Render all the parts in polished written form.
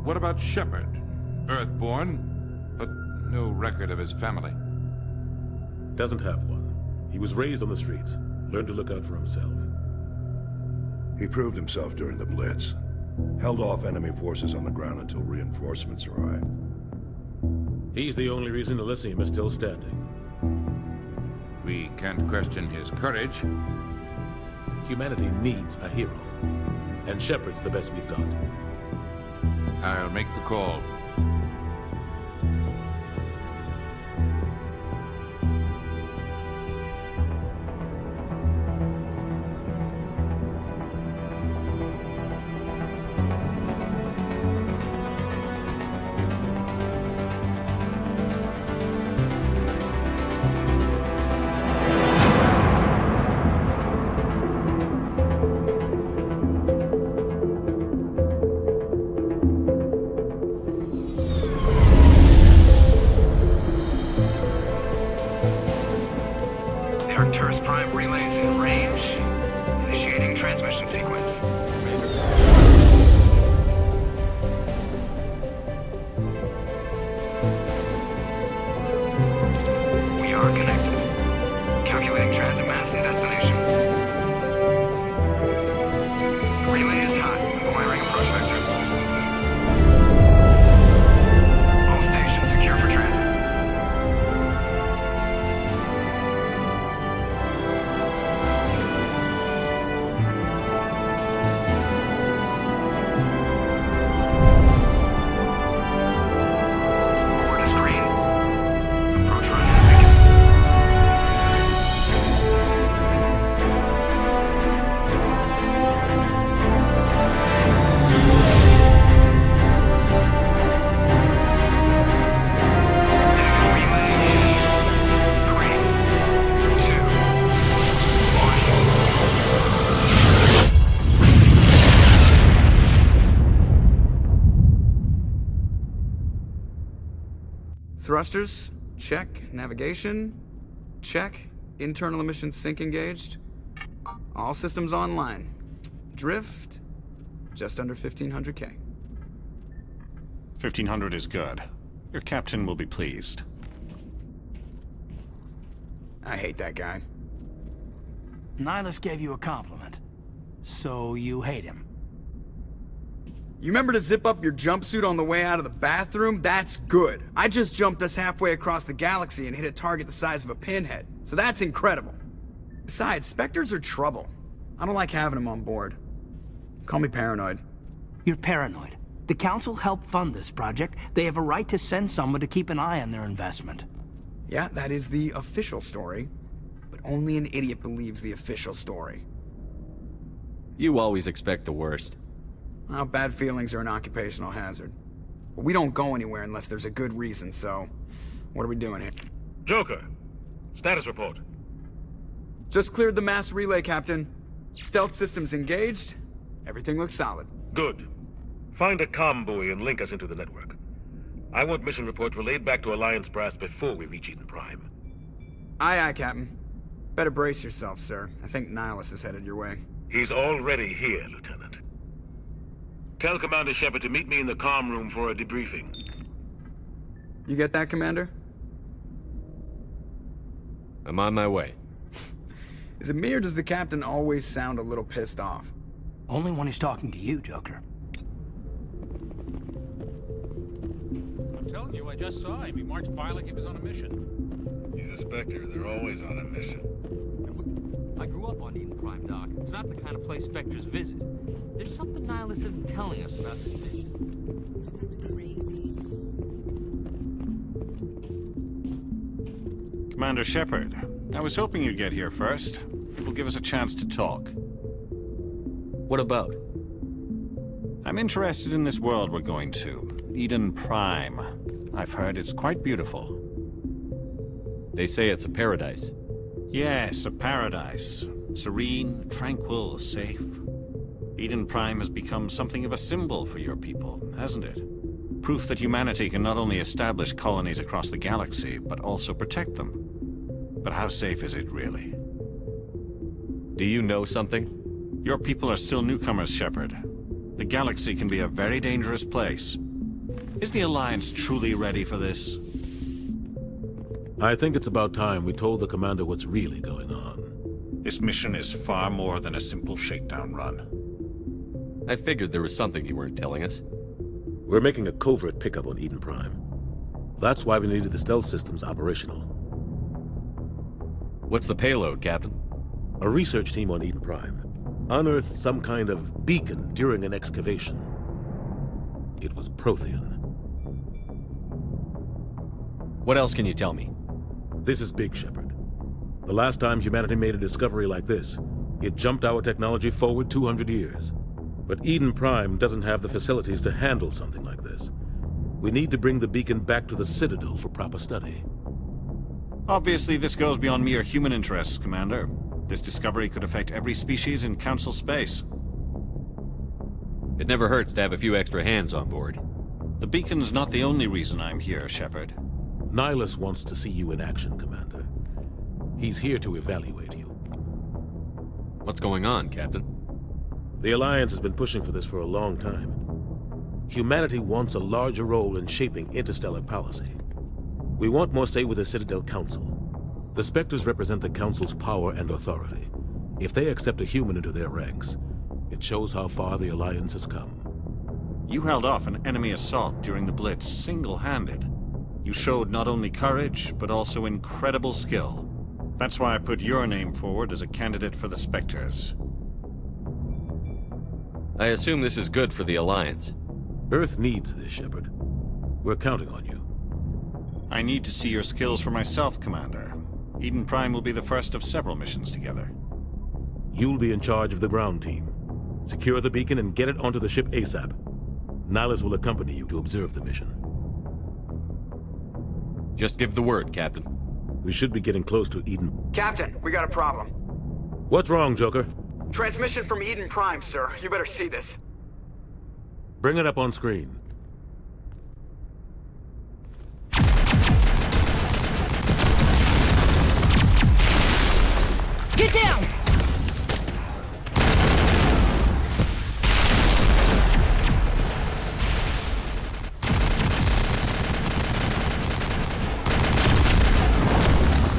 What about Shepard? Earthborn, but no record of his family. Doesn't have one. He was raised on the streets. Learned to look out for himself. He proved himself during the Blitz. Held off enemy forces on the ground until reinforcements arrived. He's the only reason Elysium is still standing. We can't question his courage. Humanity needs a hero. And Shepard's the best we've got. I'll make the call. Thrusters, check. Navigation, check. Internal emissions sync engaged. All systems online. Drift, just under 1500K. 1500 is good. Your captain will be pleased. I hate that guy. Nihilus gave you a compliment. So you hate him. You remember to zip up your jumpsuit on the way out of the bathroom? That's good. I just jumped us halfway across the galaxy and hit a target the size of a pinhead. So that's incredible. Besides, Spectres are trouble. I don't like having them on board. Call me paranoid. You're paranoid. The Council helped fund this project. They have a right to send someone to keep an eye on their investment. Yeah, that is the official story. But only an idiot believes the official story. You always expect the worst. Well, bad feelings are an occupational hazard. But we don't go anywhere unless there's a good reason, so... what are we doing here? Joker, status report. Just cleared the mass relay, Captain. Stealth systems engaged. Everything looks solid. Good. Find a comm buoy and link us into the network. I want mission reports relayed back to Alliance brass before we reach Eden Prime. Aye, aye, Captain. Better brace yourself, sir. I think Nihilus is headed your way. He's already here, Lieutenant. Tell Commander Shepard to meet me in the comm room for a debriefing. You get that, Commander? I'm on my way. Is it me or does the Captain always sound a little pissed off? Only when he's talking to you, Joker. I'm telling you, I just saw him. He marched by like he was on a mission. He's a Spectre. They're always on a mission. I grew up on Eden Prime, Doc. It's not the kind of place Spectres visit. There's something Nihilus isn't telling us about this mission. That's crazy. Commander Shepard, I was hoping you'd get here first. It will give us a chance to talk. What about? I'm interested in this world we're going to. Eden Prime. I've heard it's quite beautiful. They say it's a paradise. Yes, a paradise. Serene, tranquil, safe. Eden Prime has become something of a symbol for your people, hasn't it? Proof that humanity can not only establish colonies across the galaxy, but also protect them. But how safe is it really? Do you know something? Your people are still newcomers, Shepard. The galaxy can be a very dangerous place. Is the Alliance truly ready for this? I think it's about time we told the commander what's really going on. This mission is far more than a simple shakedown run. I figured there was something you weren't telling us. We're making a covert pickup on Eden Prime. That's why we needed the stealth systems operational. What's the payload, Captain? A research team on Eden Prime unearthed some kind of beacon during an excavation. It was Prothean. What else can you tell me? This is big, Shepard. The last time humanity made a discovery like this, it jumped our technology forward 200 years. But Eden Prime doesn't have the facilities to handle something like this. We need to bring the beacon back to the Citadel for proper study. Obviously, this goes beyond mere human interests, Commander. This discovery could affect every species in Council space. It never hurts to have a few extra hands on board. The beacon's not the only reason I'm here, Shepard. Nihilus wants to see you in action, Commander. He's here to evaluate you. What's going on, Captain? The Alliance has been pushing for this for a long time. Humanity wants a larger role in shaping interstellar policy. We want more say with the Citadel Council. The Spectres represent the Council's power and authority. If they accept a human into their ranks, it shows how far the Alliance has come. You held off an enemy assault during the Blitz single-handed. You showed not only courage, but also incredible skill. That's why I put your name forward as a candidate for the Spectres. I assume this is good for the Alliance. Earth needs this, Shepard. We're counting on you. I need to see your skills for myself, Commander. Eden Prime will be the first of several missions together. You'll be in charge of the ground team. Secure the beacon and get it onto the ship ASAP. Nihilus will accompany you to observe the mission. Just give the word, Captain. We should be getting close to Eden. Captain, we got a problem. What's wrong, Joker? Transmission from Eden Prime, sir. You better see this. Bring it up on screen. Get down!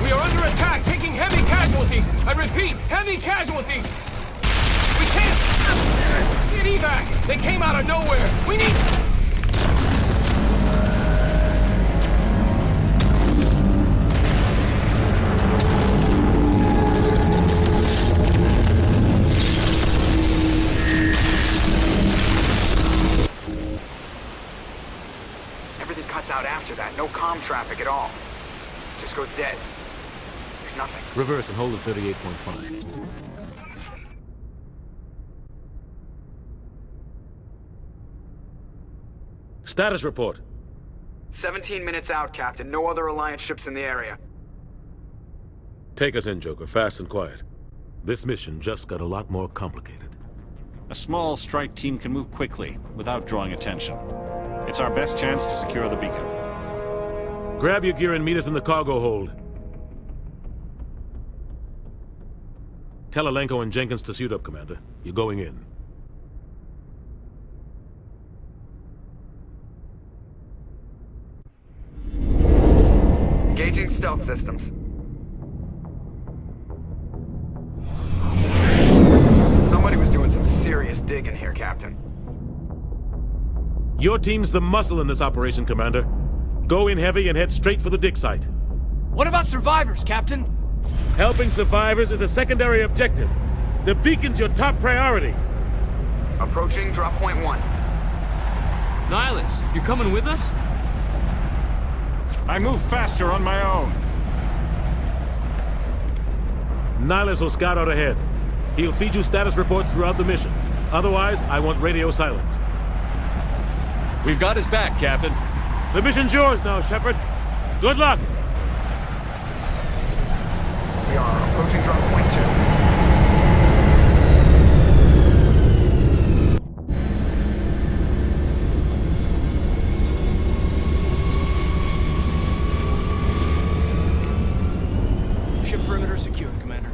We are under attack, taking heavy casualties. I repeat, heavy casualties. We can't get evac. They came out of nowhere. We need... Everything cuts out after that. No comm traffic at all. Just goes dead. There's nothing. Reverse and hold at 38.5. Status report. 17 minutes out, Captain. No other Alliance ships in the area. Take us in, Joker, fast and quiet. This mission just got a lot more complicated. A small strike team can move quickly, without drawing attention. It's our best chance to secure the beacon. Grab your gear and meet us in the cargo hold. Tell Alenko and Jenkins to suit up, Commander. You're going in. Engaging stealth systems. Somebody was doing some serious digging here, Captain. Your team's the muscle in this operation, Commander. Go in heavy and head straight for the dig site. What about survivors, Captain? Helping survivors is a secondary objective. The beacon's your top priority. Approaching drop point 1. Nihilus, you coming with us? I move faster on my own. Nihilus will scout out ahead. He'll feed you status reports throughout the mission. Otherwise, I want radio silence. We've got his back, Captain. The mission's yours now, Shepard. Good luck! We are approaching drop point 2. Ship perimeter secured, Commander.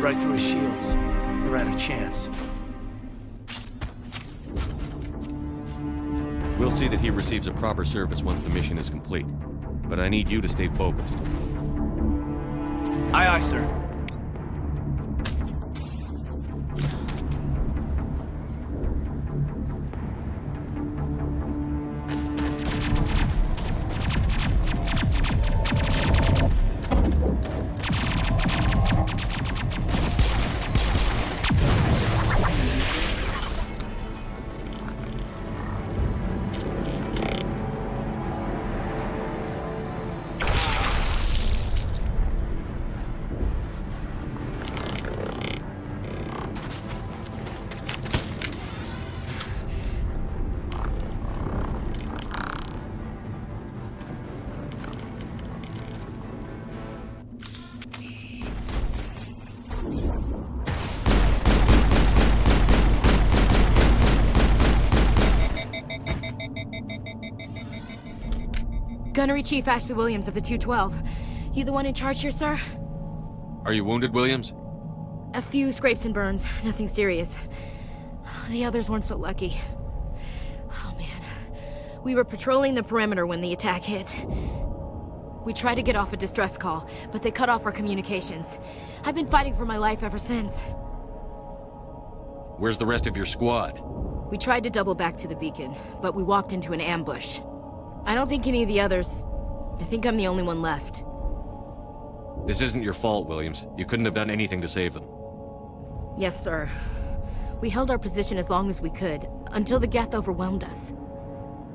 right through his shields. Never had a chance. We'll see that he receives a proper service once the mission is complete. But I need you to stay focused. Aye, aye, sir. Gunnery Chief Ashley Williams of the 212. You the one in charge here, sir? Are you wounded, Williams? A few scrapes and burns, nothing serious. The others weren't so lucky. Oh man. We were patrolling the perimeter when the attack hit. We tried to get off a distress call, but they cut off our communications. I've been fighting for my life ever since. Where's the rest of your squad? We tried to double back to the beacon, but we walked into an ambush. I don't think any of the others... I think I'm the only one left. This isn't your fault, Williams. You couldn't have done anything to save them. Yes, sir. We held our position as long as we could, until the Geth overwhelmed us.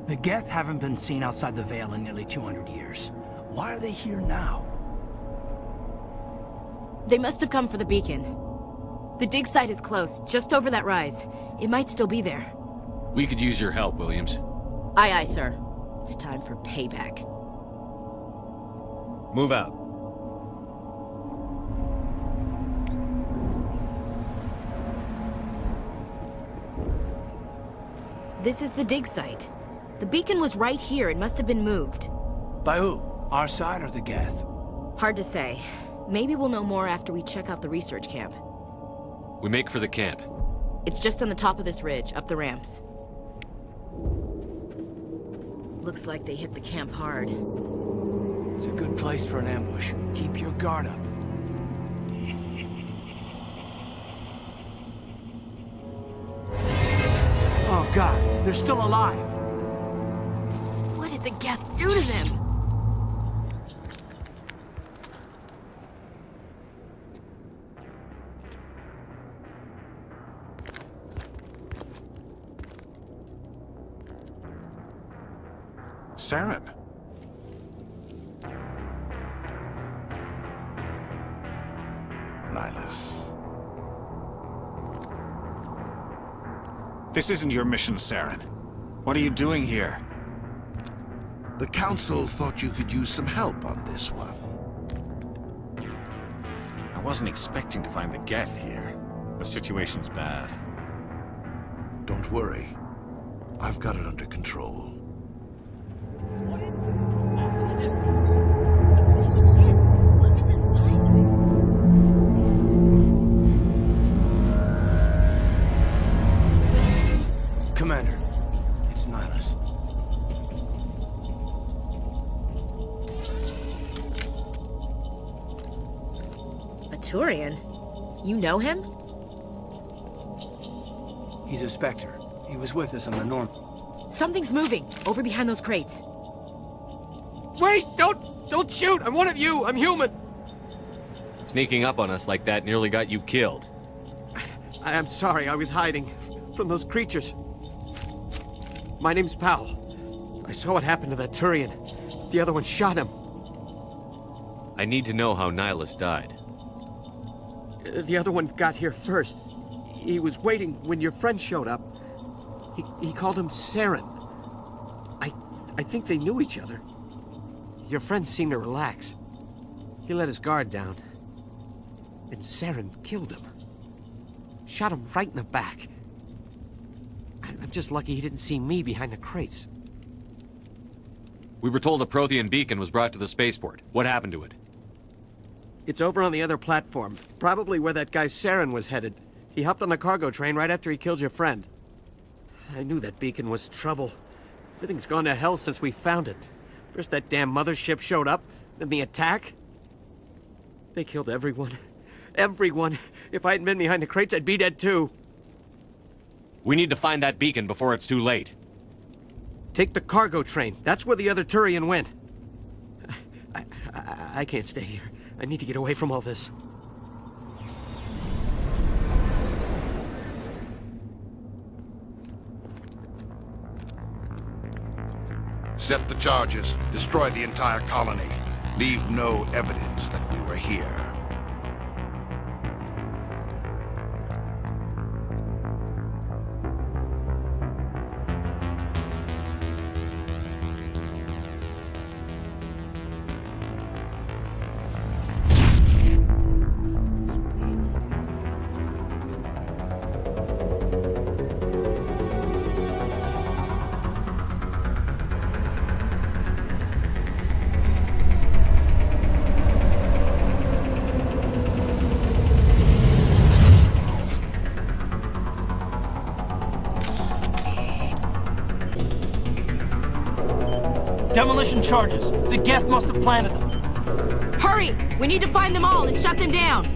The Geth haven't been seen outside the Veil in nearly 200 years. Why are they here now? They must have come for the beacon. The dig site is close, just over that rise. It might still be there. We could use your help, Williams. Aye, aye, sir. It's time for payback. Move out. This is the dig site. The beacon was right here. It must have been moved. By who? Our side or the Geth? Hard to say. Maybe we'll know more after we check out the research camp. We make for the camp. It's just on the top of this ridge, up the ramps. Looks like they hit the camp hard. It's a good place for an ambush. Keep your guard up. Oh God, they're still alive. What did the Geth do to them? Saren. Nihilus. This isn't your mission, Saren. What are you doing here? The Council thought you could use some help on this one. I wasn't expecting to find the Geth here. The situation's bad. Don't worry. I've got it under control. What is that? Off in the distance. It's a ship. Look at the size of it. Commander, it's Nihilus. A Turian? You know him? He's a Spectre. He was with us on the Norm. Something's moving, over behind those crates. Wait! Don't shoot! I'm one of you! I'm human! Sneaking up on us like that nearly got you killed. I'm sorry, I was hiding from those creatures. My name's Powell. I saw what happened to that Turian. The other one shot him. I need to know how Nihilus died. The other one got here first. He was waiting when your friend showed up. He called him Saren. I think they knew each other. Your friend seemed to relax. He let his guard down. And Saren killed him. Shot him right in the back. I'm just lucky he didn't see me behind the crates. We were told a Prothean beacon was brought to the spaceport. What happened to it? It's over on the other platform. Probably where that guy Saren was headed. He hopped on the cargo train right after he killed your friend. I knew that beacon was trouble. Everything's gone to hell since we found it. First that damn mothership showed up, then the attack. They killed everyone. Everyone. If I hadn't been behind the crates, I'd be dead too. We need to find that beacon before it's too late. Take the cargo train. That's where the other Turian went. I can't stay here. I need to get away from all this. Set the charges. Destroy the entire colony. Leave no evidence that we were here. Demolition charges. The Geth must have planted them. Hurry! We need to find them all and shut them down.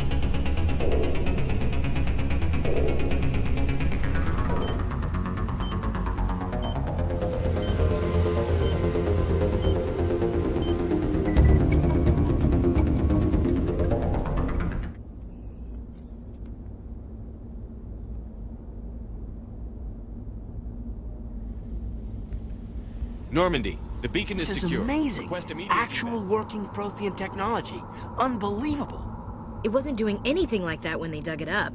Normandy, the beacon is secure. This is amazing. Request immediate Actual working Prothean technology. Unbelievable. It wasn't doing anything like that when they dug it up.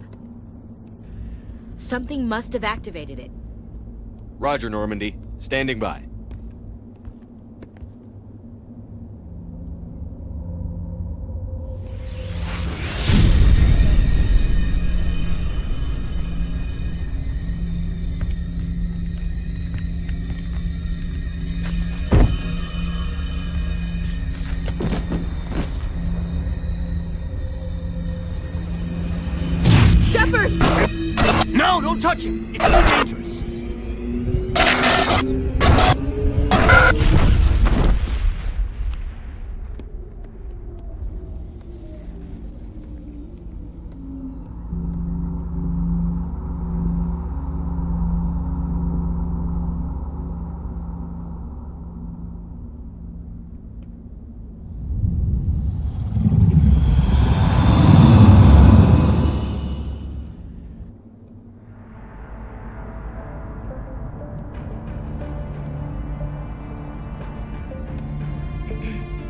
Something must have activated it. Roger, Normandy. Standing by. No, don't touch him! It's too dangerous!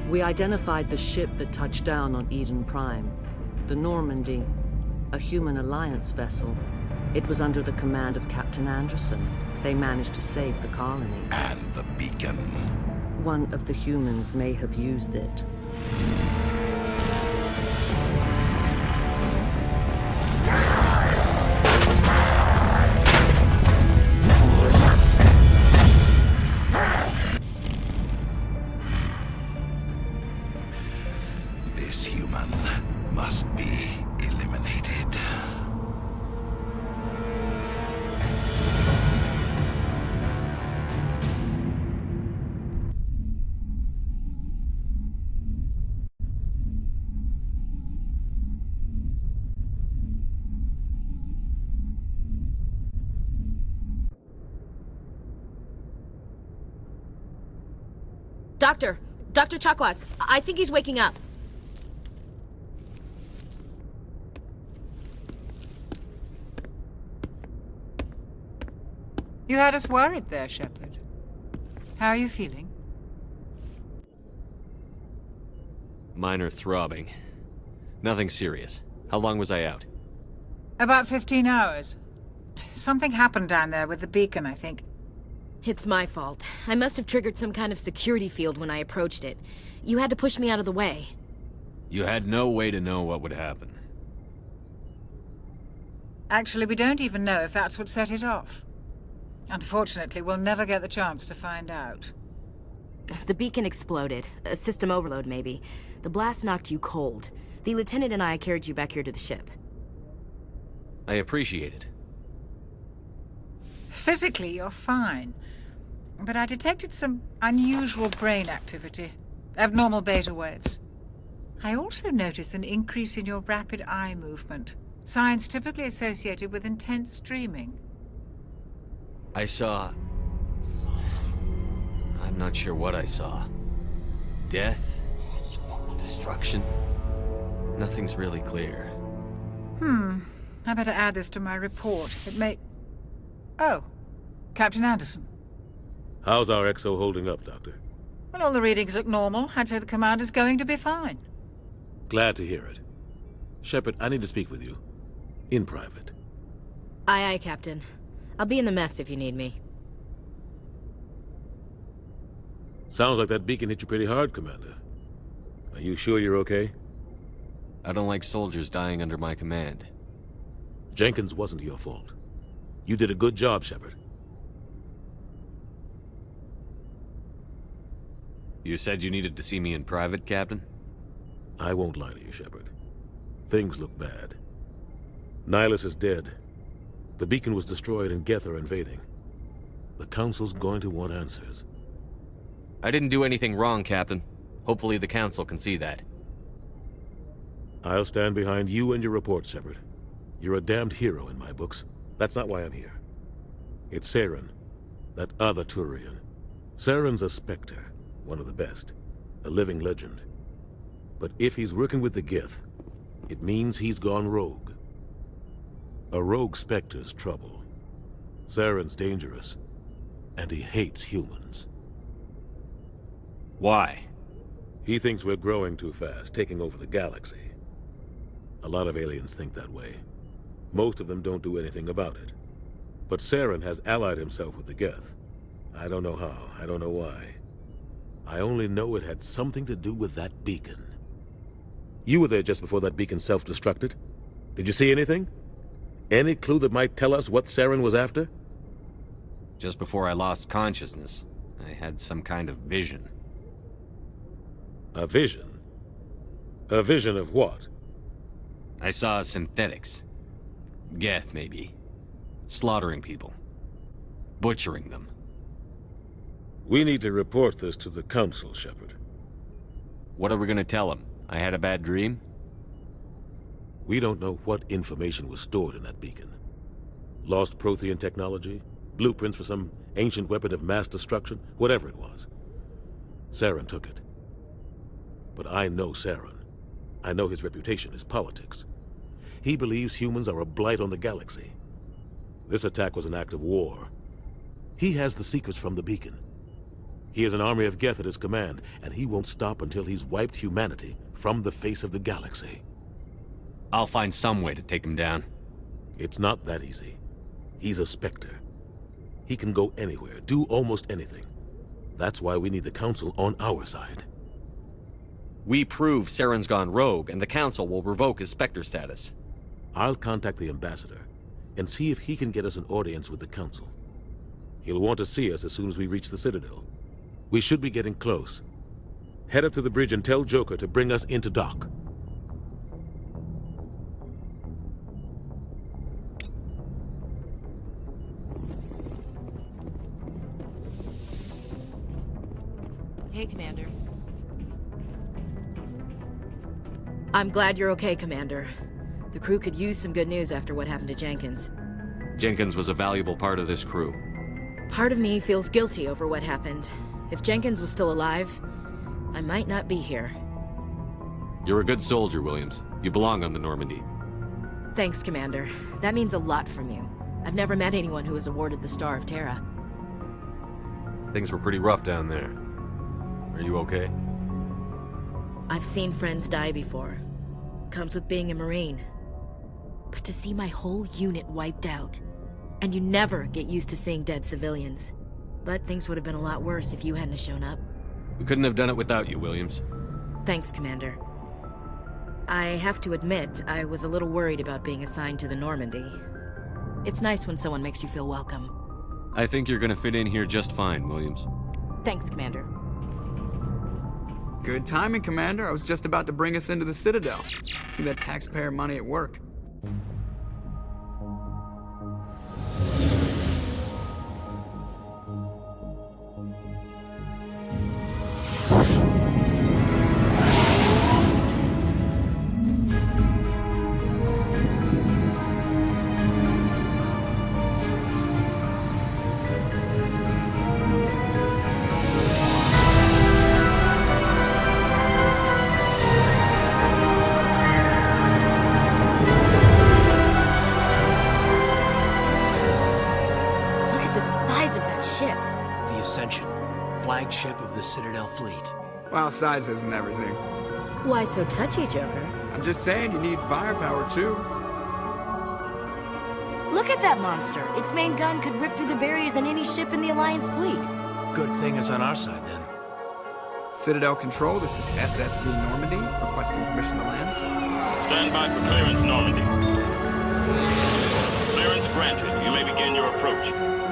We identified the ship that touched down on Eden Prime. The Normandy, a human alliance vessel. It was under the command of Captain Anderson. They managed to save the colony. And the beacon. One of the humans may have used it. This human must be eliminated. Dr. Chakwas, I think he's waking up. You had us worried there, Shepard. How are you feeling? Minor throbbing. Nothing serious. How long was I out? About 15 hours. Something happened down there with the beacon, I think. It's my fault. I must have triggered some kind of security field when I approached it. You had to push me out of the way. You had no way to know what would happen. Actually, we don't even know if that's what set it off. Unfortunately, we'll never get the chance to find out. The beacon exploded. A system overload, maybe. The blast knocked you cold. The lieutenant and I carried you back here to the ship. I appreciate it. Physically, you're fine. But I detected some unusual brain activity. Abnormal beta waves. I also noticed an increase in your rapid eye movement. Signs typically associated with intense dreaming. I saw... I'm not sure what I saw. Death? Destruction? Nothing's really clear. I better add this to my report. It may... Oh, Captain Anderson. How's our XO holding up, Doctor? Well, all the readings look normal. I'd say the commander's going to be fine. Glad to hear it. Shepard, I need to speak with you. In private. Aye, aye, Captain. I'll be in the mess if you need me. Sounds like that beacon hit you pretty hard, Commander. Are you sure you're okay? I don't like soldiers dying under my command. Jenkins wasn't your fault. You did a good job, Shepard. You said you needed to see me in private, Captain? I won't lie to you, Shepard. Things look bad. Nihilus is dead. The beacon was destroyed and Geth are invading. The Council's going to want answers. I didn't do anything wrong, Captain. Hopefully the Council can see that. I'll stand behind you and your report, Shepard. You're a damned hero in my books. That's not why I'm here. It's Saren, that other Turian. Saren's a Spectre, one of the best, a living legend. But if he's working with the Geth, it means he's gone rogue. A rogue Spectre's trouble. Saren's dangerous, and he hates humans. Why? He thinks we're growing too fast, taking over the galaxy. A lot of aliens think that way. Most of them don't do anything about it. But Saren has allied himself with the Geth. I don't know how, I don't know why. I only know it had something to do with that beacon. You were there just before that beacon self-destructed. Did you see anything? Any clue that might tell us what Saren was after? Just before I lost consciousness, I had some kind of vision. A vision? A vision of what? I saw synthetics. Geth, maybe. Slaughtering people. Butchering them. We need to report this to the Council, Shepard. What are we gonna tell them? I had a bad dream? We don't know what information was stored in that beacon. Lost Prothean technology? Blueprints for some ancient weapon of mass destruction? Whatever it was. Saren took it. But I know Saren. I know his reputation is politics. He believes humans are a blight on the galaxy. This attack was an act of war. He has the secrets from the beacon. He has an army of Geth at his command, and he won't stop until he's wiped humanity from the face of the galaxy. I'll find some way to take him down. It's not that easy. He's a Spectre. He can go anywhere, do almost anything. That's why we need the Council on our side. We prove Saren's gone rogue, and the Council will revoke his Spectre status. I'll contact the Ambassador and see if he can get us an audience with the Council. He'll want to see us as soon as we reach the Citadel. We should be getting close. Head up to the bridge and tell Joker to bring us into dock. Hey, Commander. I'm glad you're okay, Commander. The crew could use some good news after what happened to Jenkins. Jenkins was a valuable part of this crew. Part of me feels guilty over what happened. If Jenkins was still alive, I might not be here. You're a good soldier, Williams. You belong on the Normandy. Thanks, Commander. That means a lot from you. I've never met anyone who was awarded the Star of Terra. Things were pretty rough down there. Are you okay? I've seen friends die before. Comes with being a Marine. But to see my whole unit wiped out, and you never get used to seeing dead civilians. But things would have been a lot worse if you hadn't shown up. We couldn't have done it without you, Williams. Thanks, Commander. I have to admit, I was a little worried about being assigned to the Normandy. It's nice when someone makes you feel welcome. I think you're gonna fit in here just fine, Williams. Thanks, Commander. Good timing, Commander. I was just about to bring us into the Citadel. See that taxpayer money at work. Flagship of the Citadel fleet. Well, size isn't everything. Why so touchy, Joker? I'm just saying you need firepower, too. Look at that monster. Its main gun could rip through the barriers in any ship in the Alliance fleet. Good thing it's on our side, then. Citadel Control, this is SSV Normandy, requesting permission to land. Stand by for clearance, Normandy. Clearance granted. You may begin your approach.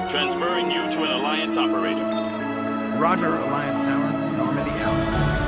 Transferring you to an Alliance operator. Roger, Alliance Tower. Normandy out.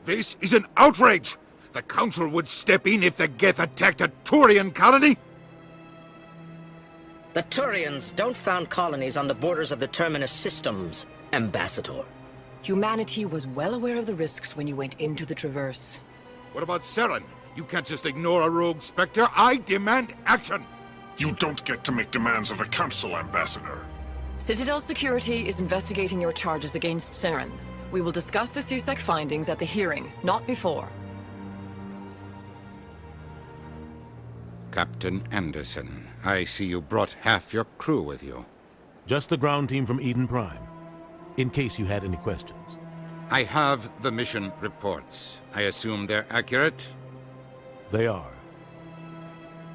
This is an outrage! The Council would step in if the Geth attacked a Turian colony? The Turians don't found colonies on the borders of the Terminus systems, Ambassador. Humanity was well aware of the risks when you went into the Traverse. What about Saren? You can't just ignore a rogue Spectre. I demand action! You don't get to make demands of the Council, Ambassador. Citadel Security is investigating your charges against Saren. We will discuss the CSEC findings at the hearing, not before. Captain Anderson, I see you brought half your crew with you. Just the ground team from Eden Prime, in case you had any questions. I have the mission reports. I assume they're accurate? They are.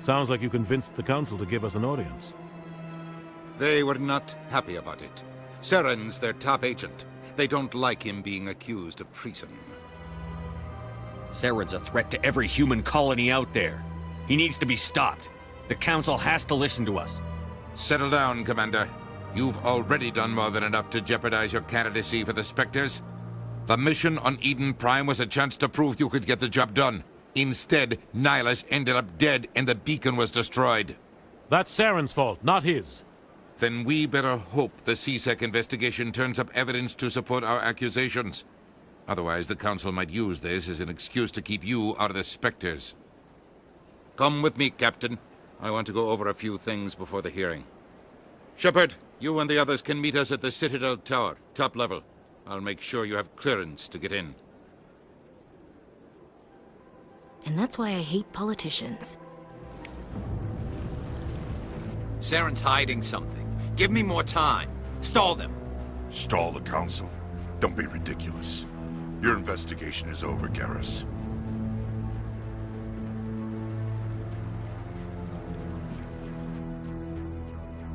Sounds like you convinced the Council to give us an audience. They were not happy about it. Saren's their top agent. They don't like him being accused of treason. Saren's a threat to every human colony out there. He needs to be stopped. The Council has to listen to us. Settle down, Commander. You've already done more than enough to jeopardize your candidacy for the Spectres. The mission on Eden Prime was a chance to prove you could get the job done. Instead, Nihilus ended up dead and the beacon was destroyed. That's Saren's fault, not his. Then we better hope the CSEC investigation turns up evidence to support our accusations. Otherwise, the Council might use this as an excuse to keep you out of the Spectres. Come with me, Captain. I want to go over a few things before the hearing. Shepard, you and the others can meet us at the Citadel Tower, top level. I'll make sure you have clearance to get in. And that's why I hate politicians. Saren's hiding something. Give me more time. Stall them. Stall the Council? Don't be ridiculous. Your investigation is over, Garrus.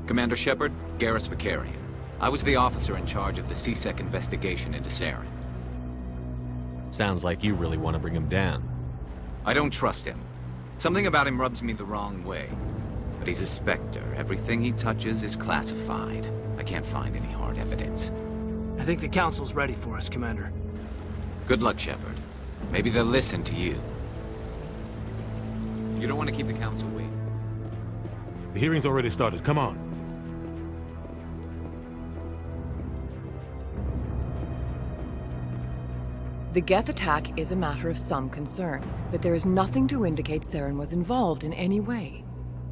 Commander Shepard, Garrus Vicarian. I was the officer in charge of the CSEC investigation into Saren. Sounds like you really want to bring him down. I don't trust him. Something about him rubs me the wrong way. But he's a Spectre. Everything he touches is classified. I can't find any hard evidence. I think the Council's ready for us, Commander. Good luck, Shepard. Maybe they'll listen to you. You don't want to keep the Council waiting. The hearing's already started. Come on. The Geth attack is a matter of some concern, but there is nothing to indicate Saren was involved in any way.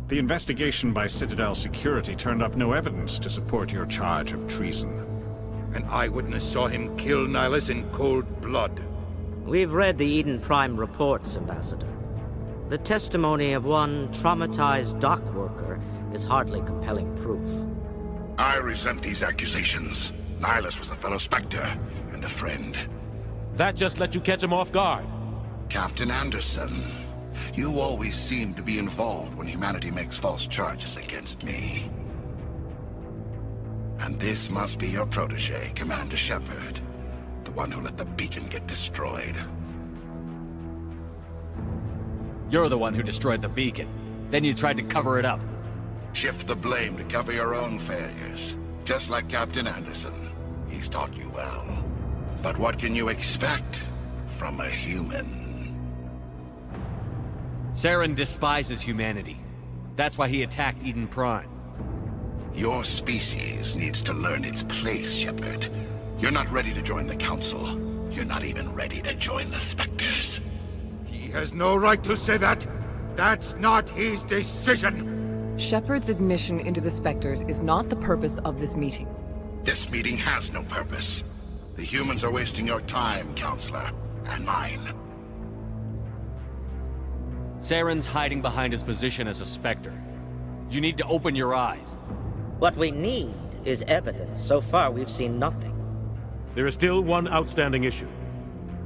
The investigation by Citadel Security turned up no evidence to support your charge of treason. An eyewitness saw him kill Nihilus in cold blood. We've read the Eden Prime reports, Ambassador. The testimony of one traumatized dock worker is hardly compelling proof. I resent these accusations. Nihilus was a fellow Spectre, and a friend. That just let you catch him off guard. Captain Anderson, you always seem to be involved when humanity makes false charges against me. And this must be your protege, Commander Shepard. The one who let the beacon get destroyed. You're the one who destroyed the beacon. Then you tried to cover it up. Shift the blame to cover your own failures. Just like Captain Anderson. He's taught you well. But what can you expect from a human? Saren despises humanity. That's why he attacked Eden Prime. Your species needs to learn its place, Shepard. You're not ready to join the Council. You're not even ready to join the Spectres. He has no right to say that. That's not his decision. Shepard's admission into the Spectres is not the purpose of this meeting. This meeting has no purpose. The humans are wasting your time, Counselor, and mine. Saren's hiding behind his position as a Spectre. You need to open your eyes. What we need is evidence. So far, we've seen nothing. There is still one outstanding issue.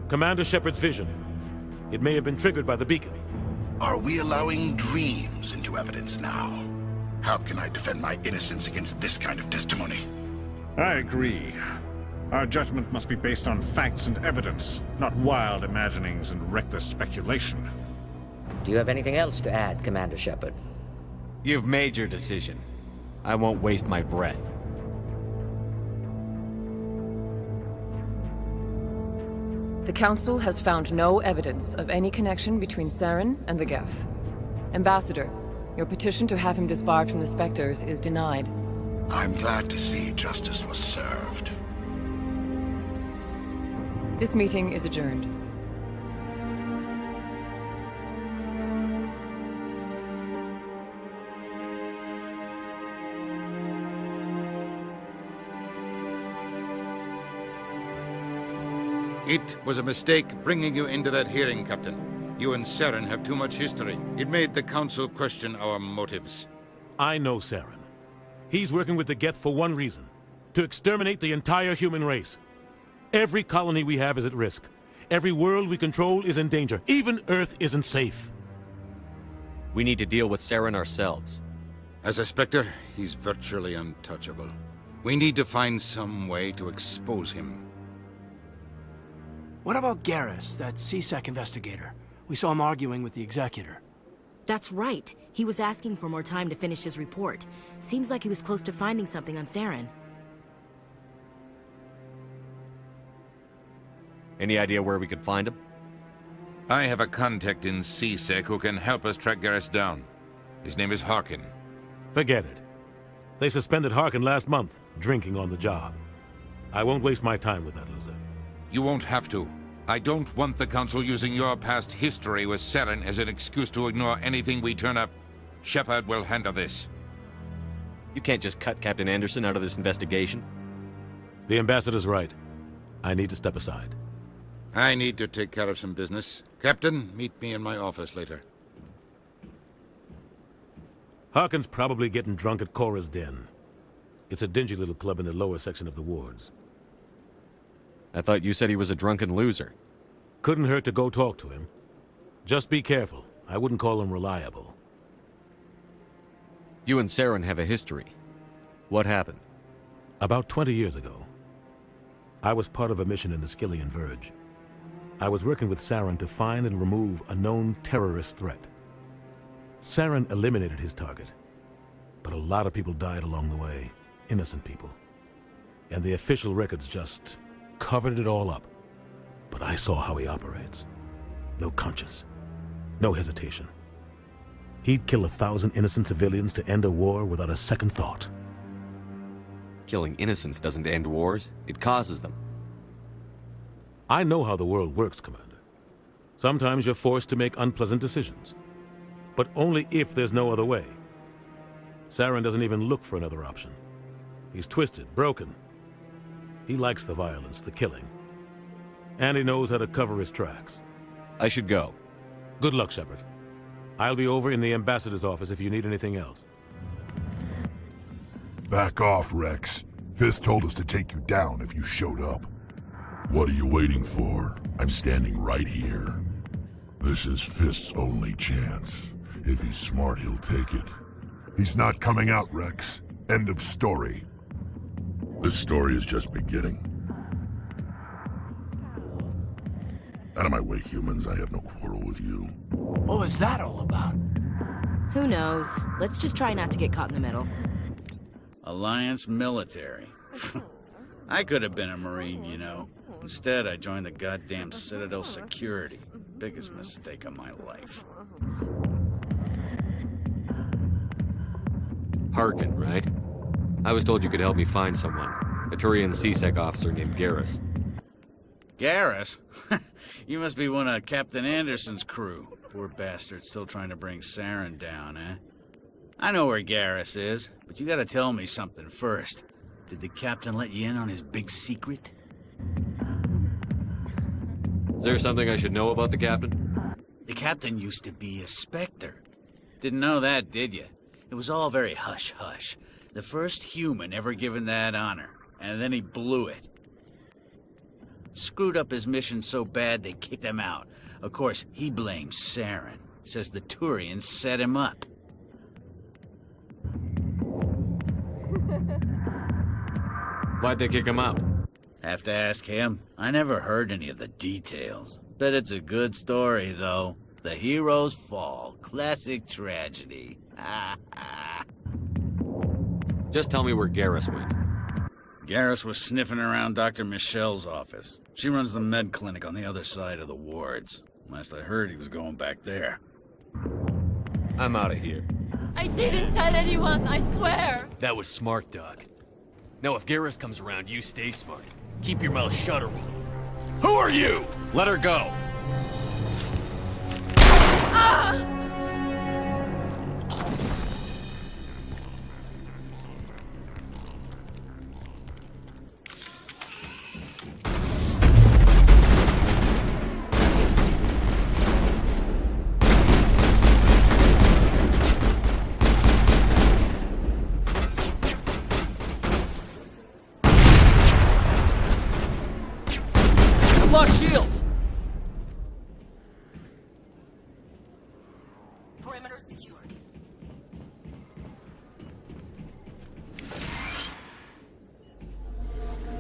Commander Shepard's vision. It may have been triggered by the beacon. Are we allowing dreams into evidence now? How can I defend my innocence against this kind of testimony? I agree. Our judgment must be based on facts and evidence, not wild imaginings and reckless speculation. Do you have anything else to add, Commander Shepard? You've made your decision. I won't waste my breath. The Council has found no evidence of any connection between Saren and the Geth. Ambassador, your petition to have him disbarred from the Spectres is denied. I'm glad to see justice was served. This meeting is adjourned. It was a mistake bringing you into that hearing, Captain. You and Saren have too much history. It made the Council question our motives. I know Saren. He's working with the Geth for one reason. To exterminate the entire human race. Every colony we have is at risk. Every world we control is in danger. Even Earth isn't safe. We need to deal with Saren ourselves. As a Spectre, he's virtually untouchable. We need to find some way to expose him. What about Garrus, that CSEC investigator? We saw him arguing with the Executor. That's right. He was asking for more time to finish his report. Seems like he was close to finding something on Saren. Any idea where we could find him? I have a contact in CSEC who can help us track Garrus down. His name is Harkin. Forget it. They suspended Harkin last month, drinking on the job. I won't waste my time with that loser. You won't have to. I don't want the Council using your past history with Saren as an excuse to ignore anything we turn up. Shepard will handle this. You can't just cut Captain Anderson out of this investigation. The Ambassador's right. I need to step aside. I need to take care of some business. Captain, meet me in my office later. Harkin's probably getting drunk at Cora's Den. It's a dingy little club in the lower section of the wards. I thought you said he was a drunken loser. Couldn't hurt to go talk to him. Just be careful. I wouldn't call him reliable. You and Saren have a history. What happened? About 20 years ago, I was part of a mission in the Skillian Verge. I was working with Saren to find and remove a known terrorist threat. Saren eliminated his target, but a lot of people died along the way. Innocent people. And the official records just covered it all up. But I saw how he operates. No conscience. No hesitation. He'd kill 1,000 innocent civilians to end a war without a second thought. Killing innocents doesn't end wars. It causes them. I know how the world works, Commander. Sometimes you're forced to make unpleasant decisions. But only if there's no other way. Saren doesn't even look for another option. He's twisted, broken. He likes the violence, the killing. And he knows how to cover his tracks. I should go. Good luck, Shepard. I'll be over in the Ambassador's office if you need anything else. Back off, Rex. Fist told us to take you down if you showed up. What are you waiting for? I'm standing right here. This is Fist's only chance. If he's smart, he'll take it. He's not coming out, Rex. End of story. This story is just beginning. Out of my way, humans. I have no quarrel with you. What was that all about? Who knows? Let's just try not to get caught in the middle. Alliance military. I could have been a Marine, you know. Instead, I joined the goddamn Citadel security. Biggest mistake of my life. Harkin, right? I was told you could help me find someone. A Turian CSEC officer named Garrus. Garrus? You must be one of Captain Anderson's crew. Poor bastard still trying to bring Saren down, eh? I know where Garrus is, but you gotta tell me something first. Did the captain let you in on his big secret? Is there something I should know about the captain? The captain used to be a Spectre. Didn't know that, did you? It was all very hush-hush. The first human ever given that honor, and then he blew it. Screwed up his mission so bad they kicked him out. Of course, he blames Saren. Says the Turians set him up. Why'd they kick him out? Have to ask him. I never heard any of the details. Bet it's a good story, though. The hero's fall. Classic tragedy. Just tell me where Garrus went. Garrus was sniffing around Dr. Michelle's office. She runs the med clinic on the other side of the wards. Last I heard, he was going back there. I'm out of here. I didn't tell anyone, I swear! That was smart, Doc. Now, if Garrus comes around, you stay smart. Keep your mouth shut or... Who are you? Let her go. Ah! Lost shields! Perimeter secured.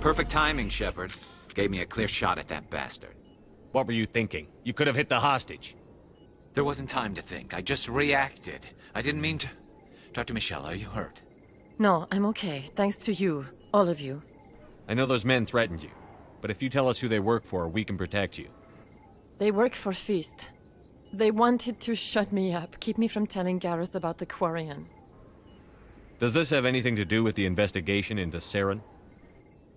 Perfect timing, Shepard. Gave me a clear shot at that bastard. What were you thinking? You could have hit the hostage. There wasn't time to think. I just reacted. I didn't mean to... Dr. Michelle, are you hurt? No, I'm okay. Thanks to you. All of you. I know those men threatened you, but if you tell us who they work for, we can protect you. They work for Feast. They wanted to shut me up, keep me from telling Garrus about the Quarian. Does this have anything to do with the investigation into Saren?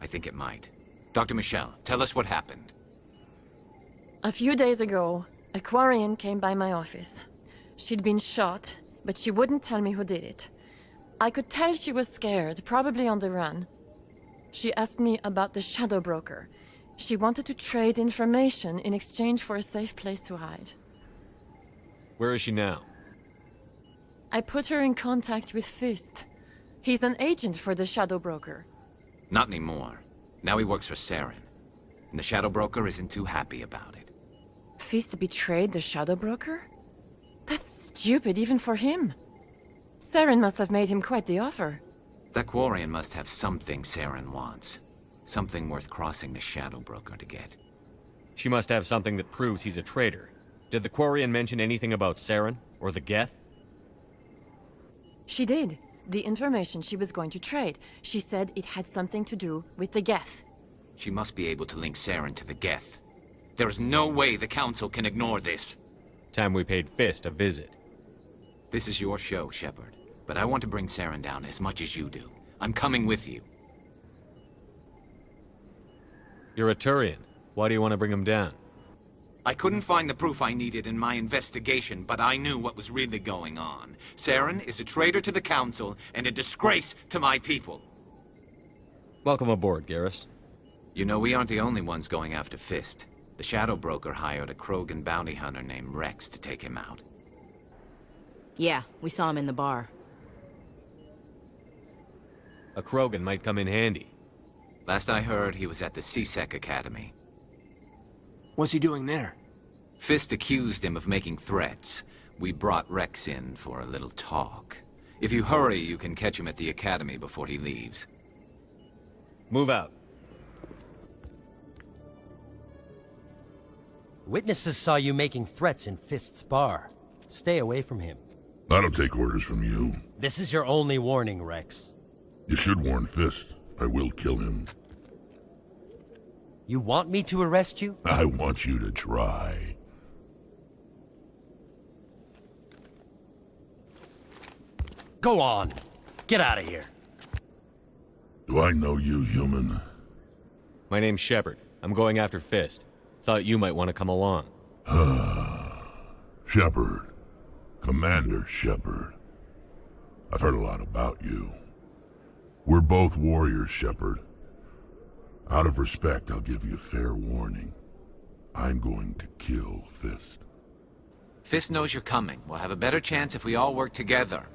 I think it might. Dr. Michelle, tell us what happened. A few days ago, a Quarian came by my office. She'd been shot, but she wouldn't tell me who did it. I could tell she was scared, probably on the run. She asked me about the Shadow Broker. She wanted to trade information in exchange for a safe place to hide. Where is she now? I put her in contact with Fist. He's an agent for the Shadow Broker. Not anymore. Now he works for Saren. And the Shadow Broker isn't too happy about it. Fist betrayed the Shadow Broker? That's stupid even for him. Saren must have made him quite the offer. That Quarian must have something Saren wants. Something worth crossing the Shadow Broker to get. She must have something that proves he's a traitor. Did the Quarian mention anything about Saren or the Geth? She did. The information she was going to trade. She said it had something to do with the Geth. She must be able to link Saren to the Geth. There is no way the Council can ignore this. Time we paid Fist a visit. This is your show, Shepard. But I want to bring Saren down as much as you do. I'm coming with you. You're a Turian. Why do you want to bring him down? I couldn't find the proof I needed in my investigation, but I knew what was really going on. Saren is a traitor to the Council and a disgrace to my people. Welcome aboard, Garrus. You know, we aren't the only ones going after Fist. The Shadow Broker hired a Krogan bounty hunter named Rex to take him out. Yeah, we saw him in the bar. A Krogan might come in handy. Last I heard, he was at the C-Sec Academy. What's he doing there? Fist accused him of making threats. We brought Rex in for a little talk. If you hurry, you can catch him at the Academy before he leaves. Move out. Witnesses saw you making threats in Fist's bar. Stay away from him. I don't take orders from you. This is your only warning, Rex. You should warn Fist. I will kill him. You want me to arrest you? I want you to try. Go on. Get out of here. Do I know you, human? My name's Shepard. I'm going after Fist. Thought you might want to come along. Shepard. Commander Shepard. I've heard a lot about you. We're both warriors, Shepard. Out of respect, I'll give you fair warning. I'm going to kill Fist. Fist knows you're coming. We'll have a better chance if we all work together.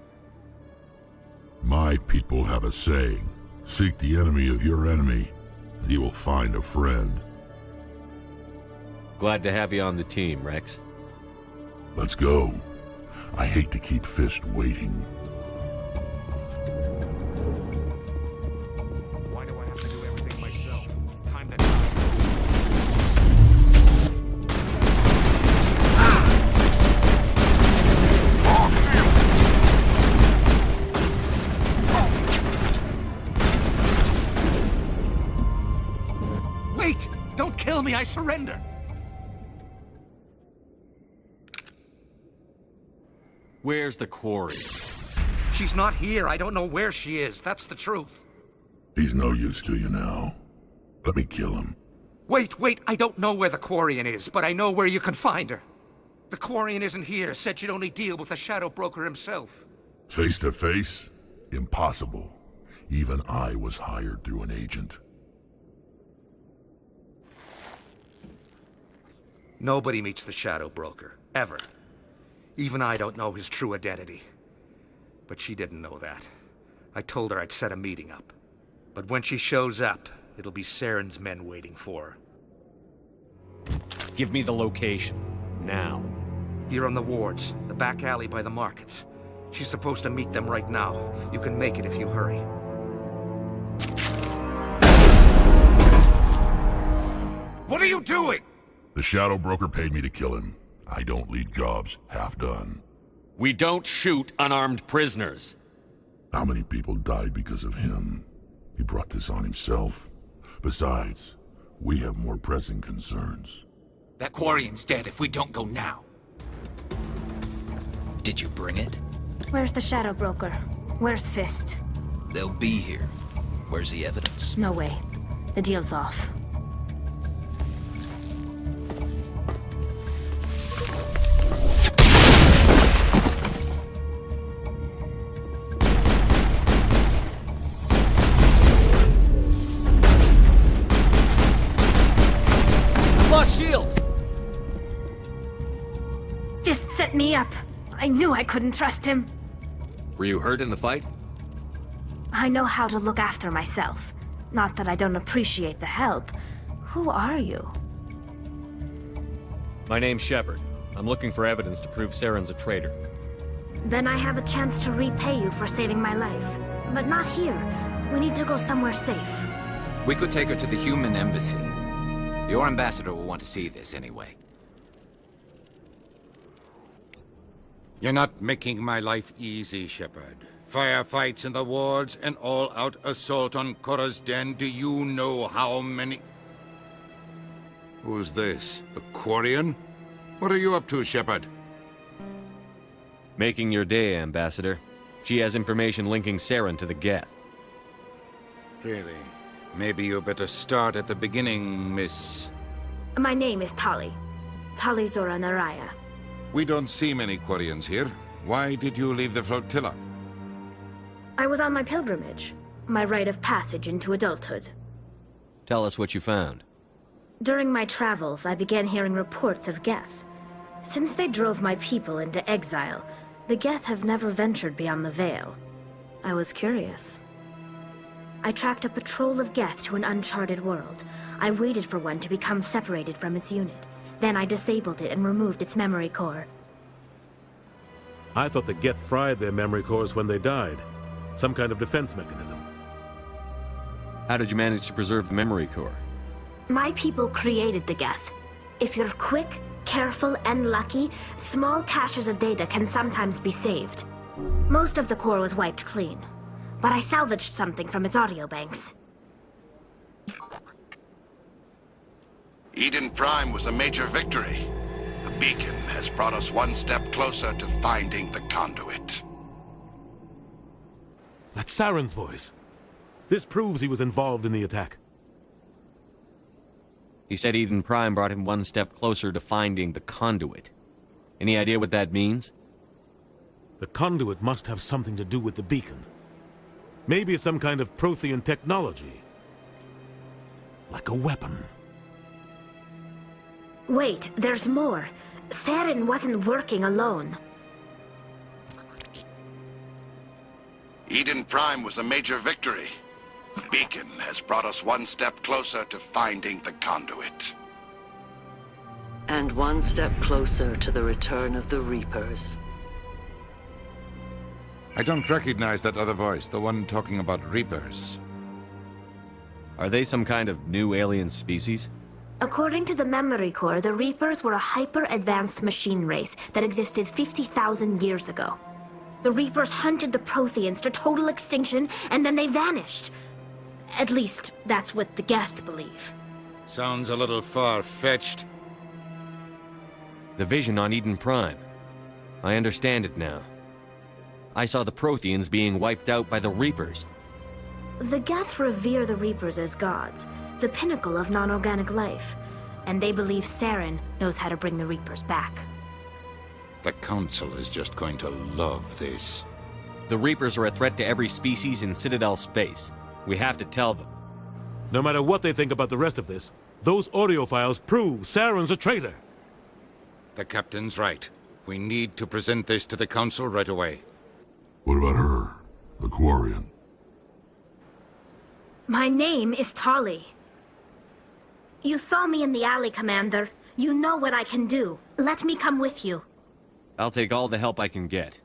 My people have a saying. Seek the enemy of your enemy, and you will find a friend. Glad to have you on the team, Rex. Let's go. I hate to keep Fist waiting. Why do I have to do everything myself? Time to... Wait! Don't kill me, I surrender! Where's the quarry? She's not here. I don't know where she is. That's the truth. He's no use to you now. Let me kill him. Wait. I don't know where the Quarian is, but I know where you can find her. The Quarian isn't here. Said she'd only deal with the Shadow Broker himself. Face to face? Impossible. Even I was hired through an agent. Nobody meets the Shadow Broker. Ever. Even I don't know his true identity. But she didn't know that. I told her I'd set a meeting up. But when she shows up, it'll be Saren's men waiting for her. Give me the location. Now. Here on the wards, the back alley by the markets. She's supposed to meet them right now. You can make it if you hurry. What are you doing? The Shadow Broker paid me to kill him. I don't leave jobs half done. We don't shoot unarmed prisoners. How many people died because of him? He brought this on himself. Besides, we have more pressing concerns. That Quarian's dead if we don't go now. Did you bring it? Where's the Shadow Broker? Where's Fist? They'll be here. Where's the evidence? No way. The deal's off. Shields! Fist set me up. I knew I couldn't trust him. Were you hurt in the fight? I know how to look after myself. Not that I don't appreciate the help. Who are you? My name's Shepard. I'm looking for evidence to prove Saren's a traitor. Then I have a chance to repay you for saving my life. But not here. We need to go somewhere safe. We could take her to the human embassy. Your ambassador will want to see this anyway. You're not making my life easy, Shepard. Firefights in the wards, an all-out assault on Korra's den. Do you know how many... Who's this? A Quarian? What are you up to, Shepard? Making your day, Ambassador. She has information linking Saren to the Geth. Really? Maybe you better start at the beginning, Miss... My name is Tali. Tali Zora Naraya. We don't see many Quarians here. Why did you leave the flotilla? I was on my pilgrimage. My rite of passage into adulthood. Tell us what you found. During my travels, I began hearing reports of Geth. Since they drove my people into exile, the Geth have never ventured beyond the Veil. I was curious. I tracked a patrol of Geth to an uncharted world. I waited for one to become separated from its unit. Then I disabled it and removed its memory core. I thought the Geth fried their memory cores when they died. Some kind of defense mechanism. How did you manage to preserve the memory core? My people created the Geth. If you're quick, careful, and lucky, small caches of data can sometimes be saved. Most of the core was wiped clean, but I salvaged something from its audio banks. Eden Prime was a major victory. The beacon has brought us one step closer to finding the conduit. That's Saren's voice. This proves he was involved in the attack. He said Eden Prime brought him one step closer to finding the conduit. Any idea what that means? The conduit must have something to do with the beacon. Maybe it's some kind of Prothean technology. Like a weapon. Wait, there's more. Saren wasn't working alone. Eden Prime was a major victory. The beacon has brought us one step closer to finding the conduit. And one step closer to the return of the Reapers. I don't recognize that other voice, the one talking about Reapers. Are they some kind of new alien species? According to the memory core, the Reapers were a hyper-advanced machine race that existed 50,000 years ago. The Reapers hunted the Protheans to total extinction, and then they vanished. At least, that's what the Geth believe. Sounds a little far-fetched. The vision on Eden Prime. I understand it now. I saw the Protheans being wiped out by the Reapers. The Geth revere the Reapers as gods, the pinnacle of non-organic life, and they believe Saren knows how to bring the Reapers back. The Council is just going to love this. The Reapers are a threat to every species in Citadel space. We have to tell them. No matter what they think about the rest of this, those audio files prove Saren's a traitor. The Captain's right. We need to present this to the Council right away. What about her? The Quarian? My name is Tolly. You saw me in the alley, Commander. You know what I can do. Let me come with you. I'll take all the help I can get.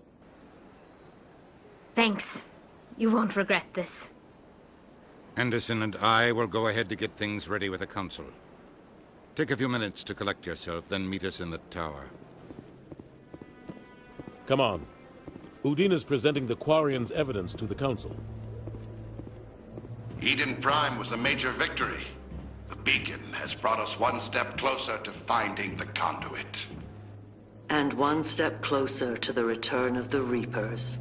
Thanks. You won't regret this. Anderson and I will go ahead to get things ready with the Council. Take a few minutes to collect yourself, then meet us in the tower. Come on. Udina's presenting the Quarian's evidence to the Council. Eden Prime was a major victory. The beacon has brought us one step closer to finding the conduit. And one step closer to the return of the Reapers.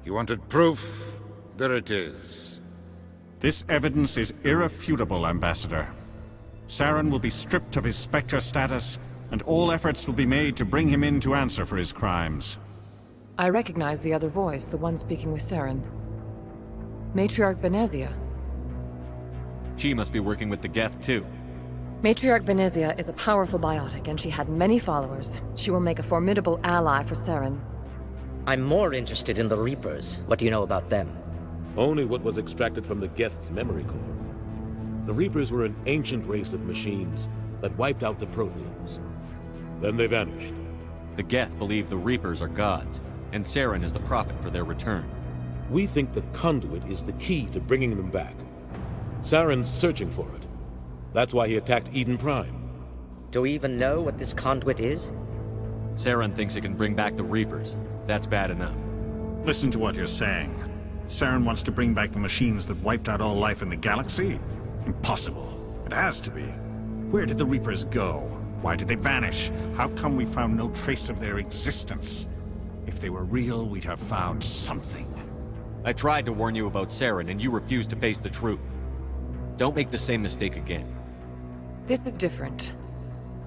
You wanted proof? There it is. This evidence is irrefutable, Ambassador. Saren will be stripped of his Spectre status, and all efforts will be made to bring him in to answer for his crimes. I recognize the other voice, the one speaking with Saren. Matriarch Benezia. She must be working with the Geth, too. Matriarch Benezia is a powerful biotic, and she had many followers. She will make a formidable ally for Saren. I'm more interested in the Reapers. What do you know about them? Only what was extracted from the Geth's memory core. The Reapers were an ancient race of machines that wiped out the Protheans. Then they vanished. The Geth believe the Reapers are gods, and Saren is the prophet for their return. We think the conduit is the key to bringing them back. Saren's searching for it. That's why he attacked Eden Prime. Do we even know what this conduit is? Saren thinks it can bring back the Reapers. That's bad enough. Listen to what you're saying. Saren wants to bring back the machines that wiped out all life in the galaxy? Impossible. It has to be. Where did the Reapers go? Why did they vanish? How come we found no trace of their existence? If they were real, we'd have found something. I tried to warn you about Saren, and you refused to face the truth. Don't make the same mistake again. This is different.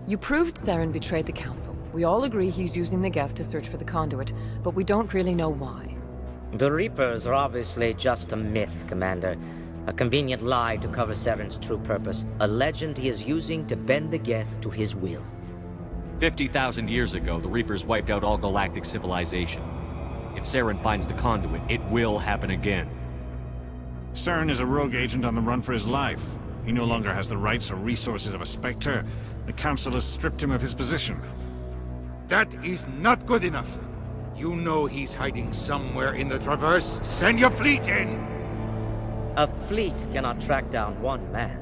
You proved Saren betrayed the Council. We all agree he's using the Geth to search for the conduit, but we don't really know why. The Reapers are obviously just a myth, Commander. A convenient lie to cover Saren's true purpose. A legend he is using to bend the Geth to his will. 50,000 years ago, the Reapers wiped out all galactic civilization. If Saren finds the conduit, it will happen again. Saren is a rogue agent on the run for his life. He no longer has the rights or resources of a Spectre. The Council has stripped him of his position. That is not good enough. You know he's hiding somewhere in the Traverse. Send your fleet in! A fleet cannot track down one man.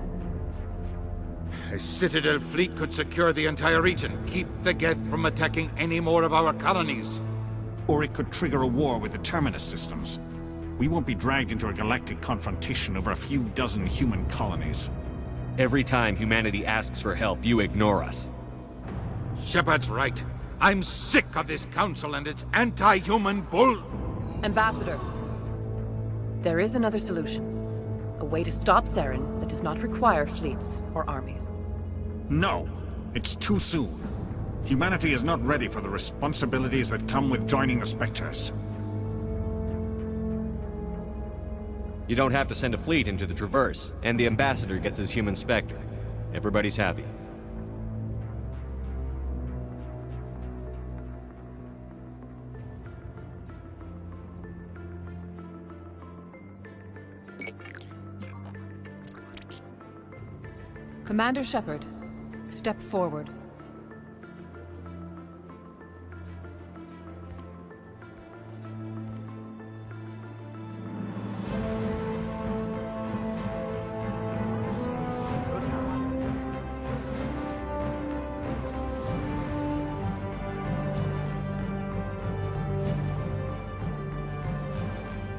A Citadel fleet could secure the entire region, keep the Geth from attacking any more of our colonies. Or it could trigger a war with the Terminus systems. We won't be dragged into a galactic confrontation over a few dozen human colonies. Every time humanity asks for help, you ignore us. Shepard's right. I'm sick of this council and its anti-human bull... Ambassador, there is another solution. A way to stop Saren that does not require fleets or armies. No, it's too soon. Humanity is not ready for the responsibilities that come with joining the Spectres. You don't have to send a fleet into the Traverse, and the Ambassador gets his human Spectre. Everybody's happy. Commander Shepard, step forward.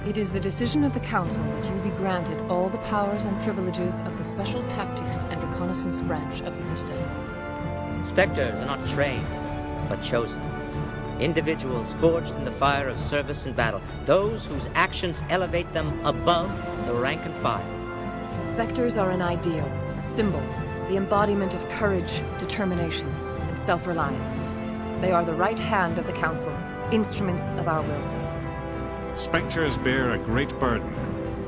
It is the decision of the Council that you be granted all the powers and privileges of the Special Tactics and Reconnaissance Branch of the Citadel. Spectres are not trained, but chosen. Individuals forged in the fire of service and battle. Those whose actions elevate them above the rank and file. Spectres are an ideal, a symbol, the embodiment of courage, determination, and self-reliance. They are the right hand of the Council, instruments of our will. Spectres bear a great burden.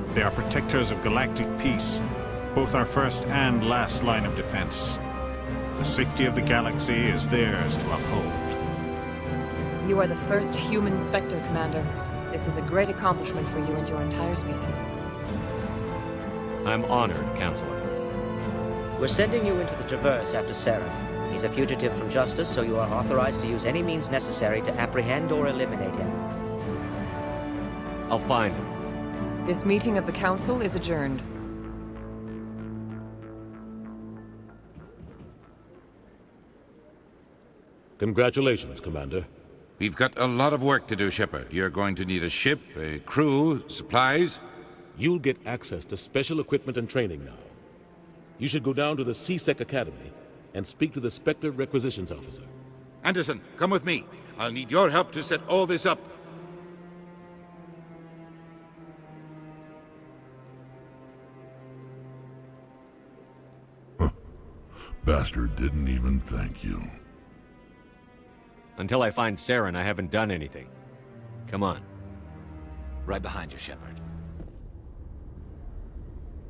They are protectors of galactic peace, both our first and last line of defense. The safety of the galaxy is theirs to uphold. You are the first human Spectre, Commander. This is a great accomplishment for you and your entire species. I'm honored, Counselor. We're sending you into the Traverse after Saren. He's a fugitive from justice, so you are authorized to use any means necessary to apprehend or eliminate him. I'll find him. This meeting of the Council is adjourned. Congratulations, Commander. We've got a lot of work to do, Shepard. You're going to need a ship, a crew, supplies. You'll get access to special equipment and training now. You should go down to the C-Sec Academy and speak to the Spectre Requisitions Officer. Anderson, come with me. I'll need your help to set all this up. Bastard didn't even thank you. Until I find Saren, I haven't done anything. Come on. Right behind you, Shepard.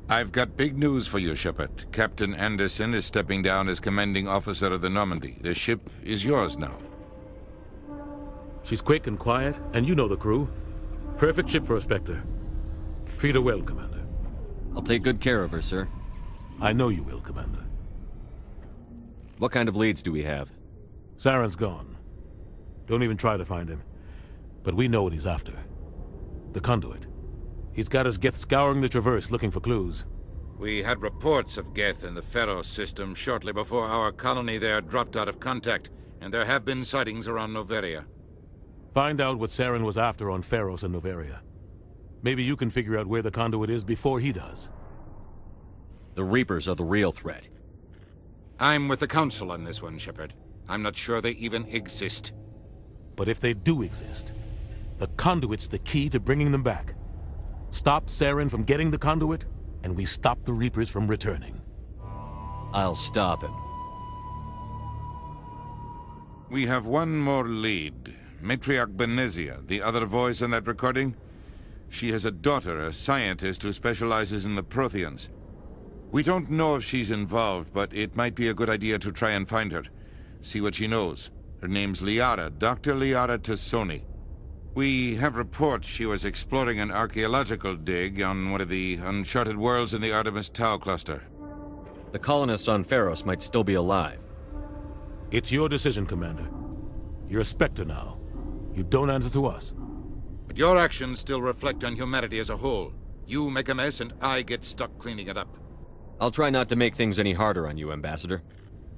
I've got big news for you, Shepard. Captain Anderson is stepping down as commanding officer of the Normandy. The ship is yours now. She's quick and quiet, and you know the crew. Perfect ship for a Spectre. Treat her well, Commander. I'll take good care of her, sir. I know you will, Commander. What kind of leads do we have? Saren's gone. Don't even try to find him. But we know what he's after. The conduit. He's got his Geth scouring the Traverse looking for clues. We had reports of Geth in the Pharos system shortly before our colony there dropped out of contact, and there have been sightings around Noveria. Find out what Saren was after on Pharos and Noveria. Maybe you can figure out where the conduit is before he does. The Reapers are the real threat. I'm with the Council on this one, Shepard. I'm not sure they even exist. But if they do exist, the conduit's the key to bringing them back. Stop Saren from getting the conduit, and we stop the Reapers from returning. I'll stop him. We have one more lead. Matriarch Benezia, the other voice in that recording. She has a daughter, a scientist who specializes in the Protheans. We don't know if she's involved, but it might be a good idea to try and find her. See what she knows. Her name's Liara, Dr. Liara Tassoni. We have reports she was exploring an archaeological dig on one of the uncharted worlds in the Artemis Tau cluster. The colonists on Pharos might still be alive. It's your decision, Commander. You're a Spectre now. You don't answer to us. But your actions still reflect on humanity as a whole. You make a mess and I get stuck cleaning it up. I'll try not to make things any harder on you, Ambassador.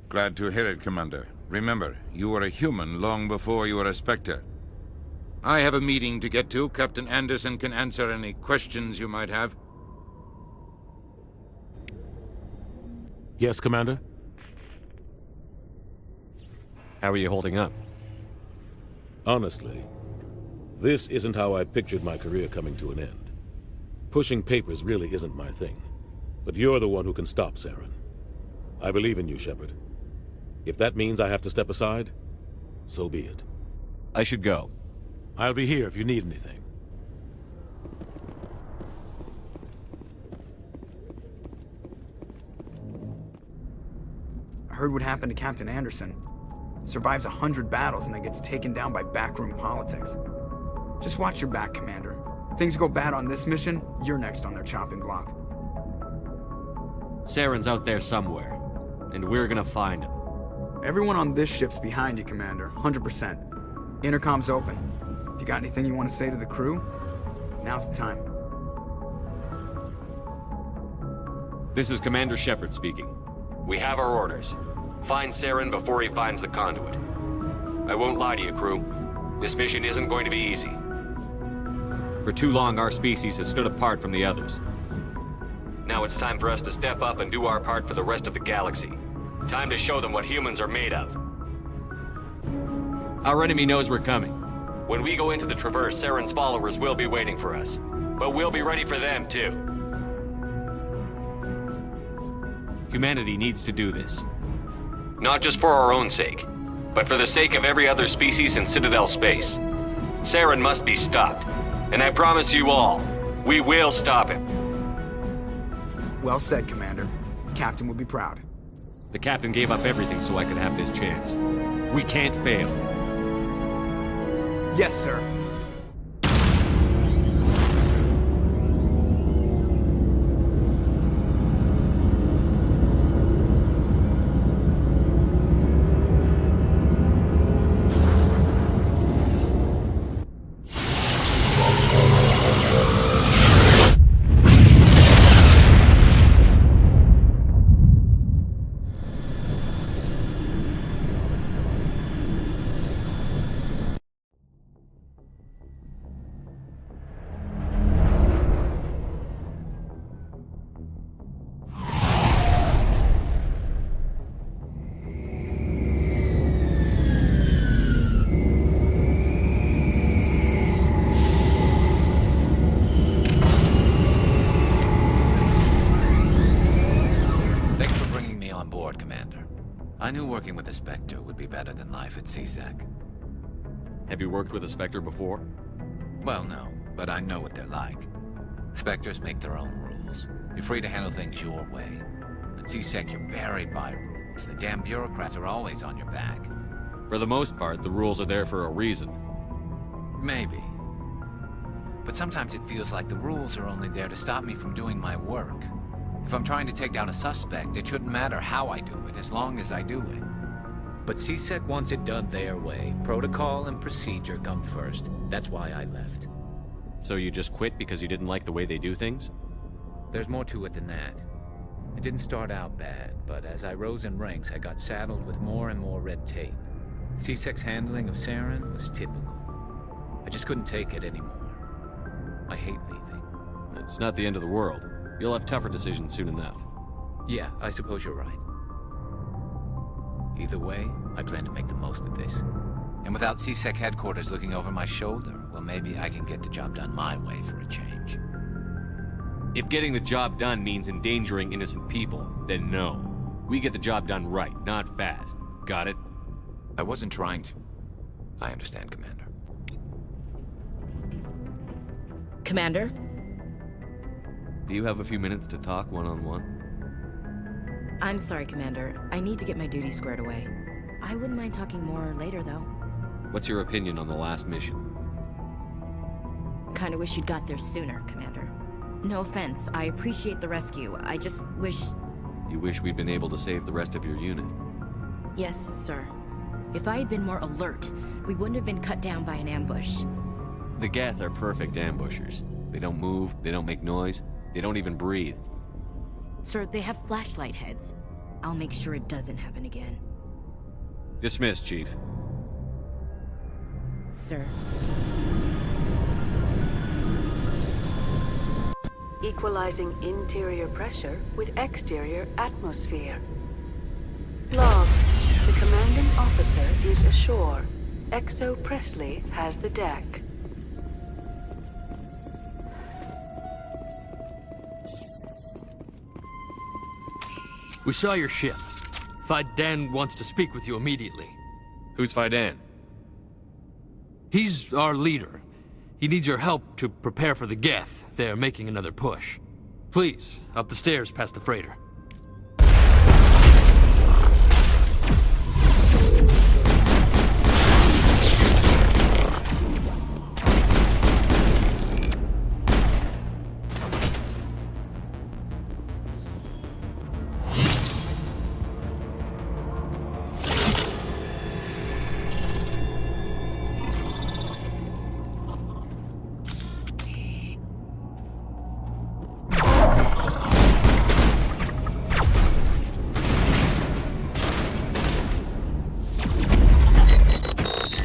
Glad to hear it, Commander. Remember, you were a human long before you were a Spectre. I have a meeting to get to. Captain Anderson can answer any questions you might have. Yes, Commander? How are you holding up? Honestly, this isn't how I pictured my career coming to an end. Pushing papers really isn't my thing. But you're the one who can stop Saren. I believe in you, Shepard. If that means I have to step aside, so be it. I should go. I'll be here if you need anything. I heard what happened to Captain Anderson. Survives 100 battles and then gets taken down by backroom politics. Just watch your back, Commander. Things go bad on this mission, you're next on their chopping block. Saren's out there somewhere, and we're gonna find him. Everyone on this ship's behind you, Commander, 100%. Intercom's open. If you got anything you want to say to the crew, now's the time. This is Commander Shepard speaking. We have our orders. Find Saren before he finds the conduit. I won't lie to you, crew. This mission isn't going to be easy. For too long, our species has stood apart from the others. Now it's time for us to step up and do our part for the rest of the galaxy. Time to show them what humans are made of. Our enemy knows we're coming. When we go into the Traverse, Saren's followers will be waiting for us. But we'll be ready for them, too. Humanity needs to do this. Not just for our own sake, but for the sake of every other species in Citadel space. Saren must be stopped. And I promise you all, we will stop him. Well said, Commander. Captain would be proud. The captain gave up everything so I could have this chance. We can't fail. Yes, sir. I knew working with a Spectre would be better than life at CSEC. Have you worked with a Spectre before? Well, no, but I know what they're like. Spectres make their own rules. You're free to handle things your way. At CSEC, you're buried by rules. The damn bureaucrats are always on your back. For the most part, the rules are there for a reason. Maybe. But sometimes it feels like the rules are only there to stop me from doing my work. If I'm trying to take down a suspect, it shouldn't matter how I do it, as long as I do it. But CSEC wants it done their way. Protocol and procedure come first. That's why I left. So you just quit because you didn't like the way they do things? There's more to it than that. It didn't start out bad, but as I rose in ranks, I got saddled with more and more red tape. CSEC's handling of Saren was typical. I just couldn't take it anymore. I hate leaving. It's not the end of the world. You'll have tougher decisions soon enough. Yeah, I suppose you're right. Either way, I plan to make the most of this. And without CSEC headquarters looking over my shoulder, well, maybe I can get the job done my way for a change. If getting the job done means endangering innocent people, then no. We get the job done right, not fast. Got it? I wasn't trying to. I understand, Commander. Commander? Do you have a few minutes to talk one-on-one? I'm sorry, Commander. I need to get my duties squared away. I wouldn't mind talking more later, though. What's your opinion on the last mission? Kinda wish you'd got there sooner, Commander. No offense, I appreciate the rescue. I just wish... You wish we'd been able to save the rest of your unit? Yes, sir. If I had been more alert, we wouldn't have been cut down by an ambush. The Geth are perfect ambushers. They don't move, they don't make noise, they don't even breathe. Sir, they have flashlight heads. I'll make sure it doesn't happen again. Dismissed, Chief. Sir. Equalizing interior pressure with exterior atmosphere. Log. The commanding officer is ashore. Exo Presley has the deck. We saw your ship. Fidan wants to speak with you immediately. Who's Fidan? He's our leader. He needs your help to prepare for the Geth. They're making another push. Please, up the stairs past the freighter.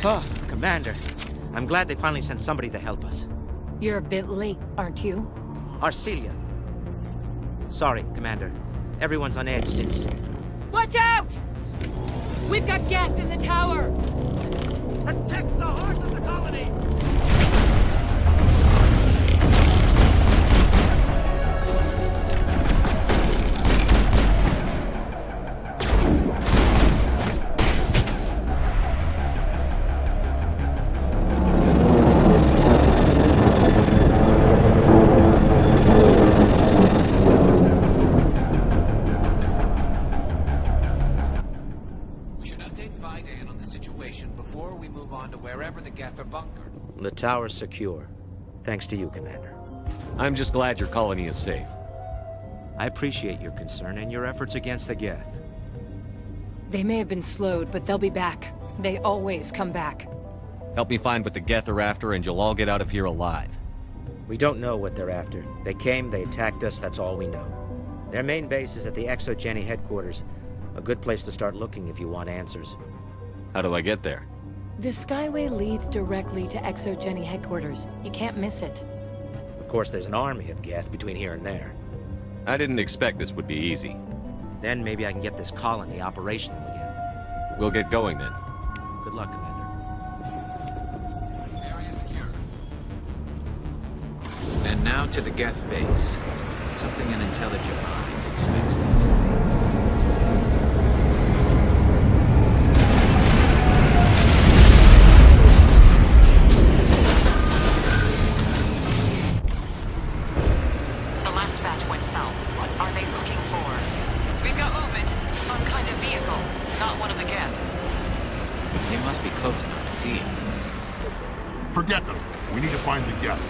Oh, Commander. I'm glad they finally sent somebody to help us. You're a bit late, aren't you? Arcelia. Sorry, Commander. Everyone's on edge since... Watch out! We've got Geth in the tower! Protect the heart of the colony! The tower's secure. Thanks to you, Commander. I'm just glad your colony is safe. I appreciate your concern and your efforts against the Geth. They may have been slowed, but they'll be back. They always come back. Help me find what the Geth are after, and you'll all get out of here alive. We don't know what they're after. They came, they attacked us, that's all we know. Their main base is at the ExoGeni headquarters. A good place to start looking if you want answers. How do I get there? The Skyway leads directly to ExoGeni headquarters. You can't miss it. Of course, there's an army of Geth between here and there. I didn't expect this would be easy. Then maybe I can get this colony operational again. We'll get going then. Good luck, Commander. Area secure. And now to the Geth base. Something an intelligent mind expects to see. Close enough to see it. Forget them. We need to find the Geth.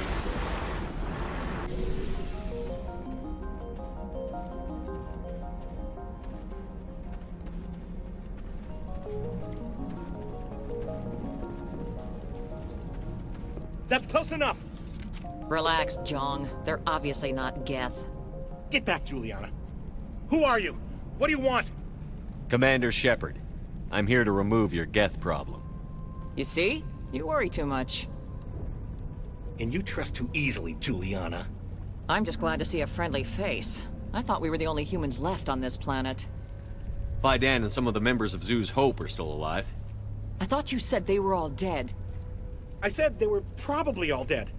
That's close enough! Relax, Jong. They're obviously not Geth. Get back, Juliana. Who are you? What do you want? Commander Shepard. I'm here to remove your Geth problem. You see? You worry too much. And you trust too easily, Juliana. I'm just glad to see a friendly face. I thought we were the only humans left on this planet. Fidan and some of the members of Zoo's Hope are still alive. I thought you said they were all dead. I said they were probably all dead.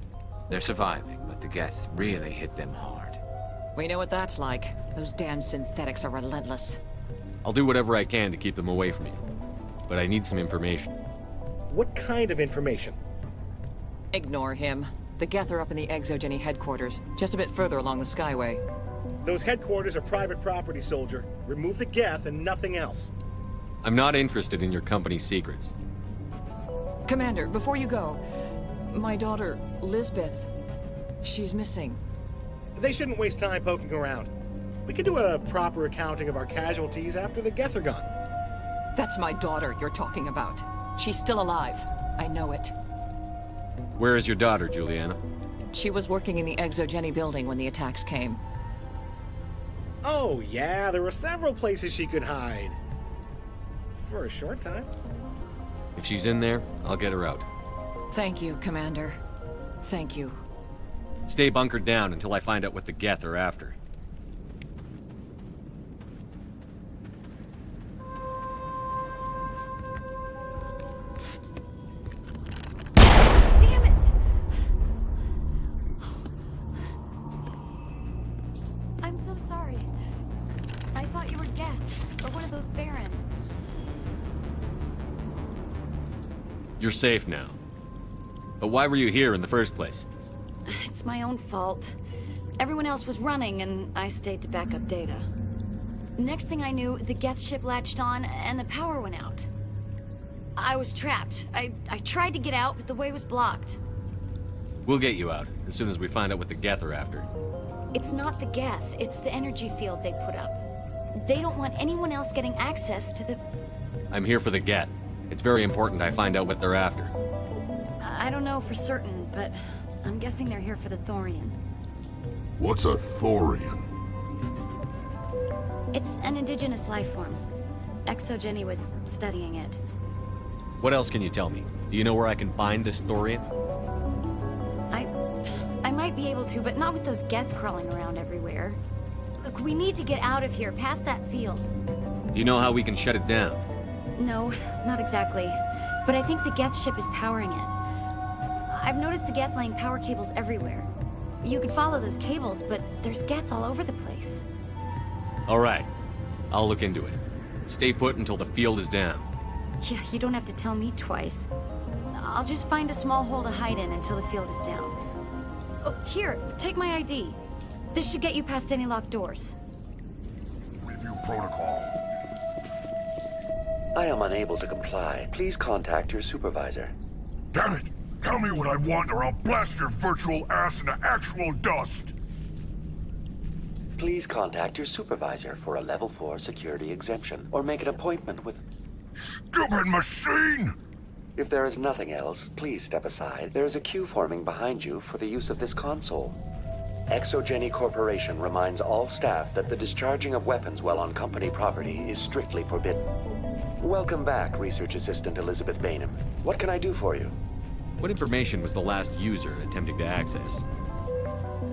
They're surviving, but the Geth really hit them hard. We know what that's like. Those damn synthetics are relentless. I'll do whatever I can to keep them away from you. But I need some information. What kind of information? Ignore him. The Geth are up in the ExoGeni headquarters, just a bit further along the Skyway. Those headquarters are private property, soldier. Remove the Geth and nothing else. I'm not interested in your company's secrets. Commander, before you go, My daughter, Lisbeth. She's missing. They shouldn't waste time poking around. We can do a proper accounting of our casualties after the Geth are gone. That's my daughter you're talking about. She's still alive. I know it. Where is your daughter, Juliana? She was working in the Exogeny building when the attacks came. Oh, yeah, there were several places she could hide. For a short time. If she's in there, I'll get her out. Thank you, Commander. Thank you. Stay bunkered down until I find out what the Geth are after. Damn it! I'm so sorry. I thought you were Geth, or one of those Barons. You're safe now. But why were you here in the first place? It's my own fault. Everyone else was running, and I stayed to back up data. Next thing I knew, the Geth ship latched on, and the power went out. I was trapped. I tried to get out, but the way was blocked. We'll get you out, as soon as we find out what the Geth are after. It's not the Geth, it's the energy field they put up. They don't want anyone else getting access to the... I'm here for the Geth. It's very important I find out what they're after. I don't know for certain, but I'm guessing they're here for the Thorian. What's a Thorian? It's an indigenous life form. Exogeny was studying it. What else can you tell me? Do you know where I can find this Thorian? I might be able to, but not with those Geth crawling around everywhere. Look, we need to get out of here, past that field. Do you know how we can shut it down? No, not exactly. But I think the Geth ship is powering it. I've noticed the Geth laying power cables everywhere. You could follow those cables, but there's Geth all over the place. All right. I'll look into it. Stay put until the field is down. Yeah, you don't have to tell me twice. I'll just find a small hole to hide in until the field is down. Oh, here, take my ID. This should get you past any locked doors. Review protocol. I am unable to comply. Please contact your supervisor. Damn it! Tell me what I want or I'll blast your virtual ass into actual dust! Please contact your supervisor for a level 4 security exemption, or make an appointment with... Stupid machine! If there is nothing else, please step aside. There is a queue forming behind you for the use of this console. Exogeny Corporation reminds all staff that the discharging of weapons while on company property is strictly forbidden. Welcome back, Research Assistant Elizabeth Bainham. What can I do for you? What information was the last user attempting to access?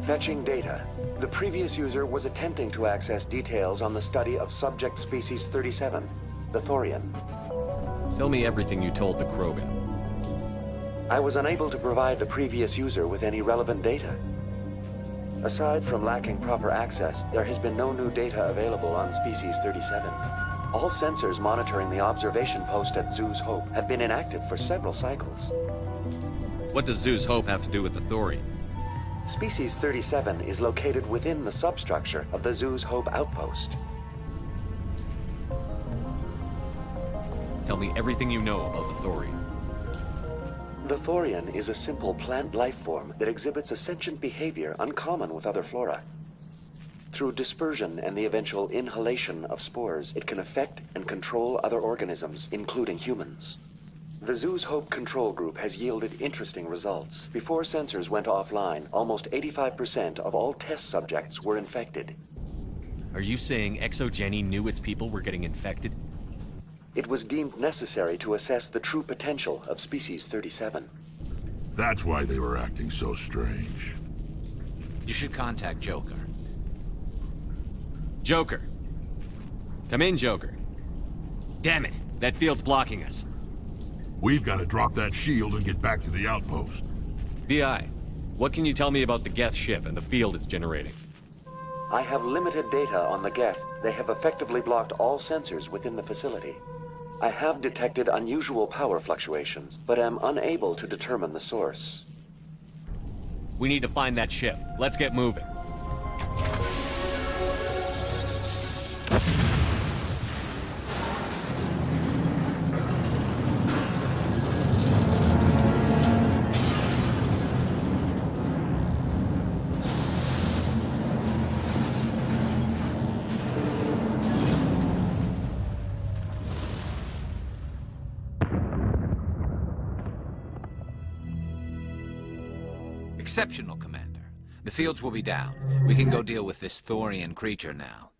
Fetching data. The previous user was attempting to access details on the study of subject species 37, the Thorian. Tell me everything you told the Krogan. I was unable to provide the previous user with any relevant data. Aside from lacking proper access, there has been no new data available on Species 37. All sensors monitoring the observation post at Zoo's Hope have been inactive for several cycles. What does Zoo's Hope have to do with the Thorian? Species 37 is located within the substructure of the Zoo's Hope outpost. Tell me everything you know about the Thorian. The Thorian is a simple plant life form that exhibits a sentient behavior uncommon with other flora. Through dispersion and the eventual inhalation of spores, it can affect and control other organisms, including humans. The Zoo's Hope control group has yielded interesting results. Before sensors went offline, almost 85% of all test subjects were infected. Are you saying Exogeny knew its people were getting infected? It was deemed necessary to assess the true potential of Species 37. That's why they were acting so strange. You should contact Joker. Joker! Come in, Joker. Damn it! That field's blocking us. We've got to drop that shield and get back to the outpost. BI, what can you tell me about the Geth ship and the field it's generating? I have limited data on the Geth. They have effectively blocked all sensors within the facility. I have detected unusual power fluctuations, but am unable to determine the source. We need to find that ship. Let's get moving. Exceptional, Commander. The fields will be down. We can go deal with this Thorian creature now.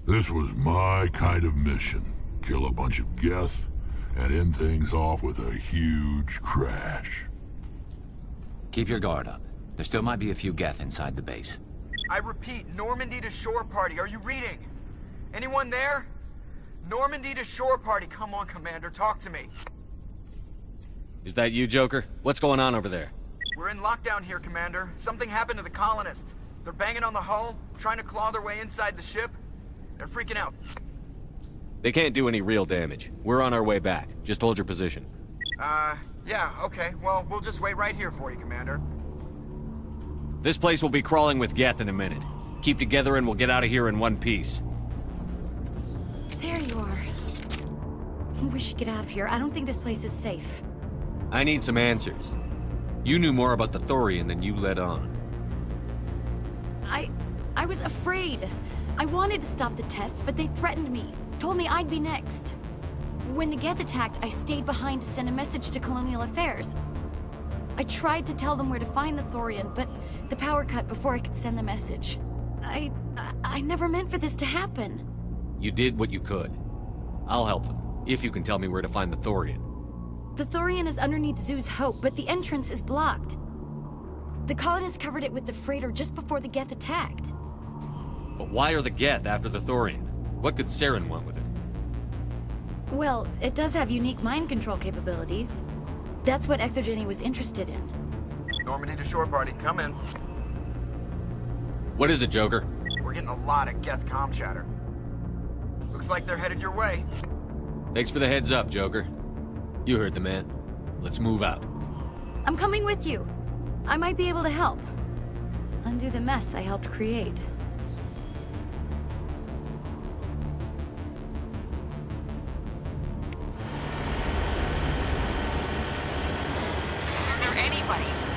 This was my kind of mission. Kill a bunch of Geth, and end things off with a huge crash. Keep your guard up. There still might be a few Geth inside the base. I repeat, Normandy to shore party. Are you reading? Anyone there? Normandy to shore party. Come on, Commander, talk to me. Is that you, Joker? What's going on over there? We're in lockdown here, Commander. Something happened to the colonists. They're banging on the hull, trying to claw their way inside the ship. They're freaking out. They can't do any real damage. We're on our way back. Just hold your position. Yeah, okay. Well, we'll just wait right here for you, Commander. This place will be crawling with Geth in a minute. Keep together and we'll get out of here in one piece. There you are. We should get out of here. I don't think this place is safe. I need some answers. You knew more about the Thorian than you let on. I was afraid. I wanted to stop the tests, but they threatened me. Told me I'd be next. When the Geth attacked, I stayed behind to send a message to Colonial Affairs. I tried to tell them where to find the Thorian, but the power cut before I could send the message. I never meant for this to happen. You did what you could. I'll help them, if you can tell me where to find the Thorian. The Thorian is underneath Zoo's Hope, but the entrance is blocked. The colonists covered it with the freighter just before the Geth attacked. But why are the Geth after the Thorian? What could Saren want with it? Well, it does have unique mind control capabilities. That's what Exogeny was interested in. Normandy to shore party, come in. What is it, Joker? We're getting a lot of Geth comm chatter. Looks like they're headed your way. Thanks for the heads up, Joker. You heard the man. Let's move out. I'm coming with you. I might be able to help. Undo the mess I helped create.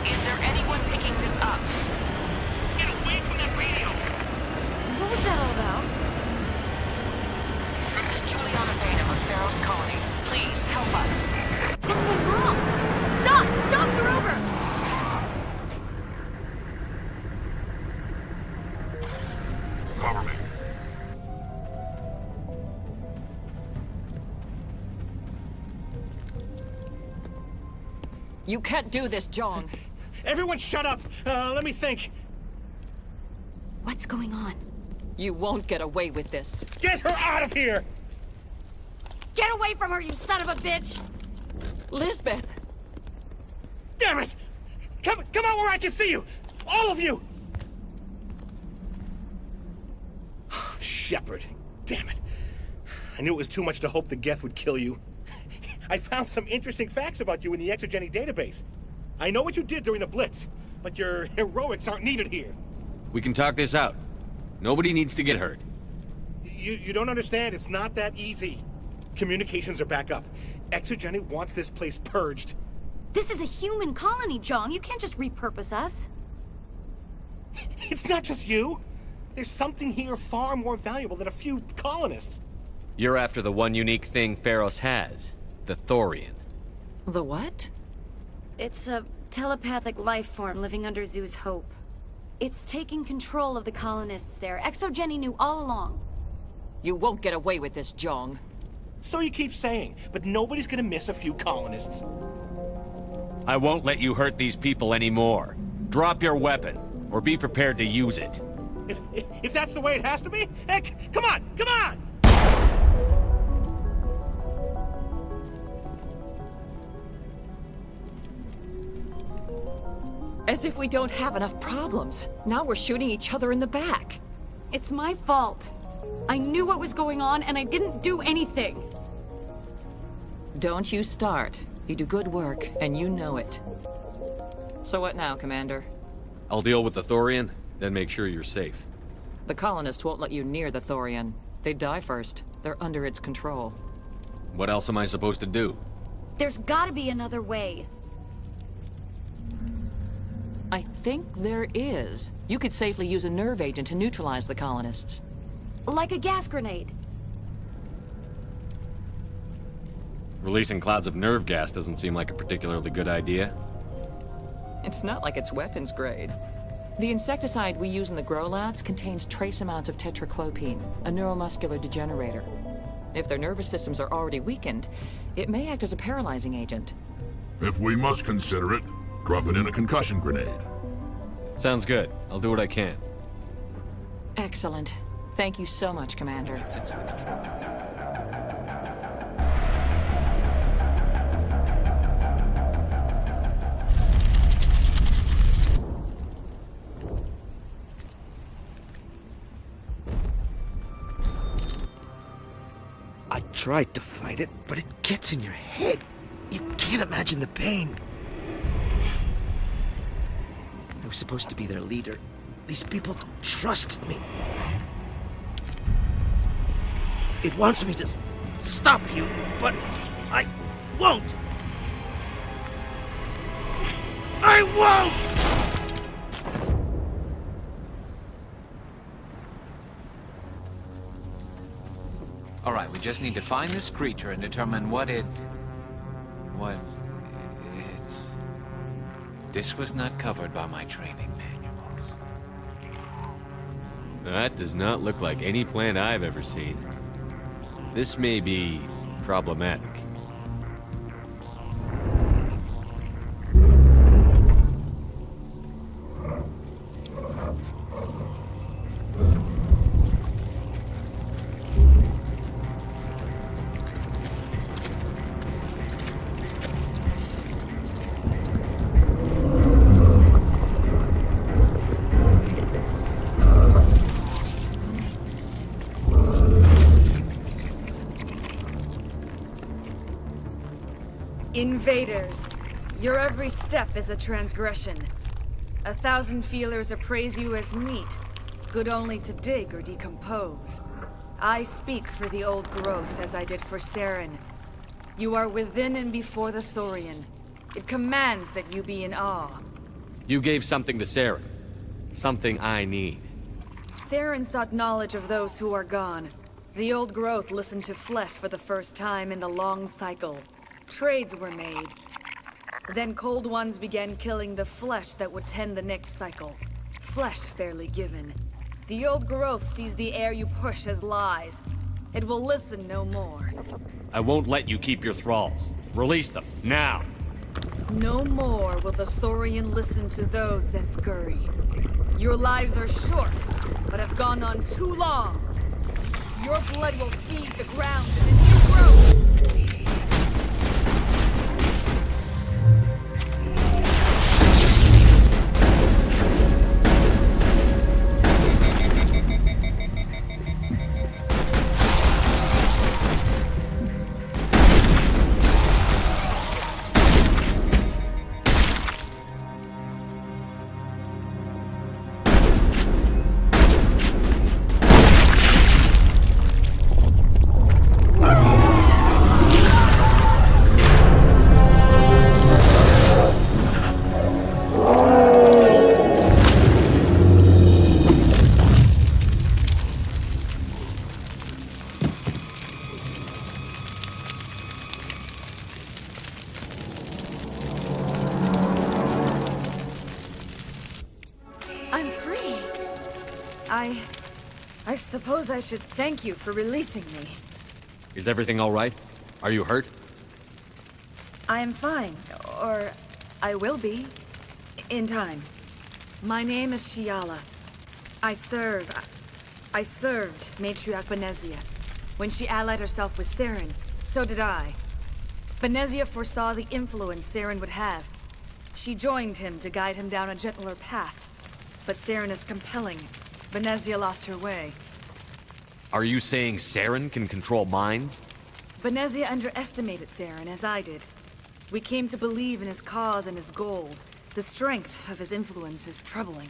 Is there anyone picking this up? Get away from that radio! What was that all about? This is Juliana Bainham of Pharaoh's colony. Please, help us. That's my mom! Stop! Stop, Grover! Cover me. You can't do this, Jong. Everyone shut up! Let me think. What's going on? You won't get away with this. Get her out of here! Get away from her, you son of a bitch! Lisbeth! Damn it! Come out where I can see you! All of you! Shepard, damn it. I knew it was too much to hope the Geth would kill you. I found some interesting facts about you in the Exogeny database. I know what you did during the Blitz, but your heroics aren't needed here. We can talk this out. Nobody needs to get hurt. You don't understand. It's not that easy. Communications are back up. Exogeny wants this place purged. This is a human colony, Jong. You can't just repurpose us. It's not just you. There's something here far more valuable than a few colonists. You're after the one unique thing Pharos has. The Thorian. The what? It's a telepathic life form living under Zoo's Hope. It's taking control of the colonists there. Exogeny knew all along. You won't get away with this, Jong. So you keep saying, but nobody's gonna miss a few colonists. I won't let you hurt these people anymore. Drop your weapon, or be prepared to use it. If that's the way it has to be, heck, come on, come on! As if we don't have enough problems. Now we're shooting each other in the back. It's my fault. I knew what was going on, and I didn't do anything. Don't you start. You do good work, and you know it. So what now, Commander? I'll deal with the Thorian, then make sure you're safe. The colonists won't let you near the Thorian. They'd die first. They're under its control. What else am I supposed to do? There's gotta be another way. I think there is. You could safely use a nerve agent to neutralize the colonists. Like a gas grenade. Releasing clouds of nerve gas doesn't seem like a particularly good idea. It's not like it's weapons grade. The insecticide we use in the grow labs contains trace amounts of tetraclopine, a neuromuscular degenerator. If their nervous systems are already weakened, it may act as a paralyzing agent. If we must consider it, drop it in a concussion grenade. Sounds good. I'll do what I can. Excellent. Thank you so much, Commander. I tried to fight it, but it gets in your head. You can't imagine the pain. I was supposed to be their leader. These people trusted me. It wants me to stop you, but I won't! I won't! All right, we just need to find this creature and determine what it is. This was not covered by my training manuals. That does not look like any plant I've ever seen. This may be problematic. Invaders, your every step is a transgression. 1,000 feelers appraise you as meat, good only to dig or decompose. I speak for the old growth as I did for Saren. You are within and before the Thorian. It commands that you be in awe. You gave something to Saren. Something I need. Saren sought knowledge of those who are gone. The old growth listened to flesh for the first time in the long cycle. Trades were made. Then cold ones began killing the flesh that would tend the next cycle. Flesh fairly given. The old growth sees the air you push as lies. It will listen no more. I won't let you keep your thralls. Release them, now! No more will the Thorian listen to those that scurry. Your lives are short, but have gone on too long. Your blood will feed the ground of the new growth! I suppose I should thank you for releasing me. Is everything all right? Are you hurt? I am fine, or I will be, in time. My name is Shiala. I served Matriarch Benezia. When she allied herself with Saren, so did I. Benezia foresaw the influence Saren would have. She joined him to guide him down a gentler path. But Saren is compelling. Benezia lost her way. Are you saying Saren can control minds? Benezia underestimated Saren, as I did. We came to believe in his cause and his goals. The strength of his influence is troubling.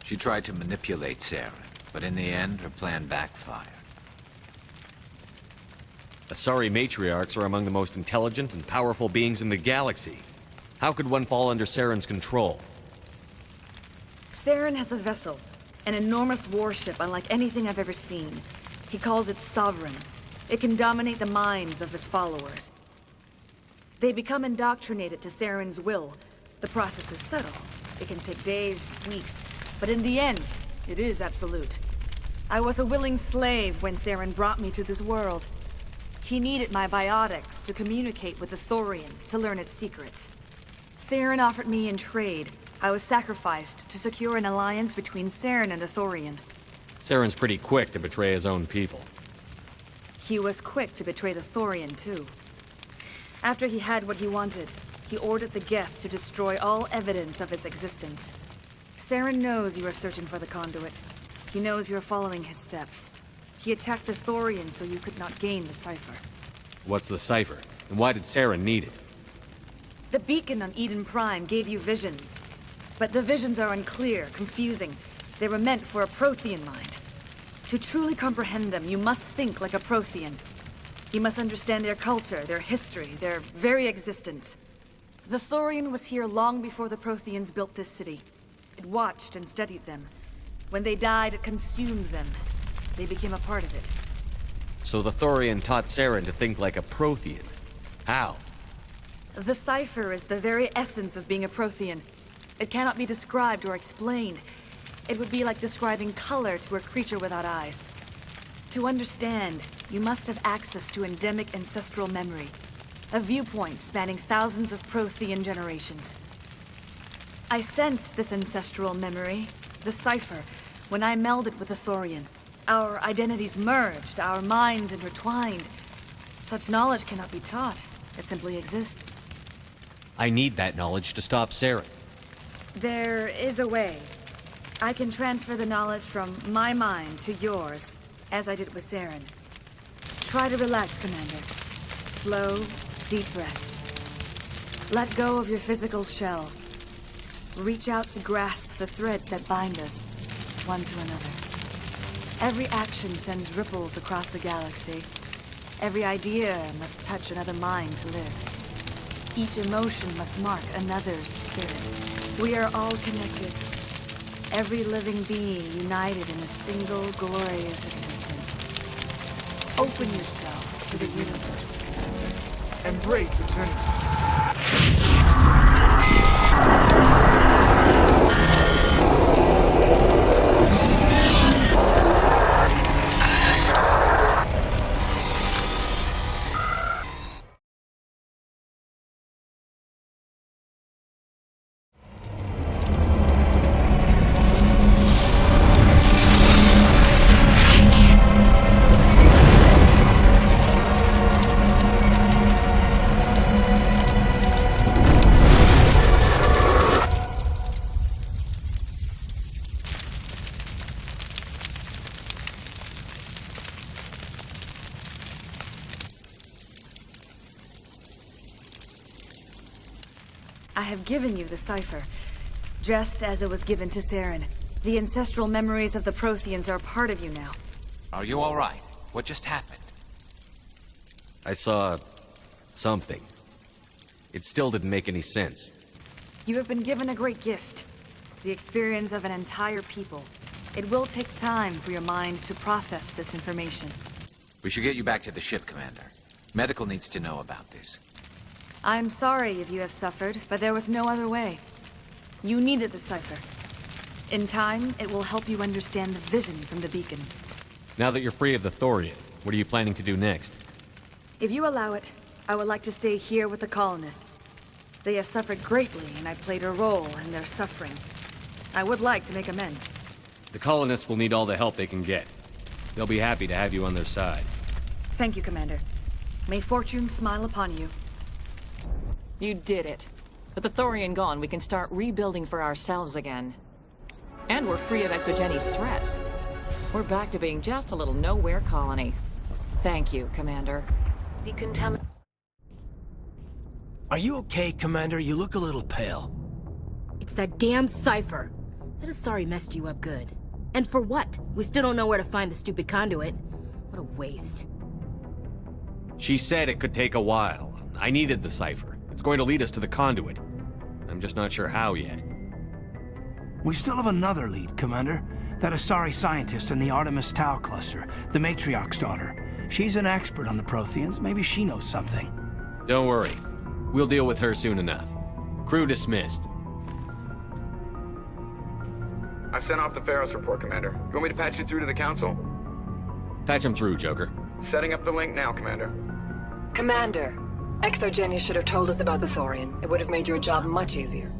She tried to manipulate Saren, but in the end, her plan backfired. Asari matriarchs are among the most intelligent and powerful beings in the galaxy. How could one fall under Saren's control? Saren has a vessel. An enormous warship unlike anything I've ever seen. He calls it Sovereign. It can dominate the minds of his followers. They become indoctrinated to Saren's will, The process is subtle. It can take days, weeks, but in the end, it is absolute. I was a willing slave when Saren brought me to this world. He needed my biotics to communicate with the Thorian, to learn its secrets. Saren offered me in trade. I was sacrificed to secure an alliance between Saren and the Thorian. Saren's pretty quick to betray his own people. He was quick to betray the Thorian, too. After he had what he wanted, he ordered the Geth to destroy all evidence of its existence. Saren knows you are searching for the conduit. He knows you are following his steps. He attacked the Thorian so you could not gain the cipher. What's the cipher? And why did Saren need it? The beacon on Eden Prime gave you visions. But the visions are unclear, confusing. They were meant for a Prothean mind. To truly comprehend them, you must think like a Prothean. You must understand their culture, their history, their very existence. The Thorian was here long before the Protheans built this city. It watched and studied them. When they died, it consumed them. They became a part of it. So the Thorian taught Saren to think like a Prothean. How? The cipher is the very essence of being a Prothean. It cannot be described or explained. It would be like describing color to a creature without eyes. To understand, you must have access to endemic ancestral memory. A viewpoint spanning thousands of Prothean generations. I sensed this ancestral memory, the cipher, when I melded with the Thorian. Our identities merged, our minds intertwined. Such knowledge cannot be taught. It simply exists. I need that knowledge to stop Saren. There is a way. I can transfer the knowledge from my mind to yours, as I did with Saren. Try to relax, Commander. Slow, deep breaths. Let go of your physical shell. Reach out to grasp the threads that bind us, one to another. Every action sends ripples across the galaxy. Every idea must touch another mind to live. Each emotion must mark another's spirit. We are all connected. Every living being united in a single glorious existence. Open yourself to the universe. Embrace eternity. I have given you the cipher, just as it was given to Saren. The ancestral memories of the Protheans are a part of you now. Are you all right? What just happened? I saw... something. It still didn't make any sense. You have been given a great gift. The experience of an entire people. It will take time for your mind to process this information. We should get you back to the ship, Commander. Medical needs to know about this. I'm sorry if you have suffered, but there was no other way. You needed the cipher. In time, it will help you understand the vision from the beacon. Now that you're free of the Thorian, what are you planning to do next? If you allow it, I would like to stay here with the colonists. They have suffered greatly, and I played a role in their suffering. I would like to make amends. The colonists will need all the help they can get. They'll be happy to have you on their side. Thank you, Commander. May fortune smile upon you. You did it. With the Thorian gone, we can start rebuilding for ourselves again. And we're free of Exogeni's threats. We're back to being just a little nowhere colony. Thank you, Commander. Are you okay, Commander? You look a little pale. It's that damn cipher. That Asari messed you up good. And for what? We still don't know where to find the stupid conduit. What a waste. She said it could take a while. I needed the cipher. It's going to lead us to the conduit. I'm just not sure how yet. We still have another lead, Commander. That Asari scientist in the Artemis Tau cluster, the Matriarch's daughter. She's an expert on the Protheans. Maybe she knows something. Don't worry. We'll deal with her soon enough. Crew dismissed. I've sent off the Pharaoh's report, Commander. You want me to patch you through to the Council? Patch him through, Joker. Setting up the link now, Commander. Commander, ExoGeni should have told us about the Thorian. It would have made your job much easier.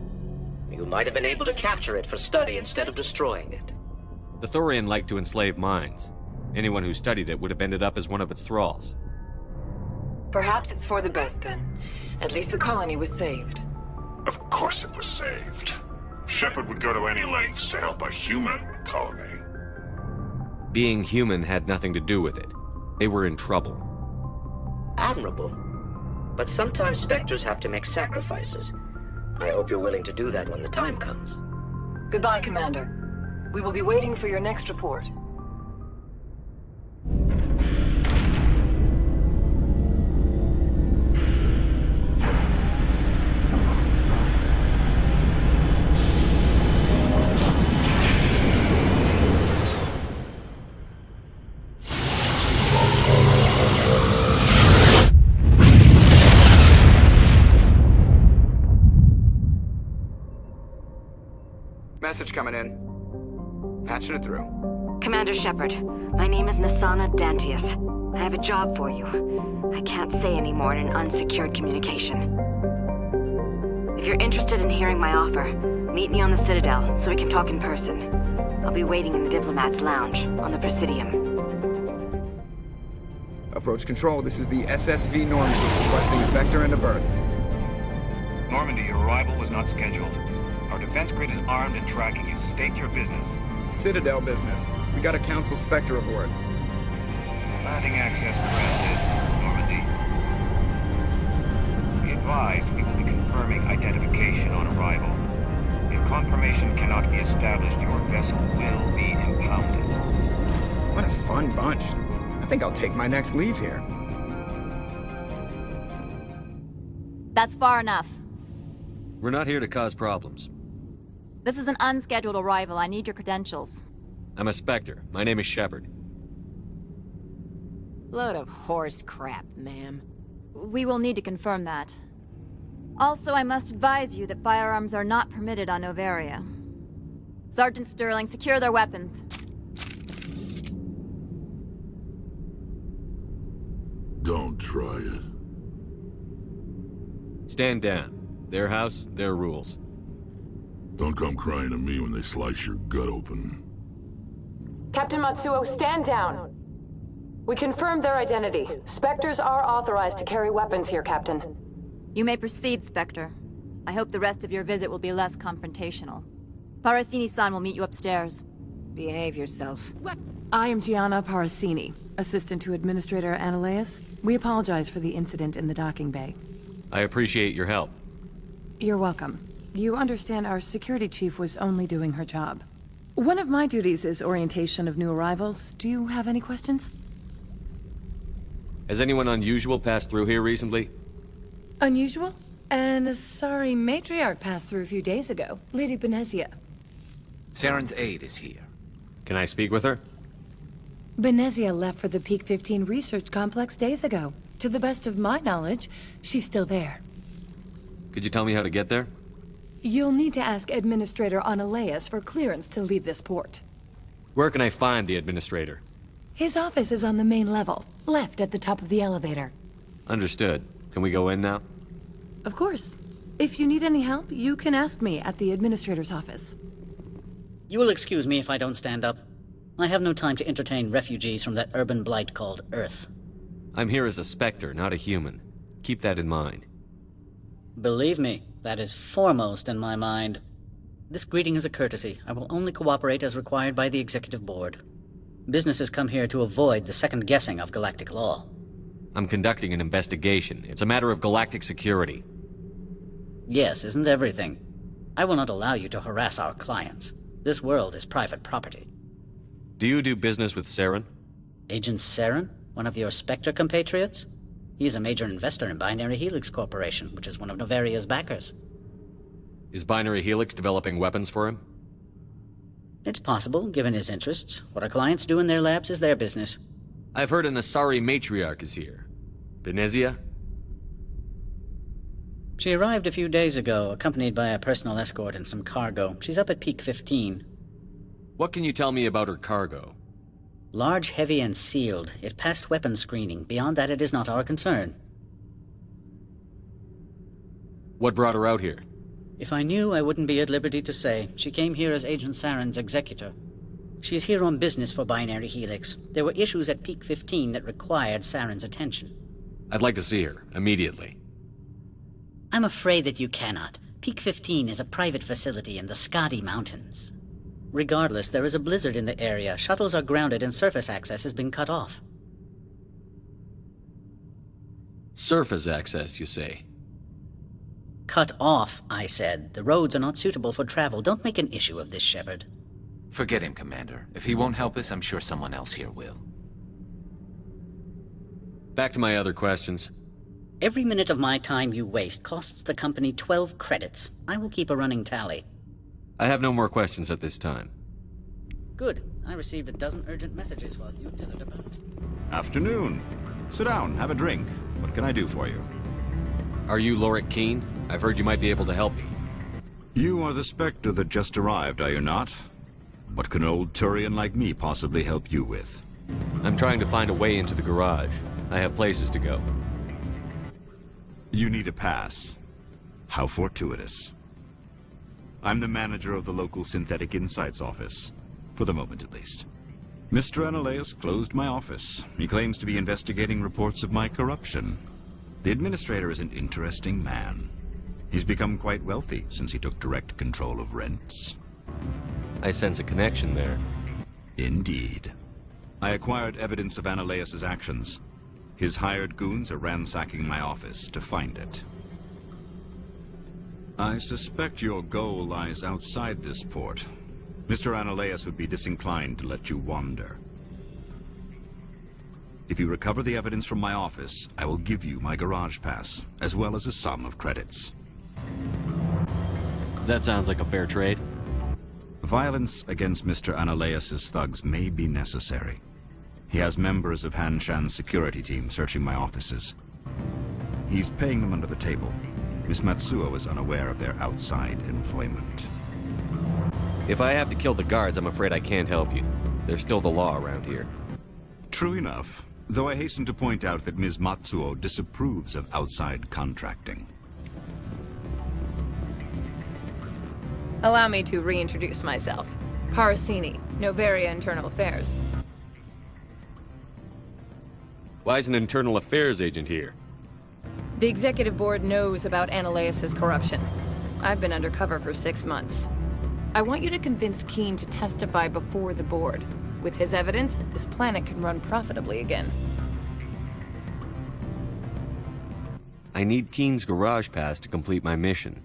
You might have been able to capture it for study instead of destroying it. The Thorian liked to enslave minds. Anyone who studied it would have ended up as one of its thralls. Perhaps it's for the best then. At least the colony was saved. Of course it was saved. Shepard would go to any lengths to help a human colony. Being human had nothing to do with it. They were in trouble. Admirable. But sometimes Spectres have to make sacrifices. I hope you're willing to do that when the time comes. Goodbye, Commander. We will be waiting for your next report. Message coming in. Patching it through. Commander Shepard, my name is Nasana Dantius. I have a job for you. I can't say any more in an unsecured communication. If you're interested in hearing my offer, meet me on the Citadel so we can talk in person. I'll be waiting in the Diplomat's Lounge on the Presidium. Approach Control, this is the SSV Normandy, requesting a vector and a berth. Normandy, your arrival was not scheduled. Our defense grid is armed and tracking you. State your business. Citadel business. We got a Council Spectre aboard. Landing access granted, Normandy. Be advised, we will be confirming identification on arrival. If confirmation cannot be established, your vessel will be impounded. What a fun bunch. I think I'll take my next leave here. That's far enough. We're not here to cause problems. This is an unscheduled arrival. I need your credentials. I'm a Spectre. My name is Shepard. Load of horse crap, ma'am. We will need to confirm that. Also, I must advise you that firearms are not permitted on Noveria. Sergeant Sterling, secure their weapons. Don't try it. Stand down. Their house, their rules. Don't come crying to me when they slice your gut open. Captain Matsuo, stand down. We confirmed their identity. Spectres are authorized to carry weapons here, Captain. You may proceed, Spectre. I hope the rest of your visit will be less confrontational. Parasini-san will meet you upstairs. Behave yourself. I am Gianna Parasini, assistant to Administrator Analeas. We apologize for the incident in the docking bay. I appreciate your help. You're welcome. You understand our security chief was only doing her job. One of my duties is orientation of new arrivals. Do you have any questions? Has anyone unusual passed through here recently? Unusual? An Asari matriarch passed through a few days ago. Lady Benezia. Saren's aide is here. Can I speak with her? Benezia left for the Peak 15 research complex days ago. To the best of my knowledge, she's still there. Could you tell me how to get there? You'll need to ask Administrator Analeas for clearance to leave this port. Where can I find the Administrator? His office is on the main level, left at the top of the elevator. Understood. Can we go in now? Of course. If you need any help, you can ask me at the Administrator's office. You will excuse me if I don't stand up. I have no time to entertain refugees from that urban blight called Earth. I'm here as a Spectre, not a human. Keep that in mind. Believe me, that is foremost in my mind. This greeting is a courtesy. I will only cooperate as required by the Executive Board. Businesses come here to avoid the second guessing of galactic law. I'm conducting an investigation. It's a matter of galactic security. Yes, isn't everything? I will not allow you to harass our clients. This world is private property. Do you do business with Saren? Agent Saren? One of your Spectre compatriots? He is a major investor in Binary Helix Corporation, which is one of Novaria's backers. Is Binary Helix developing weapons for him? It's possible, given his interests. What our clients do in their labs is their business. I've heard an Asari matriarch is here. Benezia? She arrived a few days ago, accompanied by a personal escort and some cargo. She's up at Peak 15. What can you tell me about her cargo? Large, heavy, and sealed. It passed weapons screening. Beyond that, it is not our concern. What brought her out here? If I knew, I wouldn't be at liberty to say. She came here as Agent Saren's executor. She's here on business for Binary Helix. There were issues at Peak 15 that required Saren's attention. I'd like to see her, immediately. I'm afraid that you cannot. Peak 15 is a private facility in the Skadi Mountains. Regardless, there is a blizzard in the area. Shuttles are grounded and surface access has been cut off. Surface access, you say? Cut off, I said. The roads are not suitable for travel. Don't make an issue of this, Shepard. Forget him, Commander. If he won't help us, I'm sure someone else here will. Back to my other questions. Every minute of my time you waste costs the company 12 credits. I will keep a running tally. I have no more questions at this time. Good. I received a dozen urgent messages while you dithered about. Afternoon. Sit down, have a drink. What can I do for you? Are you Lorik Keene? I've heard you might be able to help me. You are the Spectre that just arrived, are you not? What can an old Turian like me possibly help you with? I'm trying to find a way into the garage. I have places to go. You need a pass. How fortuitous. I'm the manager of the local Synthetic Insights office. For the moment, at least. Mr. Analeus closed my office. He claims to be investigating reports of my corruption. The administrator is an interesting man. He's become quite wealthy since he took direct control of rents. I sense a connection there. Indeed. I acquired evidence of Analeus's actions. His hired goons are ransacking my office to find it. I suspect your goal lies outside this port. Mr. Analeus would be disinclined to let you wander. If you recover the evidence from my office, I will give you my garage pass, as well as a sum of credits. That sounds like a fair trade. Violence against Mr. Analeus's thugs may be necessary. He has members of Han Shan's security team searching my offices. He's paying them under the table. Miss Matsuo is unaware of their outside employment. If I have to kill the guards, I'm afraid I can't help you. There's still the law around here. True enough, though I hasten to point out that Ms. Matsuo disapproves of outside contracting. Allow me to reintroduce myself. Parasini, Noveria Internal Affairs. Why is an internal affairs agent here? The executive board knows about Analeus's corruption. I've been undercover for 6 months. I want you to convince Keene to testify before the board. With his evidence, this planet can run profitably again. I need Keene's garage pass to complete my mission.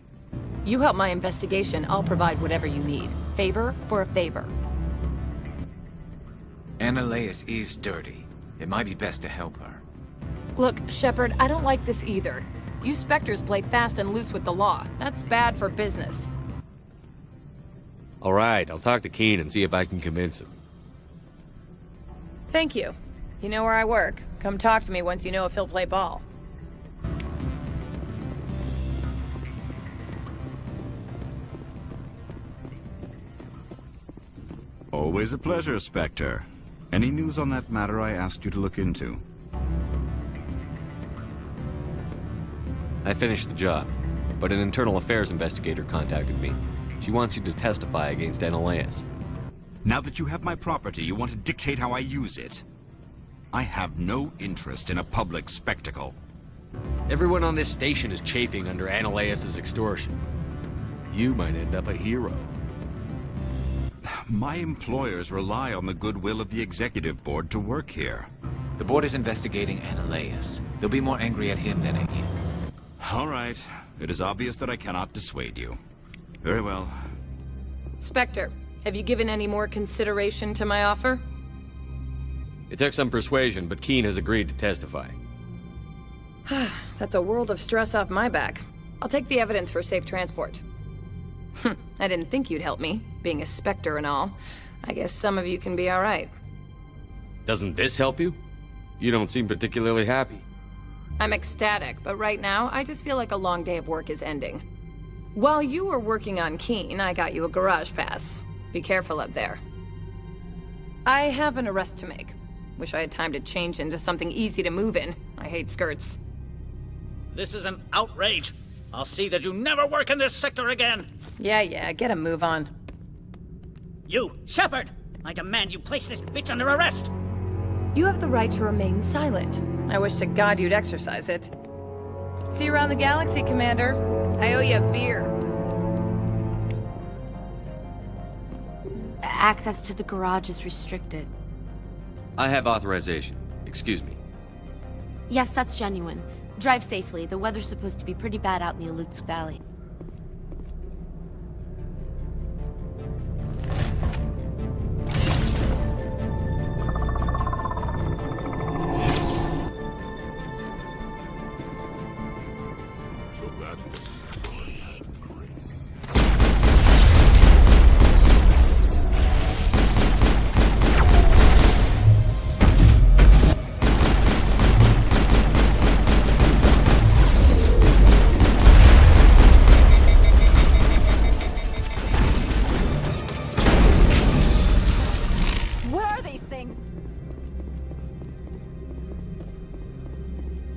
You help my investigation, I'll provide whatever you need. Favor for a favor. Analeus is dirty. It might be best to help her. Look, Shepard, I don't like this either. You Spectres play fast and loose with the law. That's bad for business. All right, I'll talk to Keene and see if I can convince him. Thank you. You know where I work. Come talk to me once you know if he'll play ball. Always a pleasure, Spectre. Any news on that matter I asked you to look into? I finished the job, but an internal affairs investigator contacted me. She wants you to testify against Analeus. Now that you have my property, you want to dictate how I use it? I have no interest in a public spectacle. Everyone on this station is chafing under Analeus's extortion. You might end up a hero. My employers rely on the goodwill of the executive board to work here. The board is investigating Analeus. They'll be more angry at him than at you. All right. It is obvious that I cannot dissuade you. Very well. Spectre, have you given any more consideration to my offer? It took some persuasion, but Keene has agreed to testify. That's a world of stress off my back. I'll take the evidence for safe transport. I didn't think you'd help me, being a Spectre and all. I guess some of you can be alright. Doesn't this help you? You don't seem particularly happy. I'm ecstatic, but right now, I just feel like a long day of work is ending. While you were working on Keen, I got you a garage pass. Be careful up there. I have an arrest to make. Wish I had time to change into something easy to move in. I hate skirts. This is an outrage. I'll see that you never work in this sector again. Yeah, get a move on. You, Shepard! I demand you place this bitch under arrest! You have the right to remain silent. I wish to God you'd exercise it. See you around the galaxy, Commander. I owe you a beer. Access to the garage is restricted. I have authorization. Excuse me. Yes, that's genuine. Drive safely. The weather's supposed to be pretty bad out in the Alutsk Valley. So that's what you saw in Grace. Where are these things?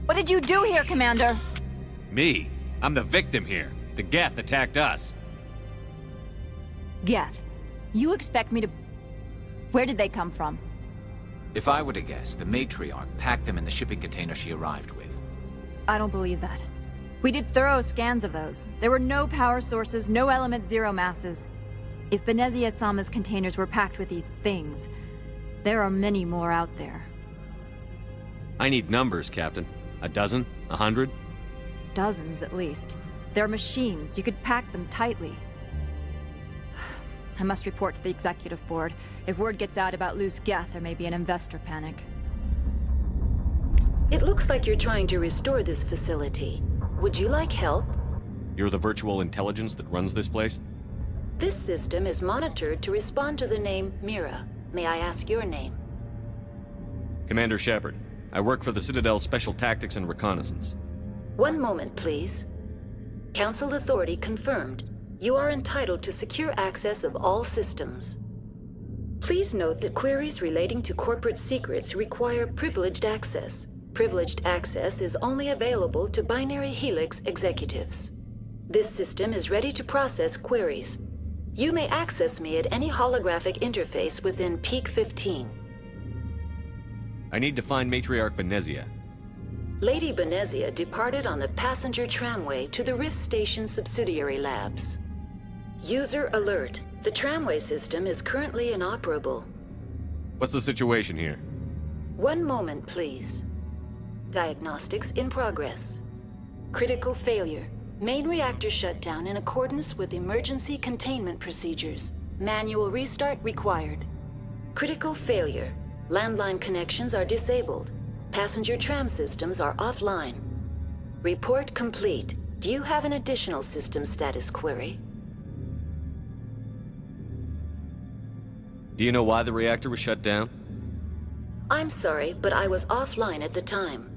What did you do here, Commander? Me? I'm the victim here. The Geth attacked us. Geth, you expect me to... Where did they come from? If I were to guess, the matriarch packed them in the shipping container she arrived with. I don't believe that. We did thorough scans of those. There were no power sources, no element zero masses. If Benezia Sama's containers were packed with these things, there are many more out there. I need numbers, Captain. A dozen? 100? Dozens, at least. They're machines. You could pack them tightly. I must report to the executive board. If word gets out about loose Geth, there may be an investor panic. It looks like you're trying to restore this facility. Would you like help? You're the virtual intelligence that runs this place? This system is monitored to respond to the name Mira. May I ask your name? Commander Shepard. I work for the Citadel Special Tactics and Reconnaissance. One moment, please. Council authority confirmed. You are entitled to secure access of all systems. Please note that queries relating to corporate secrets require privileged access. Privileged access is only available to Binary Helix executives. This system is ready to process queries. You may access me at any holographic interface within Peak 15. I need to find Matriarch Benezia. Lady Benezia departed on the passenger tramway to the Rift Station subsidiary labs. User alert. The tramway system is currently inoperable. What's the situation here? One moment, please. Diagnostics in progress. Critical failure. Main reactor shut down in accordance with emergency containment procedures. Manual restart required. Critical failure. Landline connections are disabled. Passenger tram systems are offline. Report complete. Do you have an additional system status query? Do you know why the reactor was shut down? I'm sorry, but I was offline at the time.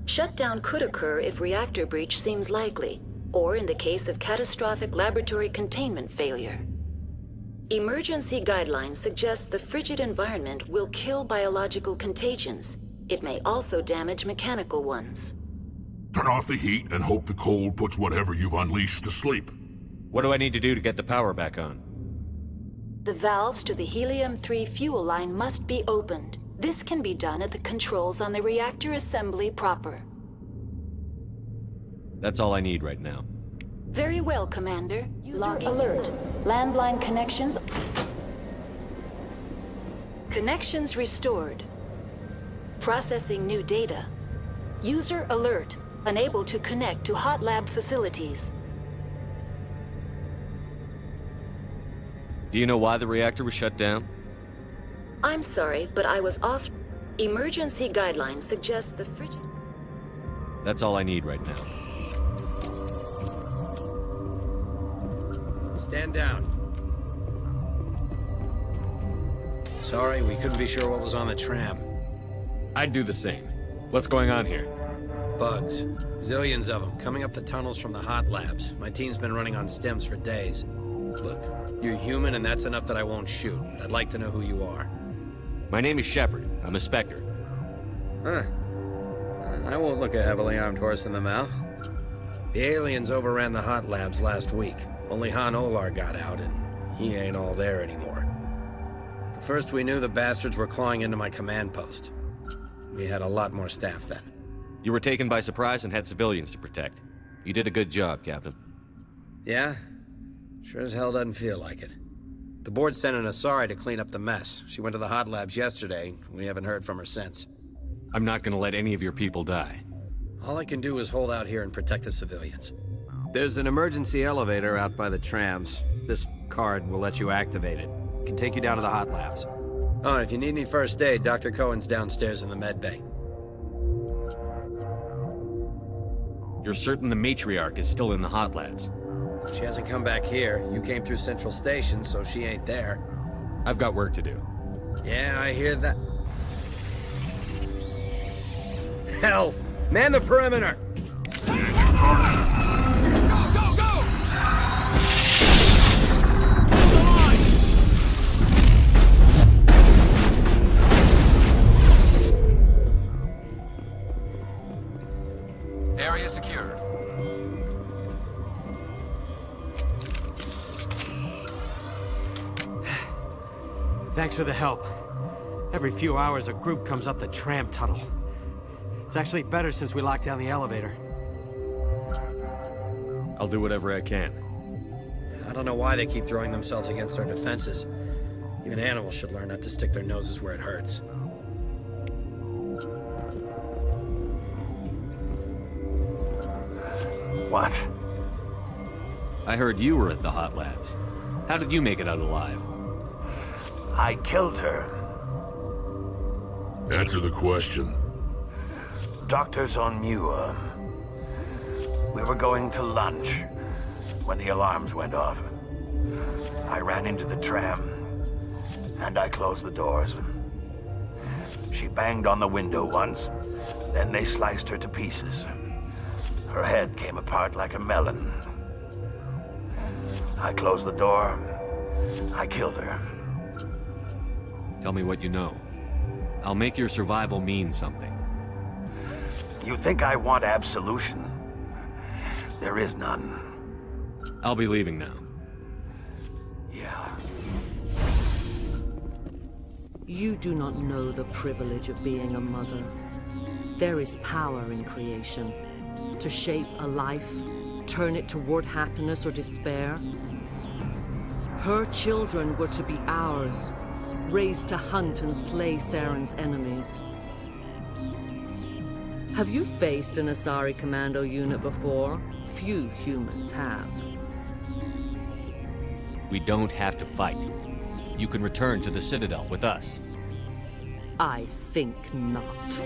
Shutdown could occur if reactor breach seems likely, or in the case of catastrophic laboratory containment failure. Emergency guidelines suggest the frigid environment will kill biological contagions. It may also damage mechanical ones. Turn off the heat and hope the cold puts whatever you've unleashed to sleep. What do I need to do to get the power back on? The valves to the helium-3 fuel line must be opened. This can be done at the controls on the reactor assembly proper. That's all I need right now. Very well, Commander. User alert. Landline connections... Connections restored. Processing new data. User alert. Unable to connect to hot lab facilities. Do you know why the reactor was shut down? I'm sorry, but I was off. Emergency guidelines suggest the frigid... That's all I need right now. Stand down. Sorry, we couldn't be sure what was on the tram. I'd do the same. What's going on here? Bugs. Zillions of them, coming up the tunnels from the hot labs. My team's been running on stems for days. Look, you're human and that's enough that I won't shoot. I'd like to know who you are. My name is Shepard. I'm a Spectre. Huh. I won't look a heavily armed horse in the mouth. The aliens overran the hot labs last week. Only Han Olar got out, and he ain't all there anymore. The first we knew, the bastards were clawing into my command post. We had a lot more staff then. You were taken by surprise and had civilians to protect. You did a good job, Captain. Yeah? Sure as hell doesn't feel like it. The board sent an Asari to clean up the mess. She went to the hot labs yesterday. We haven't heard from her since. I'm not gonna let any of your people die. All I can do is hold out here and protect the civilians. There's an emergency elevator out by the trams. This card will let you activate it. It can take you down to the hot labs. Oh, and if you need any first aid, Dr. Cohen's downstairs in the med bay. You're certain the matriarch is still in the hot labs? She hasn't come back here. You came through Central Station, so she ain't there. I've got work to do. Yeah, I hear that. Hell! Man the perimeter! Area secured. Thanks for the help. Every few hours, a group comes up the tram tunnel. It's actually better since we locked down the elevator. I'll do whatever I can. I don't know why they keep throwing themselves against our defenses. Even animals should learn not to stick their noses where it hurts. What? I heard you were at the hot labs. How did you make it out alive? I killed her. Answer the question. Doctors on Muir. We were going to lunch when the alarms went off. I ran into the tram, and I closed the doors. She banged on the window once, then they sliced her to pieces. Her head came apart like a melon. I closed the door. I killed her. Tell me what you know. I'll make your survival mean something. You think I want absolution? There is none. I'll be leaving now. Yeah. You do not know the privilege of being a mother. There is power in creation. To shape a life, turn it toward happiness or despair. Her children were to be ours, raised to hunt and slay Saren's enemies. Have you faced an Asari commando unit before? Few humans have. We don't have to fight. You can return to the Citadel with us. I think not.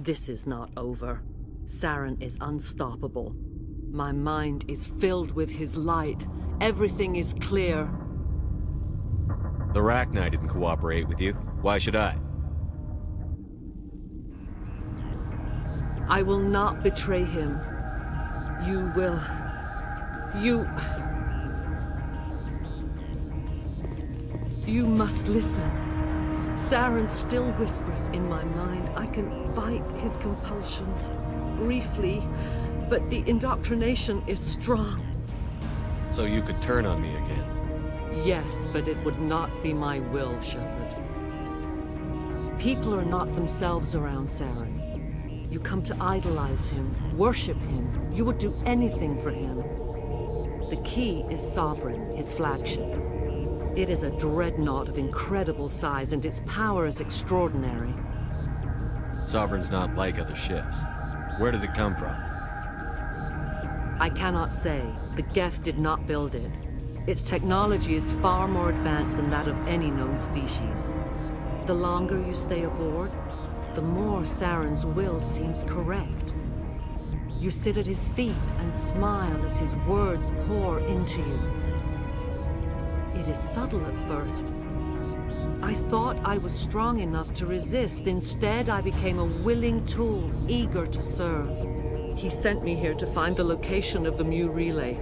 This is not over. Saren is unstoppable. My mind is filled with his light. Everything is clear. The Rachni didn't cooperate with you. Why should I? I will not betray him. You will. You must listen. Saren still whispers in my mind. I can fight his compulsions, briefly, but the indoctrination is strong. So you could turn on me again? Yes, but it would not be my will, Shepard. People are not themselves around Saren. You come to idolize him, worship him. You would do anything for him. The key is Sovereign, his flagship. It is a dreadnought of incredible size, and its power is extraordinary. Sovereign's not like other ships. Where did it come from? I cannot say. The Geth did not build it. Its technology is far more advanced than that of any known species. The longer you stay aboard, the more Saren's will seems correct. You sit at his feet and smile as his words pour into you. It is subtle at first. I thought I was strong enough to resist. Instead, I became a willing tool, eager to serve. He sent me here to find the location of the Mu relay.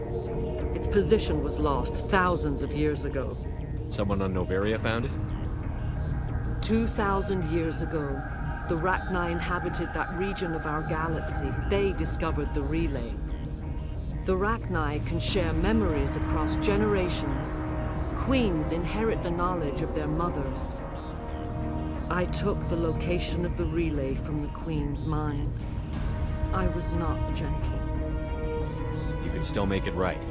Its position was lost thousands of years ago. Someone on Noveria found it? 2,000 years ago, the Rachni inhabited that region of our galaxy. They discovered the relay. The Rachni can share memories across generations. Queens inherit the knowledge of their mothers. I took the location of the relay from the Queen's mind. I was not gentle. You can still make it right.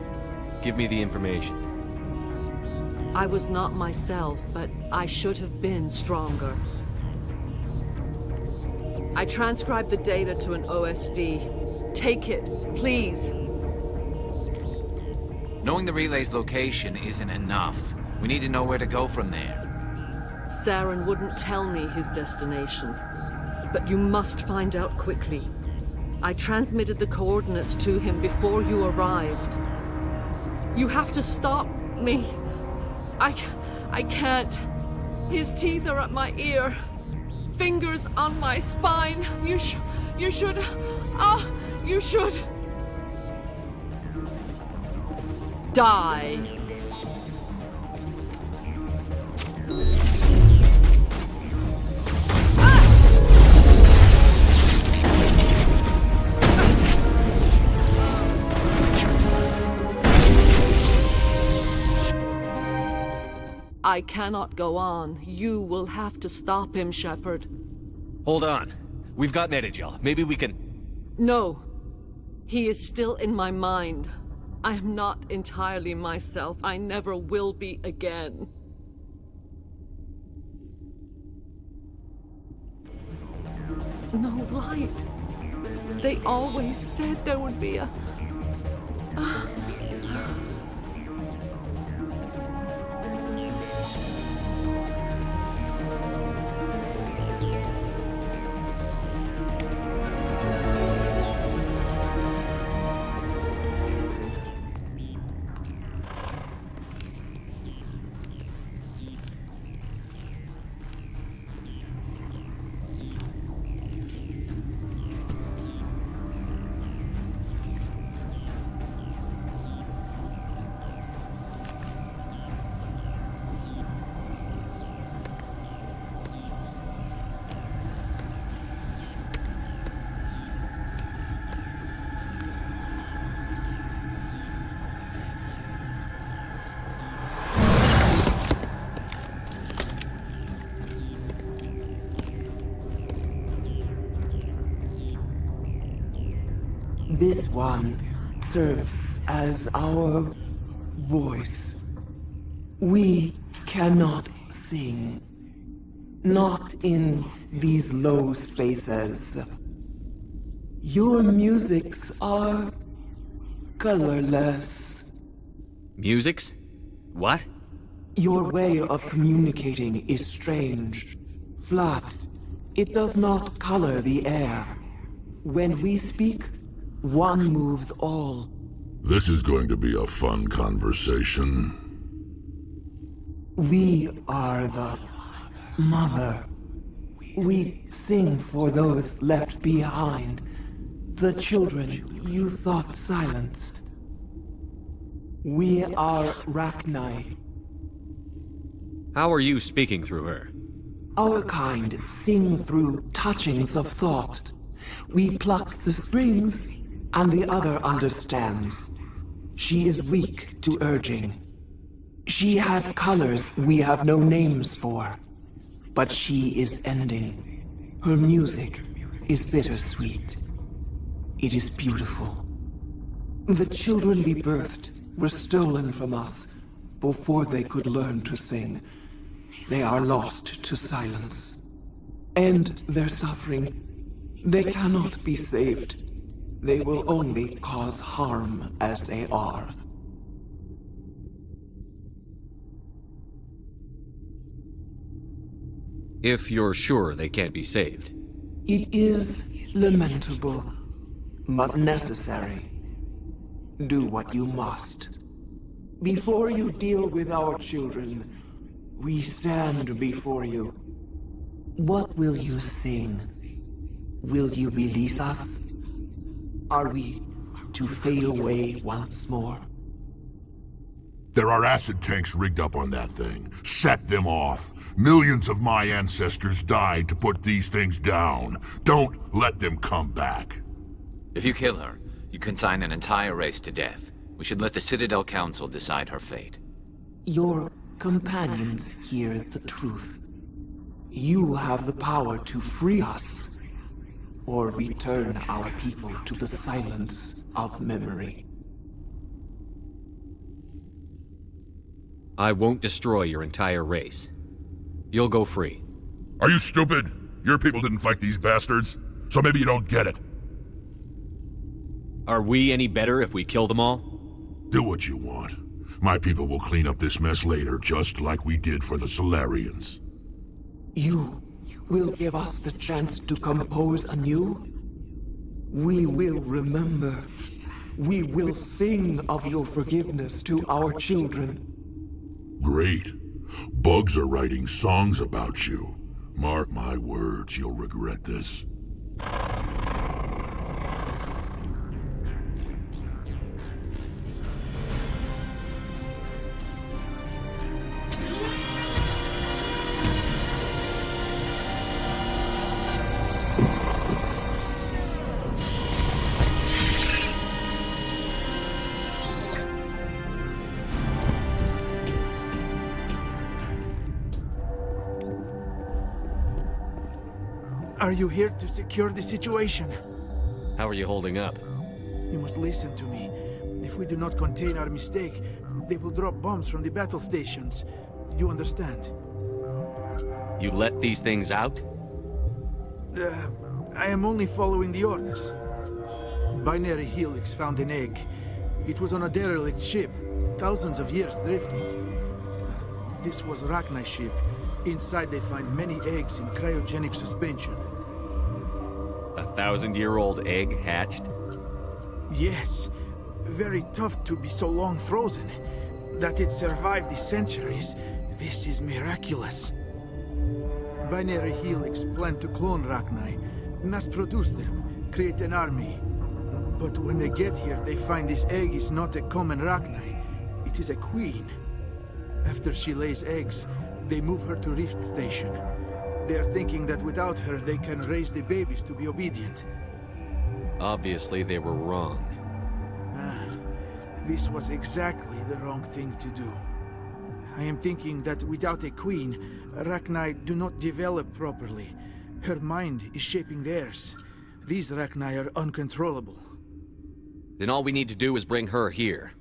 Give me the information. I was not myself, but I should have been stronger. I transcribed the data to an OSD. Take it, please. Knowing the relay's location isn't enough. We need to know where to go from there. Saren wouldn't tell me his destination, but you must find out quickly. I transmitted the coordinates to him before you arrived. You have to stop me. I can't. His teeth are at my ear. Fingers on my spine. You should. You should. Die. I cannot go on. You will have to stop him, Shepard. Hold on. We've got Metagel. Maybe we can... No. He is still in my mind. I am not entirely myself. I never will be again. No light. They always said there would be a... This one serves as our voice. We cannot sing. Not in these low spaces. Your musics are colorless. Musics? What? Your way of communicating is strange. Flat. It does not color the air. When we speak, one moves all. This is going to be a fun conversation. We are the mother. We sing for those left behind. The children you thought silenced. We are Rachni. How are you speaking through her? Our kind sing through touchings of thought. We pluck the strings, and the other understands. She is weak to urging. She has colors we have no names for. But she is ending. Her music is bittersweet. It is beautiful. The children we birthed were stolen from us before they could learn to sing. They are lost to silence. And their suffering, they cannot be saved. They will only cause harm as they are. If you're sure they can't be saved. It is lamentable, but necessary. Do what you must. Before you deal with our children, we stand before you. What will you sing? Will you release us? Are we to fade away once more? There are acid tanks rigged up on that thing. Set them off. Millions of my ancestors died to put these things down. Don't let them come back. If you kill her, you consign an entire race to death. We should let the Citadel Council decide her fate. Your companions hear the truth. You have the power to free us, or return our people to the silence of memory. I won't destroy your entire race. You'll go free. Are you stupid? Your people didn't fight these bastards, so maybe you don't get it. Are we any better if we kill them all? Do what you want. My people will clean up this mess later, just like we did for the Solarians. You will give us the chance to compose anew? We will remember. We will sing of your forgiveness to our children. Great. Bugs are writing songs about you. Mark my words, you'll regret this. Are you here to secure the situation? How are you holding up? You must listen to me. If we do not contain our mistake, they will drop bombs from the battle stations. You understand? You let these things out? I am only following the orders. Binary Helix found an egg. It was on a derelict ship, thousands of years drifting. This was Rachni's ship. Inside they find many eggs in cryogenic suspension. A 1,000-year-old egg hatched? Yes. Very tough to be so long frozen. That it survived the centuries, this is miraculous. Binary Helix planned to clone Rachni, mass-produce them, create an army. But when they get here, they find this egg is not a common Rachni. It is a queen. After she lays eggs, they move her to Rift Station. They're thinking that without her, they can raise the babies to be obedient. Obviously, they were wrong. This was exactly the wrong thing to do. I am thinking that without a queen, Rachni do not develop properly. Her mind is shaping theirs. These Rachni are uncontrollable. Then all we need to do is bring her here.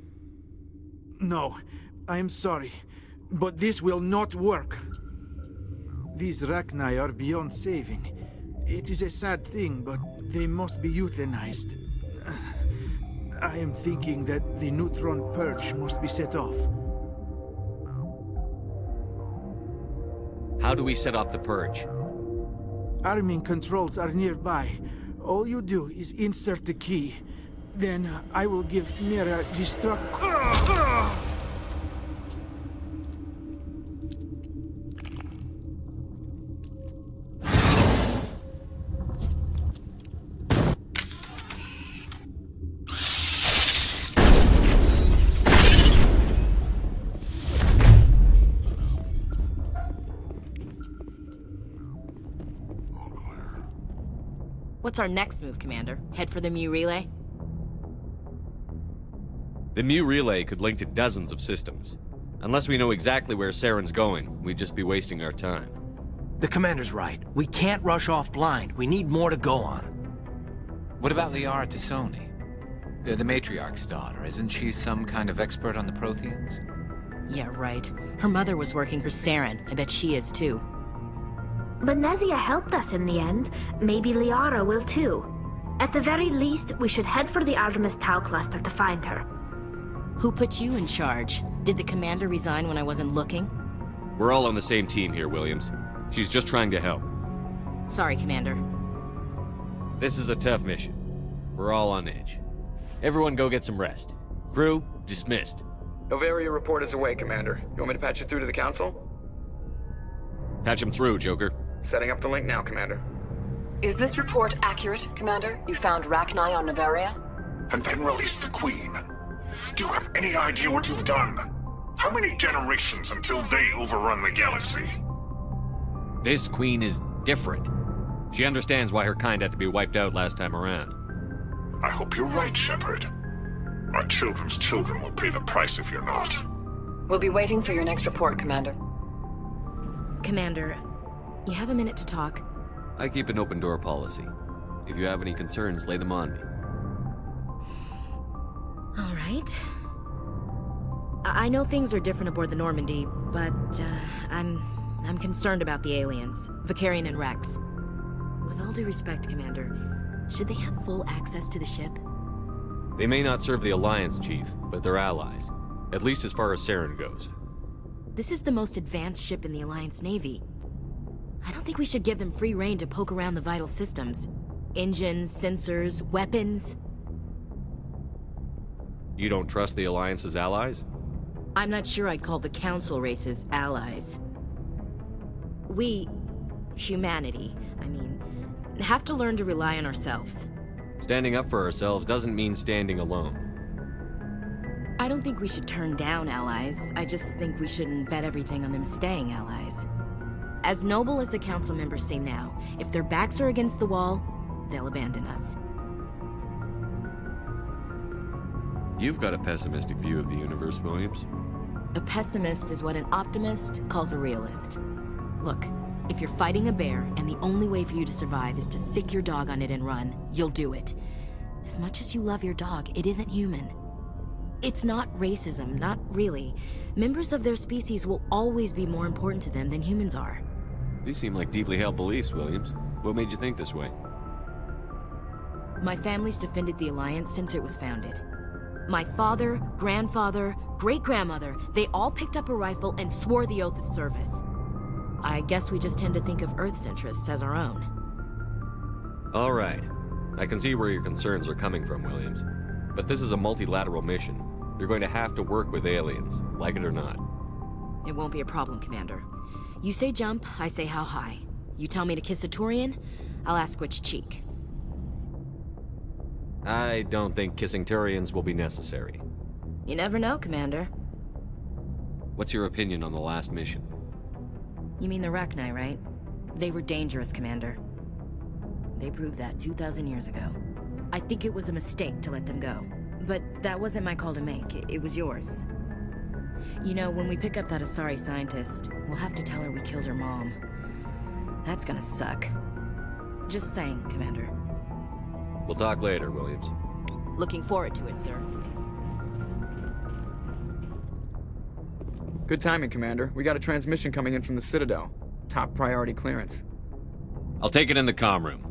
No, I am sorry, but this will not work. These Rachni are beyond saving. It is a sad thing, but they must be euthanized. I am thinking that the neutron purge must be set off. How do we set off the purge? Arming controls are nearby. All you do is insert the key. Then I will give Mira destruct... What's our next move, Commander? Head for the Mu Relay? The Mu Relay could link to dozens of systems. Unless we know exactly where Saren's going, we'd just be wasting our time. The commander's right. We can't rush off blind. We need more to go on. What about Liara Tassoni? The matriarch's daughter. Isn't she some kind of expert on the Protheans? Yeah, right. Her mother was working for Saren. I bet she is too. Benezia helped us in the end. Maybe Liara will too. At the very least, we should head for the Artemis Tau cluster to find her. Who put you in charge? Did the commander resign when I wasn't looking? We're all on the same team here, Williams. She's just trying to help. Sorry, Commander. This is a tough mission. We're all on edge. Everyone go get some rest. Crew, dismissed. Novaria report is away, Commander. You want me to patch you through to the Council? Patch him through, Joker. Setting up the link now, Commander. Is this report accurate, Commander? You found Rachni on Novaria? And then released the Queen. Do you have any idea what you've done? How many generations until they overrun the galaxy? This Queen is different. She understands why her kind had to be wiped out last time around. I hope you're right, Shepard. Our children's children will pay the price if you're not. We'll be waiting for your next report, Commander. Commander, you have a minute to talk? I keep an open door policy. If you have any concerns, lay them on me. All right. I know things are different aboard the Normandy, but I'm concerned about the aliens, Vicarian and Rex. With all due respect, Commander, should they have full access to the ship? They may not serve the Alliance, Chief, but they're allies. At least as far as Saren goes. This is the most advanced ship in the Alliance Navy. I don't think we should give them free rein to poke around the vital systems. Engines, sensors, weapons. You don't trust the Alliance's allies? I'm not sure I'd call the Council races allies. We, humanity, have to learn to rely on ourselves. Standing up for ourselves doesn't mean standing alone. I don't think we should turn down allies. I just think we shouldn't bet everything on them staying allies. As noble as the Council members seem now, if their backs are against the wall, they'll abandon us. You've got a pessimistic view of the universe, Williams. A pessimist is what an optimist calls a realist. Look, if you're fighting a bear and the only way for you to survive is to sick your dog on it and run, you'll do it. As much as you love your dog, it isn't human. It's not racism, not really. Members of their species will always be more important to them than humans are. These seem like deeply held beliefs, Williams. What made you think this way? My family's defended the Alliance since it was founded. My father, grandfather, great-grandmother, they all picked up a rifle and swore the oath of service. I guess we just tend to think of Earth's interests as our own. All right. I can see where your concerns are coming from, Williams. But this is a multilateral mission. You're going to have to work with aliens, like it or not. It won't be a problem, Commander. You say jump, I say how high. You tell me to kiss a Turian, I'll ask which cheek. I don't think kissing Turians will be necessary. You never know, Commander. What's your opinion on the last mission? You mean the Rachni, right? They were dangerous, Commander. They proved that 2,000 years ago. I think it was a mistake to let them go. But that wasn't my call to make. It was yours. You know, when we pick up that Asari scientist, we'll have to tell her we killed her mom. That's gonna suck. Just saying, Commander. We'll talk later, Williams. Looking forward to it, sir. Good timing, Commander. We got a transmission coming in from the Citadel. Top priority clearance. I'll take it in the comm room.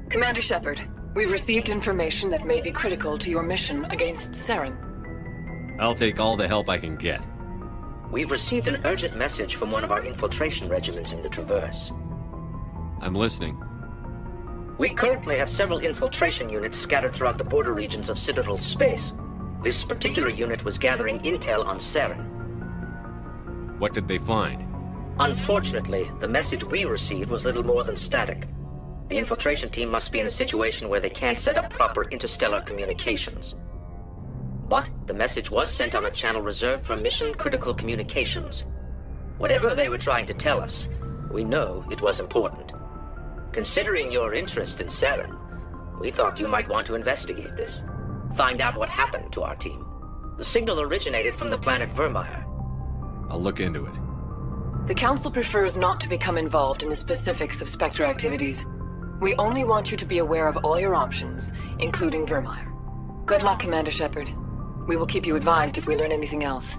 Commander Shepard, we've received information that may be critical to your mission against Saren. I'll take all the help I can get. We've received an urgent message from one of our infiltration regiments in the Traverse. I'm listening. We currently have several infiltration units scattered throughout the border regions of Citadel space. This particular unit was gathering intel on Saren. What did they find? Unfortunately, the message we received was little more than static. The infiltration team must be in a situation where they can't set up proper interstellar communications. But the message was sent on a channel reserved for mission-critical communications. Whatever they were trying to tell us, we know it was important. Considering your interest in Saren, we thought you might want to investigate this. Find out what happened to our team. The signal originated from the planet Vermeer. I'll look into it. The Council prefers not to become involved in the specifics of Spectre activities. We only want you to be aware of all your options, including Vermeer. Good luck, Commander Shepard. We will keep you advised if we learn anything else.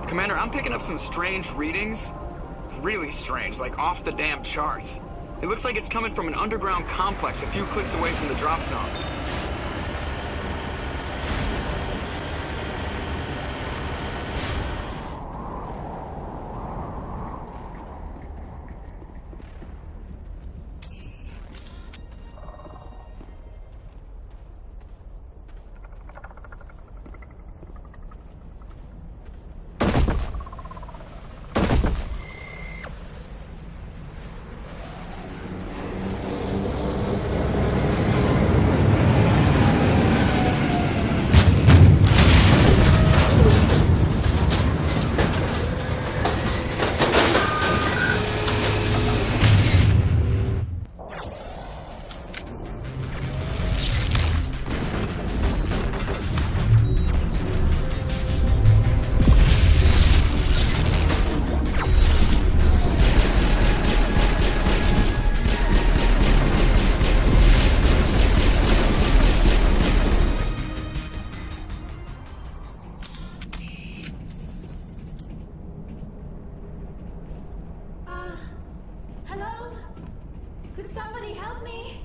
Commander, I'm picking up some strange readings. Really strange, like off the damn charts. It looks like it's coming from an underground complex a few clicks away from the drop zone. Hello? Could somebody help me?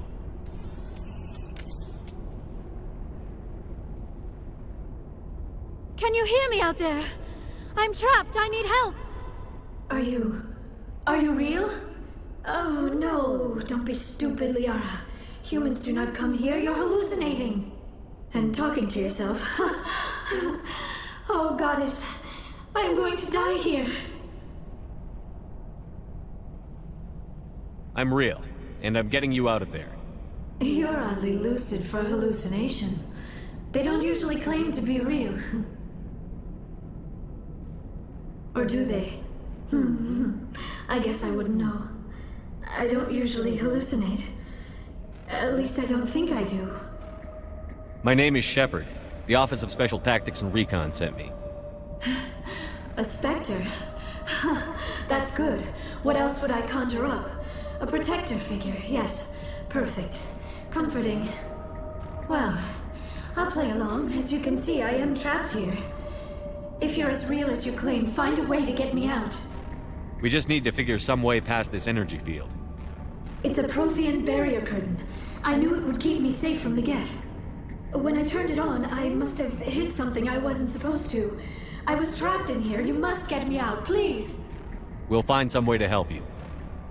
Can you hear me out there? I'm trapped. I need help. Are you real? Oh no, don't be stupid, Liara. Humans do not come here. You're hallucinating. And talking to yourself. Oh, goddess. I am going to die here. I'm real, and I'm getting you out of there. You're oddly lucid for a hallucination. They don't usually claim to be real. Or do they? I guess I wouldn't know. I don't usually hallucinate. At least I don't think I do. My name is Shepard. The Office of Special Tactics and Recon sent me. A Spectre? That's good. What else would I conjure up? A protector figure, yes. Perfect. Comforting. Well, I'll play along. As you can see, I am trapped here. If you're as real as you claim, find a way to get me out. We just need to figure some way past this energy field. It's a Prothean barrier curtain. I knew it would keep me safe from the Geth. When I turned it on, I must have hit something I wasn't supposed to. I was trapped in here. You must get me out, please. We'll find some way to help you.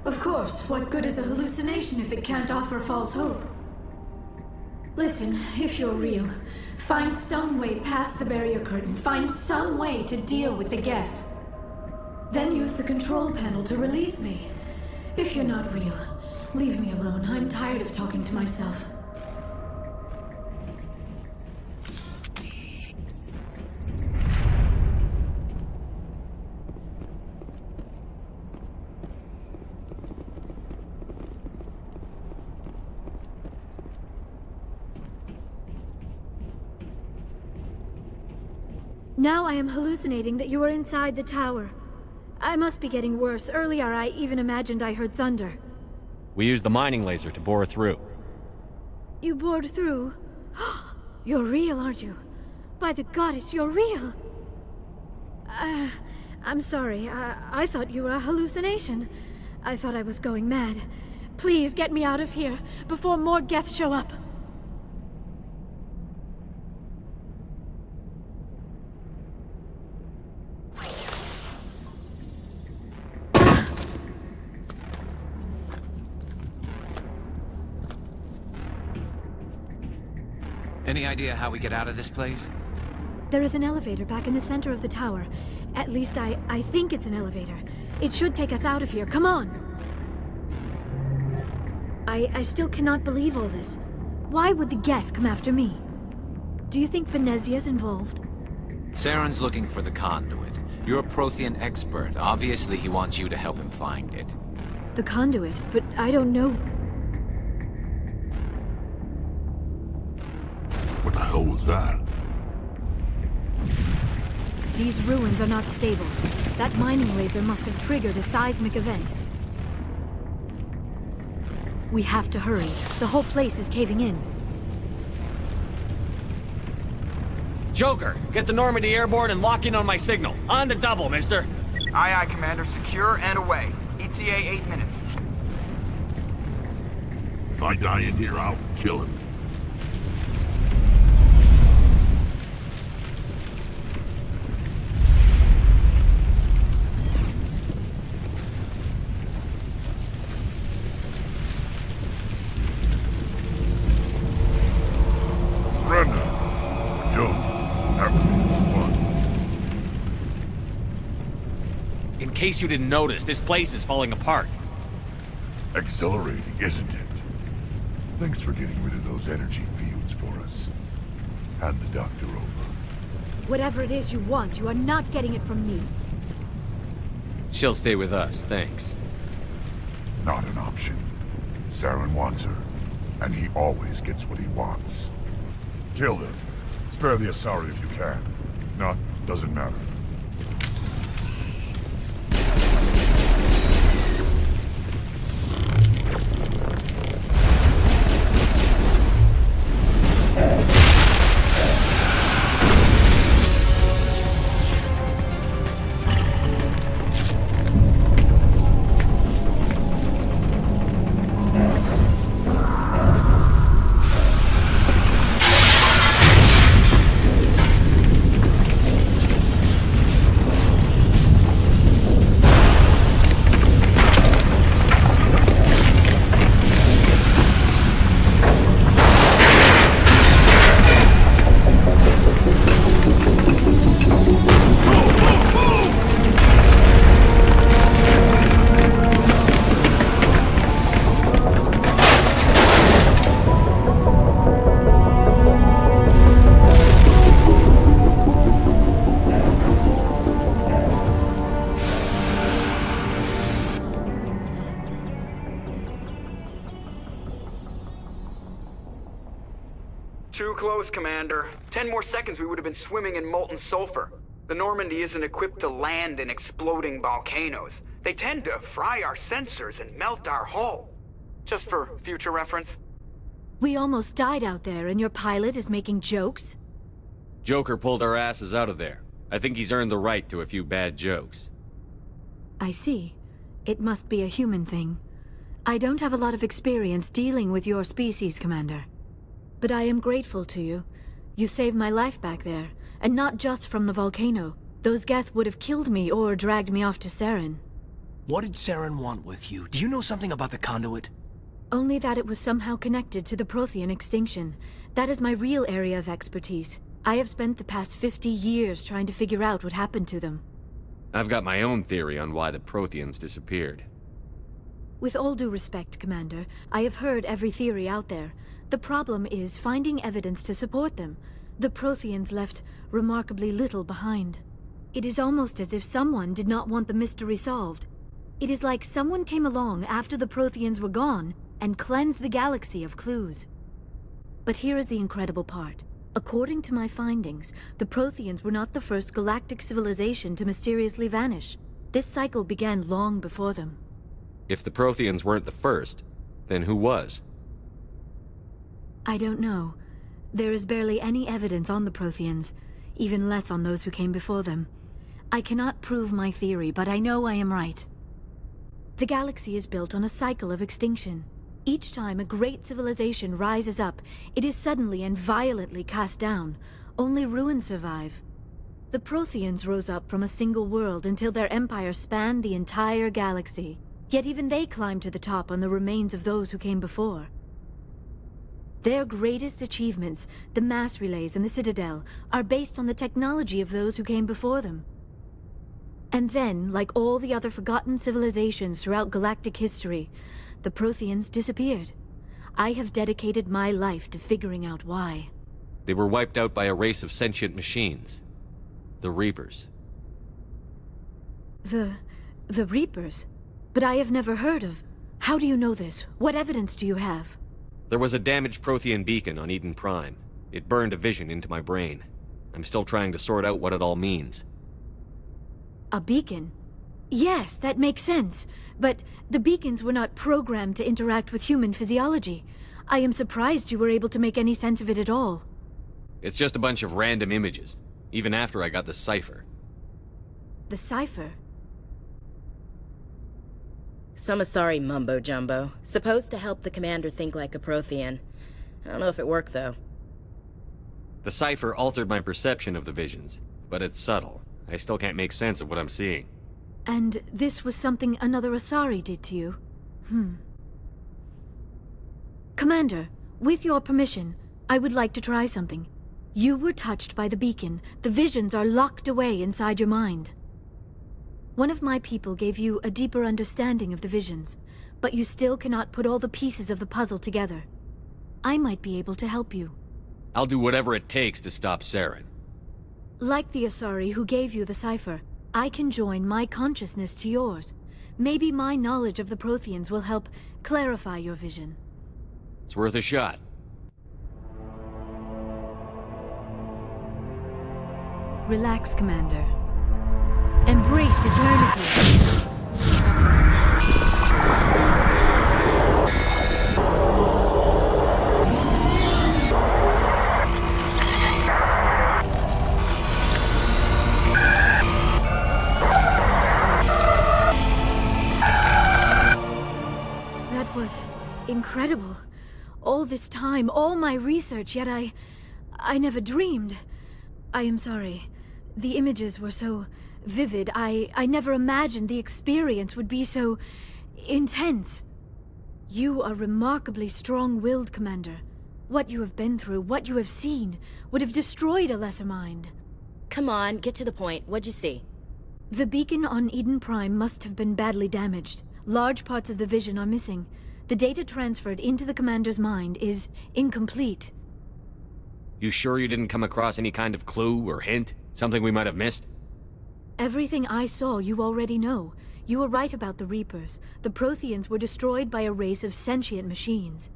Of course. What good is a hallucination if it can't offer false hope? Listen, if you're real, find some way past the barrier curtain. Find some way to deal with the Geth. Then use the control panel to release me. If you're not real, leave me alone. I'm tired of talking to myself. Now I am hallucinating that you are inside the tower. I must be getting worse. Earlier I even imagined I heard thunder. We used the mining laser to bore through. You bored through? You're real, aren't you? By the goddess, you're real! I'm sorry. I thought you were a hallucination. I thought I was going mad. Please get me out of here before more Geth show up. Any idea how we get out of this place? There is an elevator back in the center of the tower. At least I think it's an elevator. It should take us out of here. Come on! I still cannot believe all this. Why would the Geth come after me? Do you think Benezia's involved? Saren's looking for the conduit. You're a Prothean expert. Obviously, he wants you to help him find it. The conduit? But I don't know... What the hell was that? These ruins are not stable. That mining laser must have triggered a seismic event. We have to hurry. The whole place is caving in. Joker, get the Normandy airborne and lock in on my signal. On the double, mister. Aye, aye, Commander. Secure and away. ETA 8 minutes. If I die in here, I'll kill him. In case you didn't notice, this place is falling apart. Exhilarating, isn't it? Thanks for getting rid of those energy fields for us. Hand the doctor over. Whatever it is you want, you are not getting it from me. She'll stay with us, thanks. Not an option. Saren wants her, and he always gets what he wants. Kill him. Spare the Asari if you can. If not, doesn't matter. Too close, Commander. 10 more seconds we would have been swimming in molten sulfur. The Normandy isn't equipped to land in exploding volcanoes. They tend to fry our sensors and melt our hull. Just for future reference. We almost died out there, and your pilot is making jokes? Joker pulled our asses out of there. I think he's earned the right to a few bad jokes. I see. It must be a human thing. I don't have a lot of experience dealing with your species, Commander. But I am grateful to you. You saved my life back there, and not just from the volcano. Those Geth would have killed me or dragged me off to Saren. What did Saren want with you? Do you know something about the conduit? Only that it was somehow connected to the Prothean extinction. That is my real area of expertise. I have spent the past 50 years trying to figure out what happened to them. I've got my own theory on why the Protheans disappeared. With all due respect, Commander, I have heard every theory out there. The problem is finding evidence to support them. The Protheans left remarkably little behind. It is almost as if someone did not want the mystery solved. It is like someone came along after the Protheans were gone and cleansed the galaxy of clues. But here is the incredible part. According to my findings, the Protheans were not the first galactic civilization to mysteriously vanish. This cycle began long before them. If the Protheans weren't the first, then who was? I don't know. There is barely any evidence on the Protheans, even less on those who came before them. I cannot prove my theory, but I know I am right. The galaxy is built on a cycle of extinction. Each time a great civilization rises up, it is suddenly and violently cast down. Only ruins survive. The Protheans rose up from a single world until their empire spanned the entire galaxy. Yet even they climbed to the top on the remains of those who came before. Their greatest achievements, the mass relays and the Citadel, are based on the technology of those who came before them. And then, like all the other forgotten civilizations throughout galactic history, the Protheans disappeared. I have dedicated my life to figuring out why. They were wiped out by a race of sentient machines. The Reapers. The Reapers? But I have never heard of... How do you know this? What evidence do you have? There was a damaged Prothean beacon on Eden Prime. It burned a vision into my brain. I'm still trying to sort out what it all means. A beacon? Yes, that makes sense. But the beacons were not programmed to interact with human physiology. I am surprised you were able to make any sense of it at all. It's just a bunch of random images, even after I got the cipher. The cipher? Some Asari mumbo-jumbo. Supposed to help the commander think like a Prothean. I don't know if it worked, though. The cipher altered my perception of the visions, but it's subtle. I still can't make sense of what I'm seeing. And this was something another Asari did to you? Commander, with your permission, I would like to try something. You were touched by the beacon. The visions are locked away inside your mind. One of my people gave you a deeper understanding of the visions, but you still cannot put all the pieces of the puzzle together. I might be able to help you. I'll do whatever it takes to stop Saren. Like the Asari who gave you the cipher, I can join my consciousness to yours. Maybe my knowledge of the Protheans will help clarify your vision. It's worth a shot. Relax, Commander. Embrace eternity. That was incredible. All this time, all my research, yet I never dreamed. I am sorry. The images were so vivid. I never imagined the experience would be so intense. You are remarkably strong-willed, Commander. What you have been through, what you have seen, would have destroyed a lesser mind. Come on, get to the point. What'd you see? The beacon on Eden Prime must have been badly damaged. Large parts of the vision are missing. The data transferred into the Commander's mind is incomplete. You sure you didn't come across any kind of clue or hint? Something we might have missed? Everything I saw you already know. You were right about the Reapers. The Protheans were destroyed by a race of sentient machines.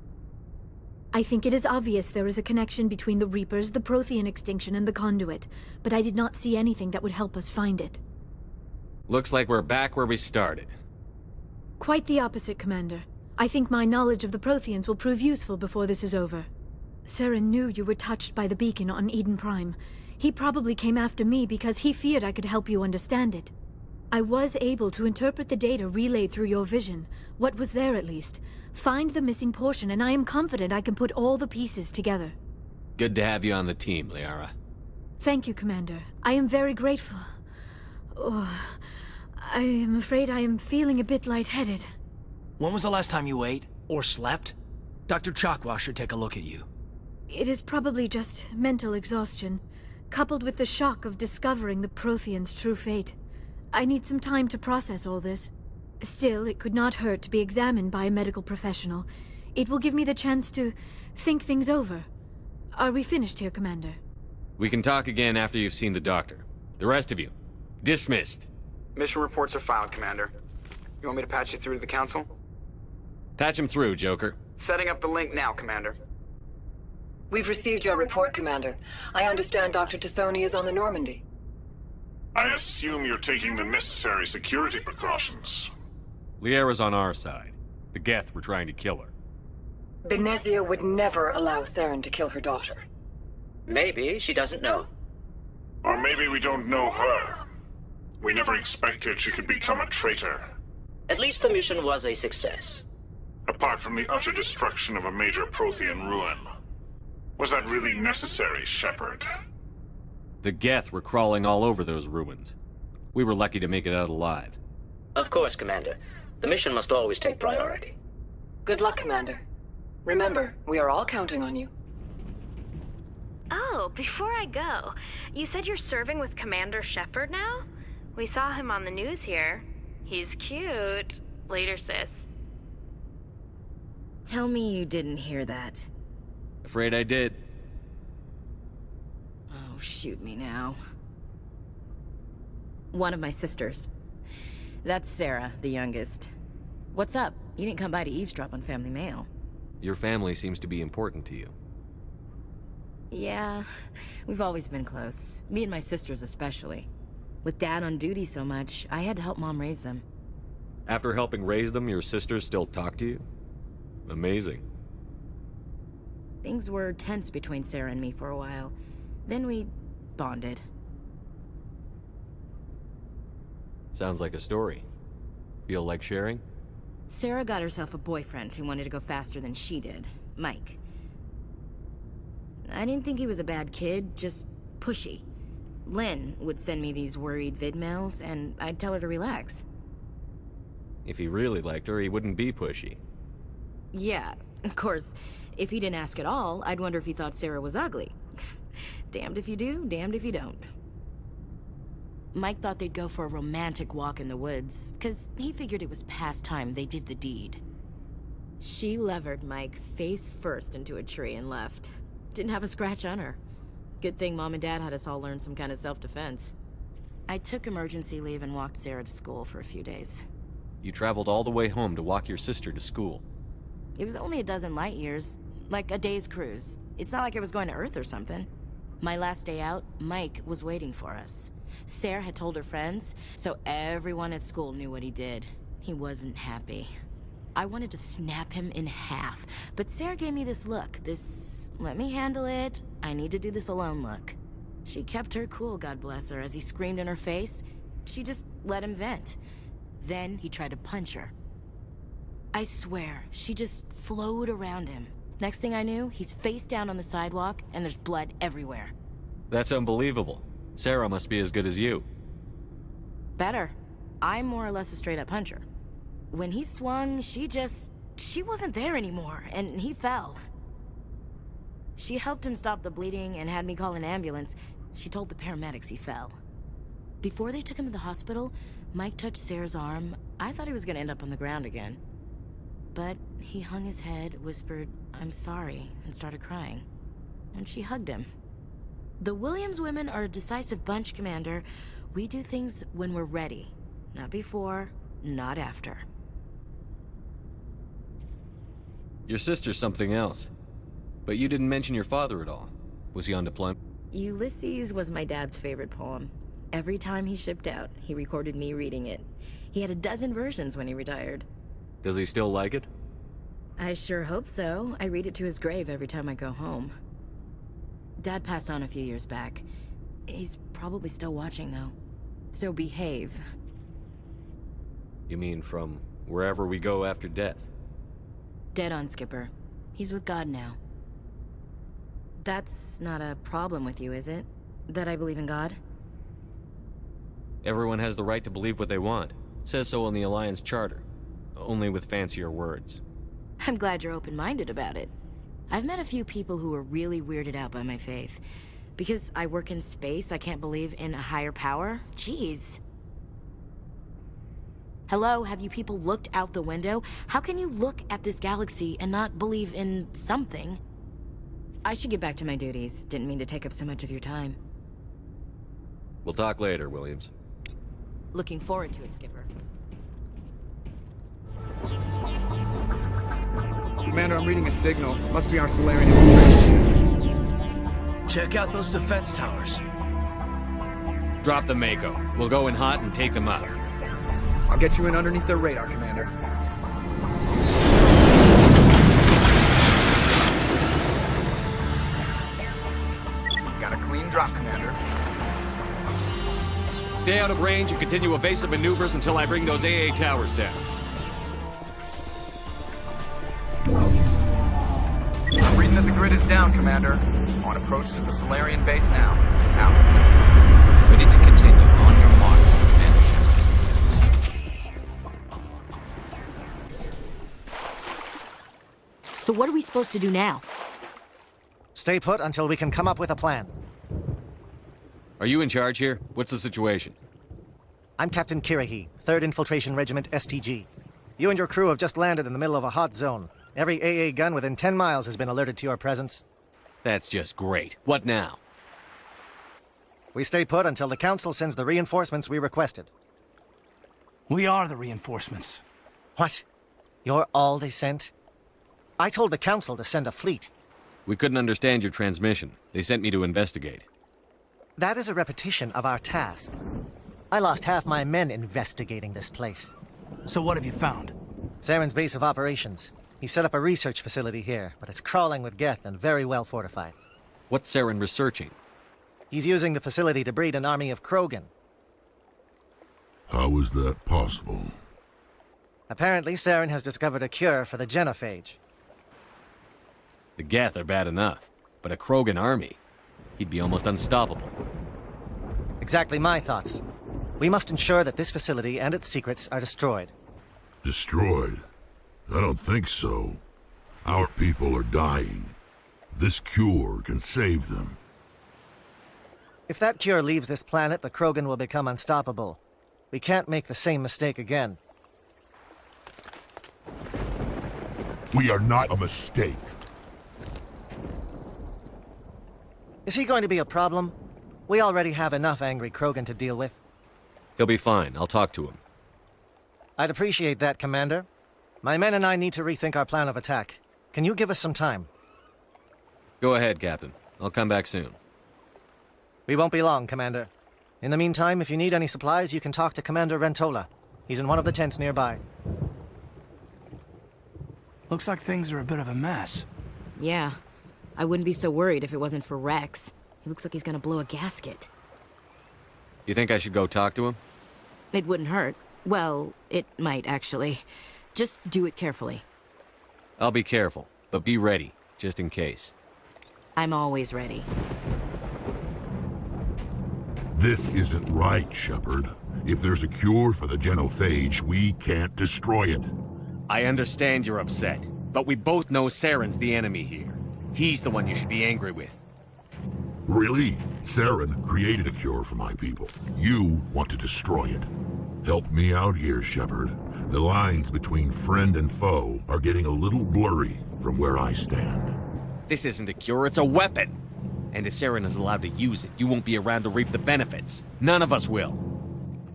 I think it is obvious there is a connection between the Reapers, the Prothean extinction, and the Conduit, but I did not see anything that would help us find it. Looks like we're back where we started. Quite the opposite, Commander. I think my knowledge of the Protheans will prove useful before this is over. Saren knew you were touched by the beacon on Eden Prime. He probably came after me because he feared I could help you understand it. I was able to interpret the data relayed through your vision, what was there at least, find the missing portion, and I am confident I can put all the pieces together. Good to have you on the team, Liara. Thank you, Commander. I am very grateful. Oh, I am afraid I am feeling a bit lightheaded. When was the last time you ate or slept? Dr. Chakwa should take a look at you. It is probably just mental exhaustion, coupled with the shock of discovering the Protheans' true fate. I need some time to process all this. Still, it could not hurt to be examined by a medical professional. It will give me the chance to think things over. Are we finished here, Commander? We can talk again after you've seen the doctor. The rest of you, dismissed. Mission reports are filed, Commander. You want me to patch you through to the Council? Patch him through, Joker. Setting up the link now, Commander. We've received your report, Commander. I understand Dr. Tassoni is on the Normandy. I assume you're taking the necessary security precautions. Liara's on our side. The Geth were trying to kill her. Benezia would never allow Saren to kill her daughter. Maybe she doesn't know. Or maybe we don't know her. We never expected she could become a traitor. At least the mission was a success. Apart from the utter destruction of a major Prothean ruin. Was that really necessary, Shepard? The Geth were crawling all over those ruins. We were lucky to make it out alive. Of course, Commander. The mission must always take priority. Good luck, Commander. Remember, we are all counting on you. Oh, before I go, you said you're serving with Commander Shepard now? We saw him on the news here. He's cute. Later, sis. Tell me you didn't hear that. Afraid I did. Oh, shoot me now. One of my sisters. That's Sarah, the youngest. What's up? You didn't come by to eavesdrop on family mail. Your family seems to be important to you. Yeah, we've always been close. Me and my sisters especially. With Dad on duty so much, I had to help Mom raise them. After helping raise them, your sisters still talk to you? Amazing. Things were tense between Sarah and me for a while. Then we bonded. Sounds like a story. Feel like sharing? Sarah got herself a boyfriend who wanted to go faster than she did, Mike. I didn't think he was a bad kid, just pushy. Lynn would send me these worried vid mails, and I'd tell her to relax. If he really liked her, he wouldn't be pushy. Yeah, of course, if he didn't ask at all, I'd wonder if he thought Sarah was ugly. Damned if you do, damned if you don't. Mike thought they'd go for a romantic walk in the woods, 'cause he figured it was past time they did the deed. She levered Mike face first into a tree and left. Didn't have a scratch on her. Good thing Mom and Dad had us all learn some kind of self-defense. I took emergency leave and walked Sarah to school for a few days. You traveled all the way home to walk your sister to school. It was only a dozen light years, like a day's cruise. It's not like I was going to Earth or something. My last day out, Mike was waiting for us. Sarah had told her friends, so everyone at school knew what he did. He wasn't happy. I wanted to snap him in half, but Sarah gave me this look, this let me handle it, I need to do this alone look. She kept her cool, God bless her, as he screamed in her face. She just let him vent. Then he tried to punch her. I swear, she just flowed around him. Next thing I knew, he's face down on the sidewalk, and there's blood everywhere. That's unbelievable. Sarah must be as good as you. Better. I'm more or less a straight-up puncher. When he swung, she wasn't there anymore, and he fell. She helped him stop the bleeding and had me call an ambulance. She told the paramedics he fell. Before they took him to the hospital, Mike touched Sarah's arm. I thought he was gonna end up on the ground again. But he hung his head, whispered, "I'm sorry," and started crying. And she hugged him. The Williams women are a decisive bunch, Commander. We do things when we're ready. Not before, not after. Your sister's something else. But you didn't mention your father at all. Was he on deployment? Ulysses was my dad's favorite poem. Every time he shipped out, he recorded me reading it. He had a dozen versions when he retired. Does he still like it? I sure hope so. I read it to his grave every time I go home. Dad passed on a few years back. He's probably still watching, though. So behave. You mean from wherever we go after death? Dead on, Skipper. He's with God now. That's not a problem with you, is it? That I believe in God? Everyone has the right to believe what they want. Says so in the Alliance Charter. Only with fancier words. I'm glad you're open-minded about it. I've met a few people who are really weirded out by my faith. Because I work in space, I can't believe in a higher power? Jeez. Hello, have you people looked out the window? How can you look at this galaxy and not believe in something? I should get back to my duties. Didn't mean to take up so much of your time. We'll talk later, Williams. Looking forward to it, Skipper. Commander, I'm reading a signal. Must be our Solarian infiltration team. Check out those defense towers. Drop the Mako. We'll go in hot and take them out. I'll get you in underneath their radar, Commander. Got a clean drop, Commander. Stay out of range and continue evasive maneuvers until I bring those AA towers down. I'm reading that the grid is down, Commander. On approach to the Solarian base now. Out. Ready to continue. On your mark, Commander Shepard. So what are we supposed to do now? Stay put until we can come up with a plan. Are you in charge here? What's the situation? I'm Captain Kirahi, 3rd Infiltration Regiment STG. You and your crew have just landed in the middle of a hot zone. Every AA gun within 10 miles has been alerted to your presence. That's just great. What now? We stay put until the Council sends the reinforcements we requested. We are the reinforcements. What? You're all they sent? I told the Council to send a fleet. We couldn't understand your transmission. They sent me to investigate. That is a repetition of our task. I lost half my men investigating this place. So what have you found? Saren's base of operations. He set up a research facility here, but it's crawling with Geth and very well fortified. What's Saren researching? He's using the facility to breed an army of Krogan. How is that possible? Apparently, Saren has discovered a cure for the genophage. The Geth are bad enough, but a Krogan army? He'd be almost unstoppable. Exactly my thoughts. We must ensure that this facility and its secrets are destroyed. Destroyed? I don't think so. Our people are dying. This cure can save them. If that cure leaves this planet, the Krogan will become unstoppable. We can't make the same mistake again. We are not a mistake. Is he going to be a problem? We already have enough angry Krogan to deal with. He'll be fine. I'll talk to him. I'd appreciate that, Commander. My men and I need to rethink our plan of attack. Can you give us some time? Go ahead, Captain. I'll come back soon. We won't be long, Commander. In the meantime, if you need any supplies, you can talk to Commander Rentola. He's in one of the tents nearby. Looks like things are a bit of a mess. Yeah. I wouldn't be so worried if it wasn't for Rex. He looks like he's gonna blow a gasket. You think I should go talk to him? It wouldn't hurt. Well, it might, actually. Just do it carefully. I'll be careful, but be ready, just in case. I'm always ready. This isn't right, Shepard. If there's a cure for the genophage, we can't destroy it. I understand you're upset, but we both know Saren's the enemy here. He's the one you should be angry with. Really? Saren created a cure for my people. You want to destroy it. Help me out here, Shepard. The lines between friend and foe are getting a little blurry from where I stand. This isn't a cure, it's a weapon! And if Saren is allowed to use it, you won't be around to reap the benefits. None of us will.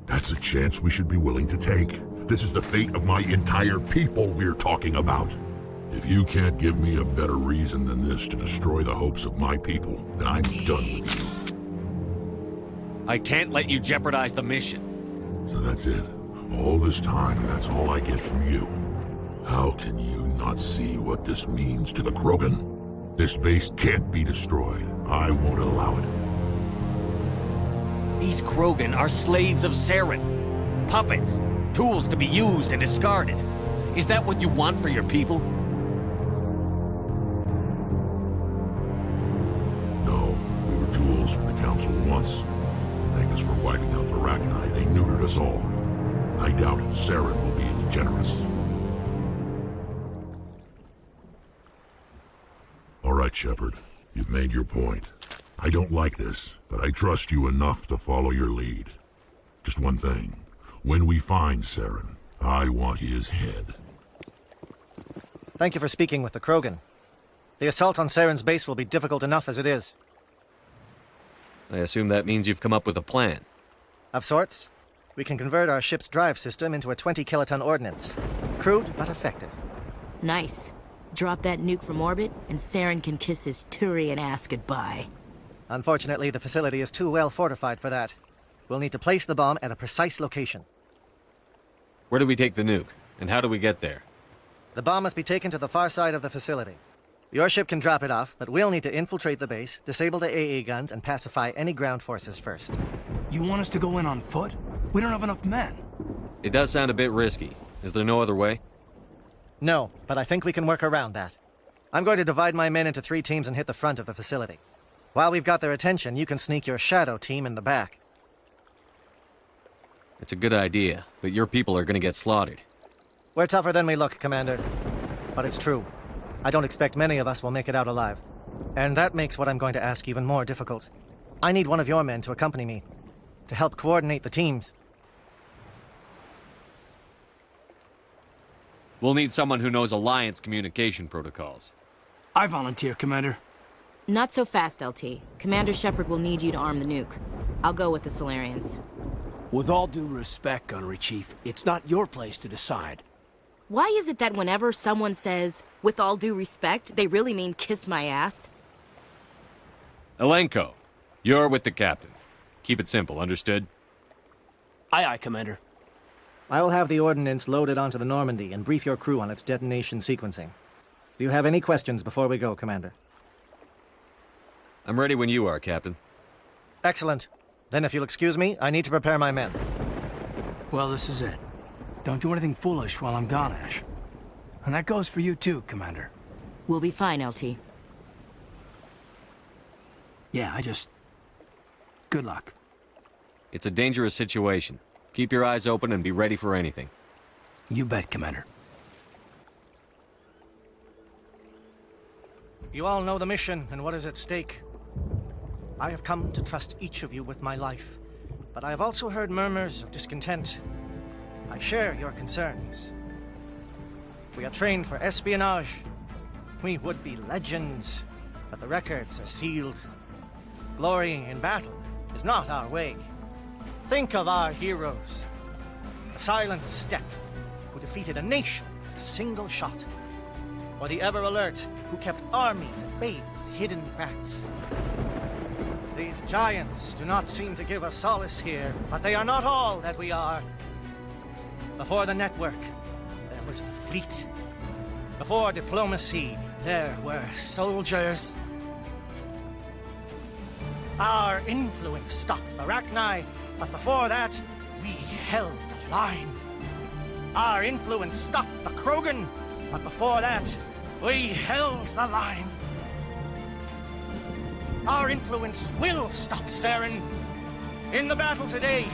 That's a chance we should be willing to take. This is the fate of my entire people we're talking about. If you can't give me a better reason than this to destroy the hopes of my people, then I'm done with you. I can't let you jeopardize the mission. So that's it. All this time, and that's all I get from you. How can you not see what this means to the Krogan? This base can't be destroyed. I won't allow it. These Krogan are slaves of Saren. Puppets. Tools to be used and discarded. Is that what you want for your people? No, we were tools for the Council once. Thank us for wiping out the Rachni. They neutered us all. I doubt Saren will be as generous. All right, Shepard. You've made your point. I don't like this, but I trust you enough to follow your lead. Just one thing. When we find Saren, I want his head. Thank you for speaking with the Krogan. The assault on Saren's base will be difficult enough as it is. I assume that means you've come up with a plan. Of sorts. We can convert our ship's drive system into a 20-kiloton ordnance. Crude, but effective. Nice. Drop that nuke from orbit, and Saren can kiss his Turian ass goodbye. Unfortunately, the facility is too well fortified for that. We'll need to place the bomb at a precise location. Where do we take the nuke? And how do we get there? The bomb must be taken to the far side of the facility. Your ship can drop it off, but we'll need to infiltrate the base, disable the AA guns, and pacify any ground forces first. You want us to go in on foot? We don't have enough men. It does sound a bit risky. Is there no other way? No, but I think we can work around that. I'm going to divide my men into 3 teams and hit the front of the facility. While we've got their attention, you can sneak your shadow team in the back. It's a good idea, but your people are gonna get slaughtered. We're tougher than we look, Commander. But it's true. I don't expect many of us will make it out alive. And that makes what I'm going to ask even more difficult. I need one of your men to accompany me, to help coordinate the teams. We'll need someone who knows Alliance communication protocols. I volunteer, Commander. Not so fast, LT. Commander Shepard will need you to arm the nuke. I'll go with the Solarians. With all due respect, Gunnery Chief, it's not your place to decide. Why is it that whenever someone says, with all due respect, they really mean kiss my ass? Elenko, you're with the captain. Keep it simple, understood? Aye, aye, Commander. I will have the ordnance loaded onto the Normandy and brief your crew on its detonation sequencing. Do you have any questions before we go, Commander? I'm ready when you are, Captain. Excellent. Then if you'll excuse me, I need to prepare my men. Well, this is it. Don't do anything foolish while I'm gone, Ash. And that goes for you too, Commander. We'll be fine, LT. Yeah, good luck. It's a dangerous situation. Keep your eyes open and be ready for anything. You bet, Commander. You all know the mission and what is at stake. I have come to trust each of you with my life, but I have also heard murmurs of discontent. I share your concerns. We are trained for espionage. We would be legends, but the records are sealed. Glorying in battle is not our way. Think of our heroes. The silent step who defeated a nation with a single shot. Or the ever-alert who kept armies at bay with hidden threats. These giants do not seem to give us solace here, but they are not all that we are. Before the network, there was the fleet. Before diplomacy, there were soldiers. Our influence stopped the Rachni, but before that, we held the line. Our influence stopped the Krogan, but before that, we held the line. Our influence will stop Saren. In the battle today,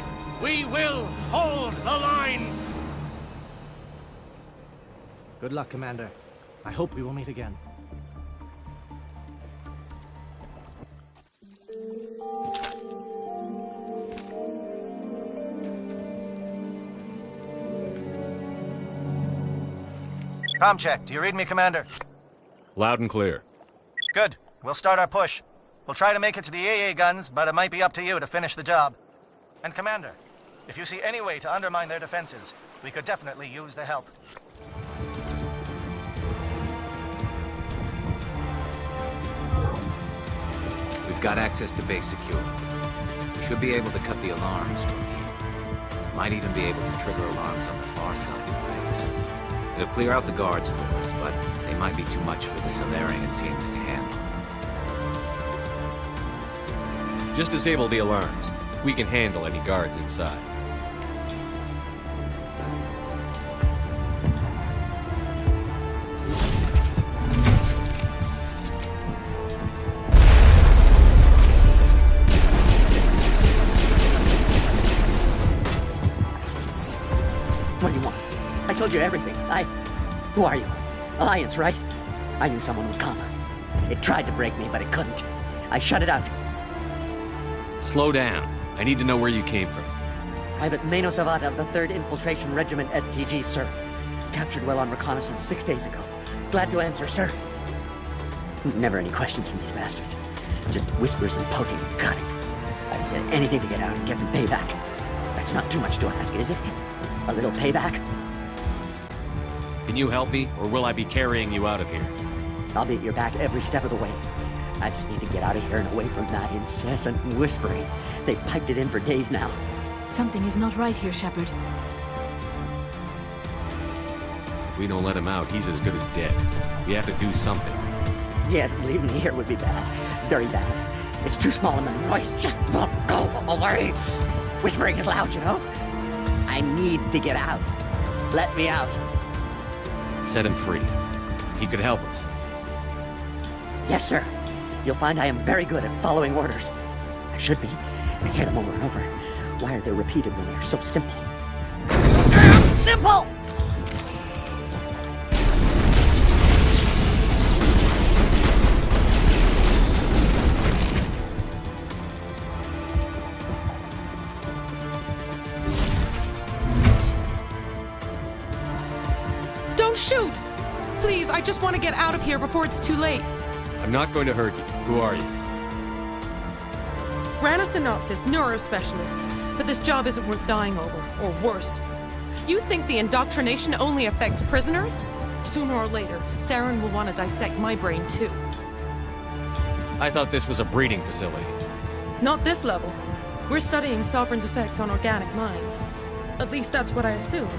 we will hold the line. Good luck, Commander. I hope we will meet again. Comm check. Do you read me, Commander? Loud and clear. Good. We'll start our push. We'll try to make it to the AA guns, but it might be up to you to finish the job. And Commander, if you see any way to undermine their defenses, we could definitely use the help. We've got access to base security. We should be able to cut the alarms from here. Might even be able to trigger alarms on the far side of the base. It'll clear out the guards for us, but they might be too much for the Solarian teams to handle. Just disable the alarms. We can handle any guards inside. What do you want? I told you everything. Who are you? Alliance, right? I knew someone would come. It tried to break me, but it couldn't. I shut it out. Slow down. I need to know where you came from. Private Mano Savat of the 3rd Infiltration Regiment STG, sir. Captured while on reconnaissance 6 days ago. Glad to answer, sir. Never any questions from these bastards. Just whispers and poking and cutting. I said anything to get out and get some payback. That's not too much to ask, is it? A little payback? Can you help me, or will I be carrying you out of here? I'll be at your back every step of the way. I just need to get out of here and away from that incessant whispering. They've piped it in for days now. Something is not right here, Shepard. If we don't let him out, he's as good as dead. We have to do something. Yes, leaving me here would be bad. Very bad. It's too small a noise. Just don't go away. Whispering is loud, you know? I need to get out. Let me out. Set him free. He could help us. Yes, sir. You'll find I am very good at following orders. I should be. I hear them over and over. Why are they repeated when they are so simple? Damn simple! I just want to get out of here before it's too late. I'm not going to hurt you. Who are you? Granathanoptis, neurospecialist. But this job isn't worth dying over, or worse. You think the indoctrination only affects prisoners? Sooner or later, Saren will want to dissect my brain too. I thought this was a breeding facility. Not this level. We're studying Sovereign's effect on organic minds. At least that's what I assumed.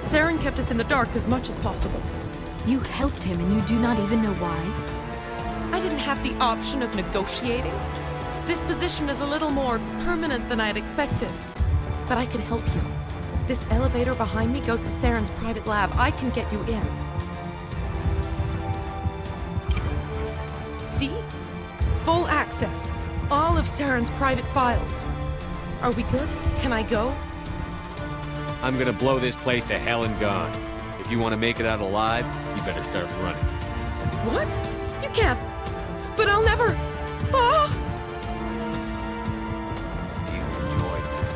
Saren kept us in the dark as much as possible. You helped him and you do not even know why? I didn't have the option of negotiating. This position is a little more permanent than I had expected. But I can help you. This elevator behind me goes to Saren's private lab. I can get you in. See? Full access. All of Saren's private files. Are we good? Can I go? I'm gonna blow this place to hell and gone. If you want to make it out alive, you better start running. What? You can't. But I'll never. Ah! You enjoyed that.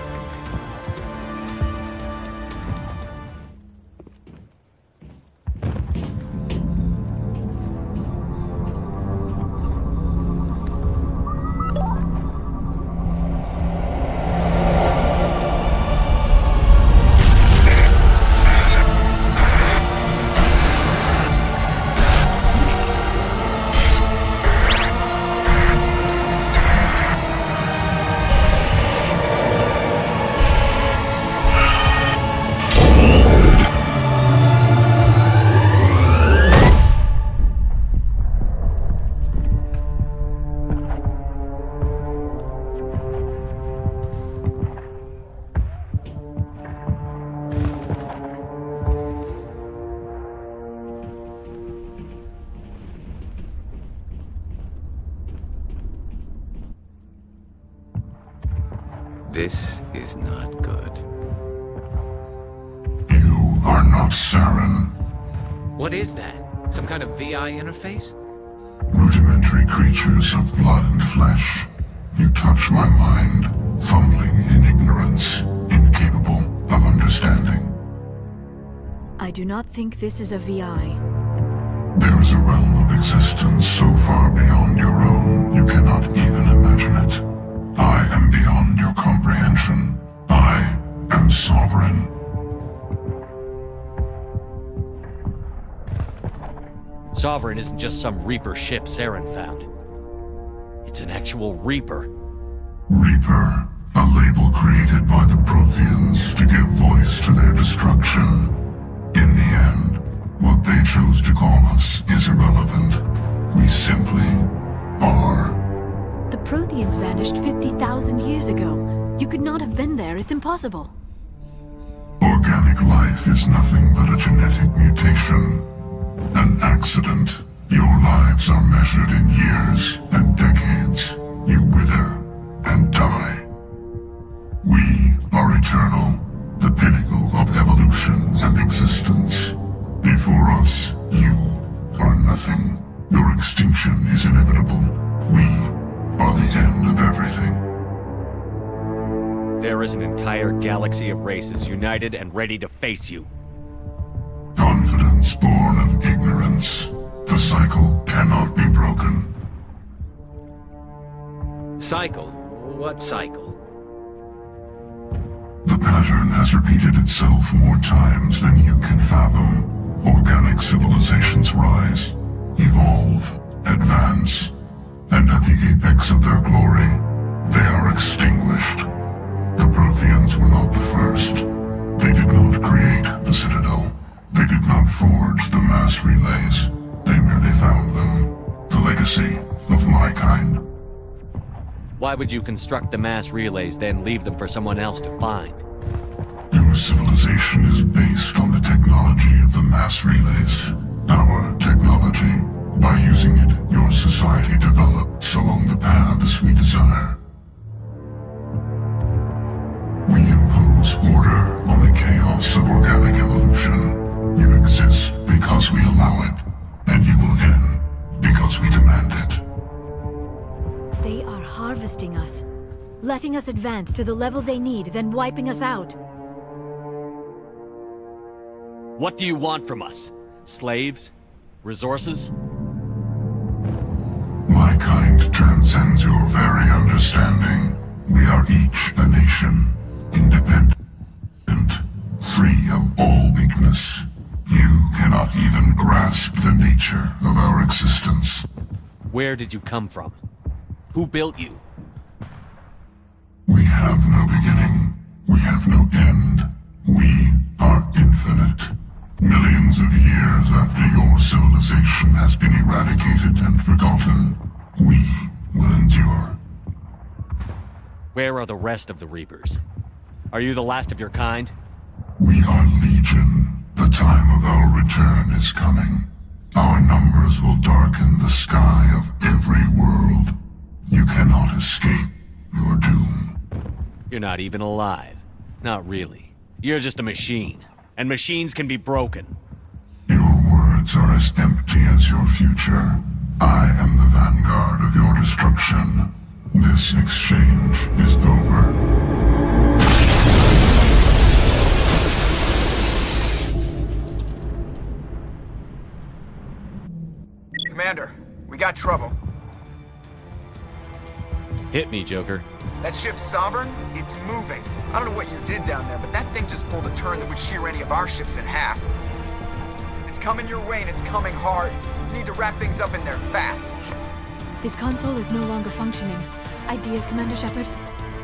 This is not good. You are not Saren. What is that? Some kind of VI interface? Rudimentary creatures of blood and flesh. You touch my mind, fumbling in ignorance, incapable of understanding. I do not think this is a VI. There is a realm of existence so far beyond your own, you cannot even imagine it. I am beyond your comprehension. I am sovereign. Sovereign isn't just some Reaper ship Saren found. It's an actual Reaper. Reaper, a label created by the Protheans to give voice to their destruction. In the end, what they chose to call us is irrelevant. We simply are. The Protheans vanished 50,000 years ago. You could not have been there. It's impossible. Organic life is nothing but a genetic mutation. An accident. Your lives are measured in years and decades. You wither and die. We are eternal, the pinnacle of evolution and existence. Before us, you are nothing. Your extinction is inevitable. We are the end of everything. There is an entire galaxy of races united and ready to face you. Confidence born of ignorance. The cycle cannot be broken. Cycle? What cycle? The pattern has repeated itself more times than you can fathom. Organic civilizations rise, evolve, advance, and at the apex of their glory, they are extinguished. The Protheans were not the first. They did not create the Citadel. They did not forge the mass relays. They merely found them. The legacy of my kind. Why would you construct the mass relays, then leave them for someone else to find? Your civilization is based on the technology of the mass relays. Our technology. By using it, your society develops along the paths we desire. We impose order on the chaos of organic evolution. You exist because we allow it, and you will end because we demand it. They are harvesting us, letting us advance to the level they need, then wiping us out. What do you want from us? Slaves? Resources? My kind transcends your very understanding. We are each a nation, independent, free of all weakness. You cannot even grasp the nature of our existence. Where did you come from? Who built you? We have no beginning. We have no end. We are infinite. Millions of years after your civilization has been eradicated and forgotten, we will endure. Where are the rest of the Reapers? Are you the last of your kind? We are Legion. The time of our return is coming. Our numbers will darken the sky of every world. You cannot escape your doom. You're not even alive. Not really. You're just a machine. And machines can be broken. Your words are as empty as your future. I am the vanguard of your destruction. This exchange is over. Commander, we got trouble. Hit me, Joker. That ship's Sovereign? It's moving. I don't know what you did down there, but that thing just pulled a turn that would shear any of our ships in half. It's coming your way and it's coming hard. You need to wrap things up in there fast. This console is no longer functioning. Ideas, Commander Shepard?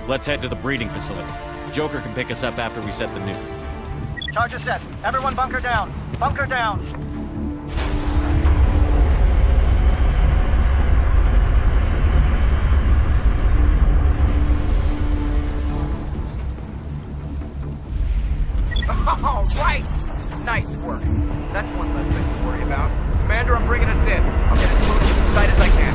Let's head to the breeding facility. Joker can pick us up after we set the nuke. Charge is set. Everyone bunker down. Bunker down. All right! Nice work. That's one less thing to worry about. Commander, I'm bringing us in. I'll get as close to the site as I can.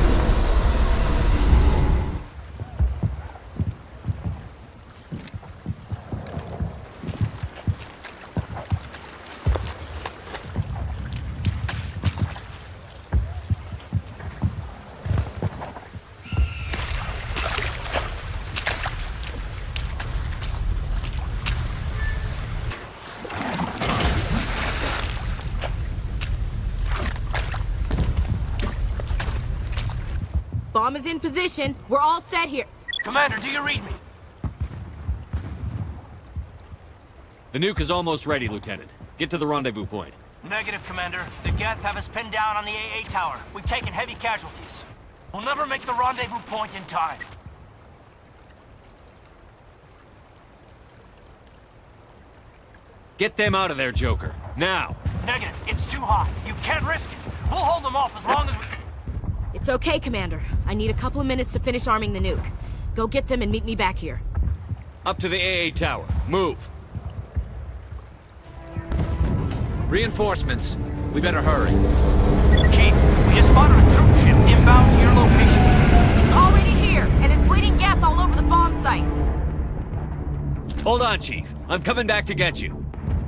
Bomb is in position. We're all set here. Commander, do you read me? The nuke is almost ready, Lieutenant. Get to the rendezvous point. Negative, Commander. The Geth have us pinned down on the AA tower. We've taken heavy casualties. We'll never make the rendezvous point in time. Get them out of there, Joker. Now! Negative. It's too hot. You can't risk it. We'll hold them off as long as we... It's okay, Commander. I need a couple of minutes to finish arming the nuke. Go get them and meet me back here. Up to the AA tower. Move! Reinforcements. We better hurry. Chief, we just spotted a troop ship inbound to your location. It's already here, and is bleeding Geth all over the bomb site. Hold on, Chief. I'm coming back to get you.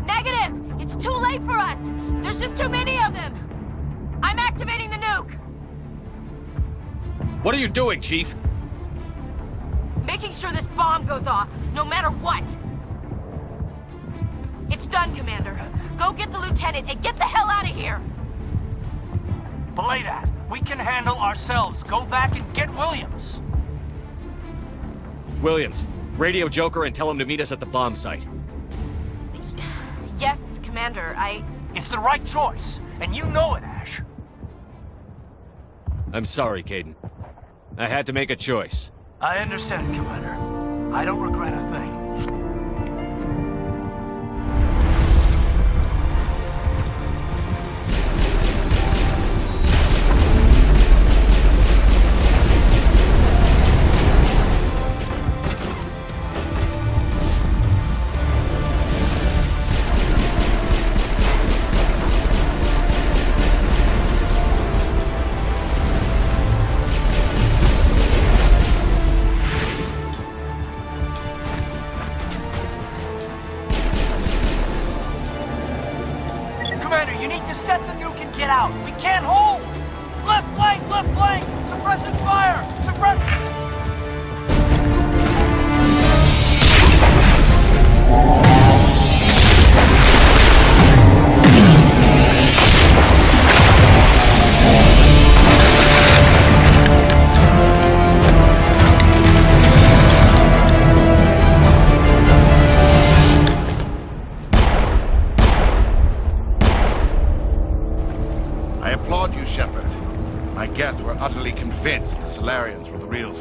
Negative! It's too late for us! There's just too many of them! I'm activating the nuke! What are you doing, Chief? Making sure this bomb goes off, no matter what! It's done, Commander. Go get the lieutenant and get the hell out of here! Belay that. We can handle ourselves. Go back and get Williams. Williams, radio Joker and tell him to meet us at the bomb site. Yes, Commander, It's the right choice, and you know it, Ash. I'm sorry, Caden. I had to make a choice. I understand, Commander. I don't regret a thing. Commander, you need to set the nuke and get out. We can't hold! Left flank! Left flank! Suppressing fire! Suppressing...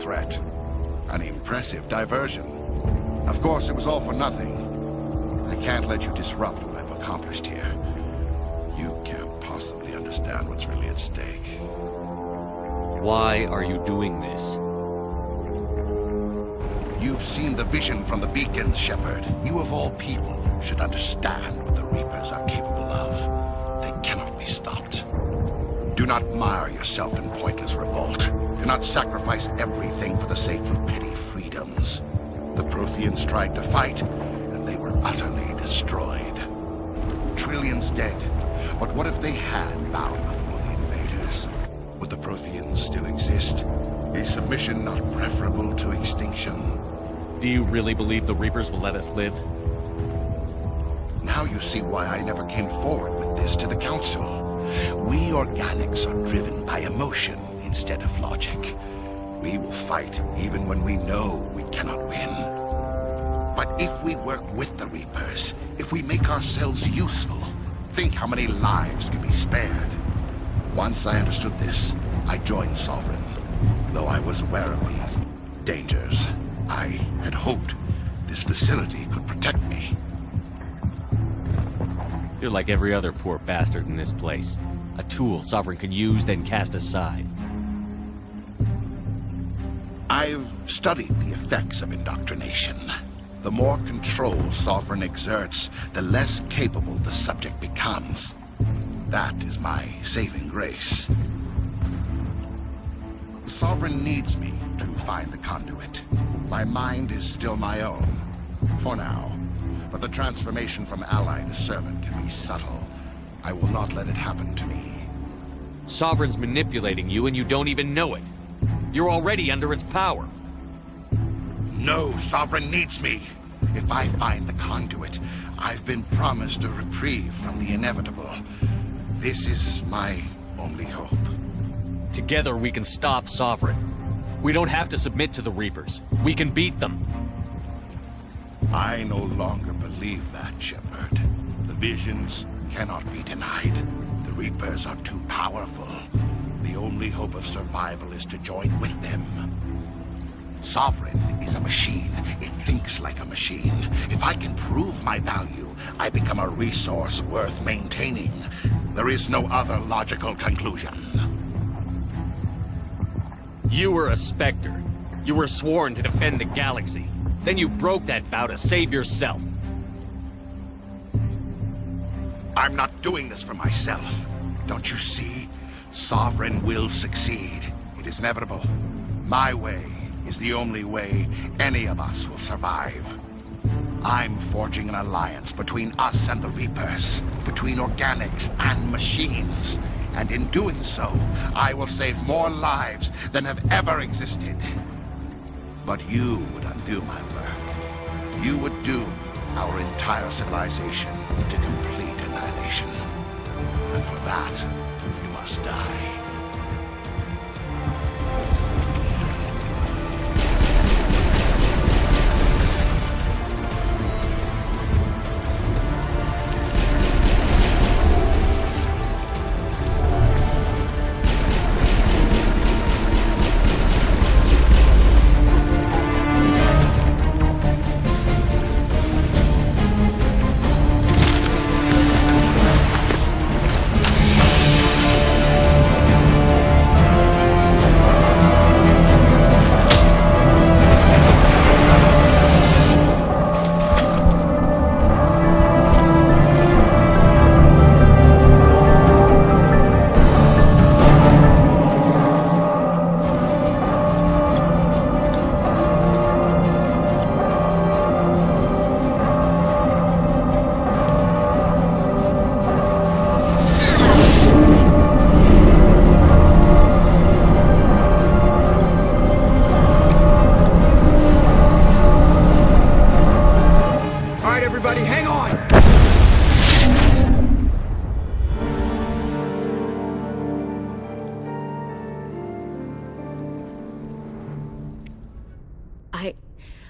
threat. An impressive diversion. Of course, it was all for nothing. I can't let you disrupt what I've accomplished here. You can't possibly understand what's really at stake. Why are you doing this? You've seen the vision from the beacons, Shepard. You of all people should understand what the Reapers are capable of. They cannot be stopped. Do not mire yourself in pointless revolt. Do not sacrifice everything for the sake of petty freedoms. The Protheans tried to fight, and they were utterly destroyed. Trillions dead. But what if they had bowed before the invaders? Would the Protheans still exist? Is submission not preferable to extinction? Do you really believe the Reapers will let us live? Now you see why I never came forward with this to the Council. We organics are driven by emotion instead of logic. We will fight even when we know we cannot win. But if we work with the Reapers, if we make ourselves useful, think how many lives could be spared. Once I understood this, I joined Sovereign, though I was aware of the dangers. I had hoped this facility could protect me. You're like every other poor bastard in this place. A tool Sovereign can use, then cast aside. I've studied the effects of indoctrination. The more control Sovereign exerts, the less capable the subject becomes. That is my saving grace. The Sovereign needs me to find the conduit. My mind is still my own, for now. But the transformation from ally to servant can be subtle. I will not let it happen to me. Sovereign's manipulating you and you don't even know it. You're already under its power. No, Sovereign needs me. If I find the conduit, I've been promised a reprieve from the inevitable. This is my only hope. Together we can stop Sovereign. We don't have to submit to the Reapers. We can beat them. I no longer believe that, Shepard. The visions cannot be denied. The Reapers are too powerful. The only hope of survival is to join with them. Sovereign is a machine. It thinks like a machine. If I can prove my value, I become a resource worth maintaining. There is no other logical conclusion. You were a Spectre. You were sworn to defend the galaxy. Then you broke that vow to save yourself. I'm not doing this for myself. Don't you see? Sovereign will succeed. It is inevitable. My way is the only way any of us will survive. I'm forging an alliance between us and the Reapers, between organics and machines. And in doing so, I will save more lives than have ever existed. But you would undo my work. You would doom our entire civilization to complete annihilation. And for that, you must die.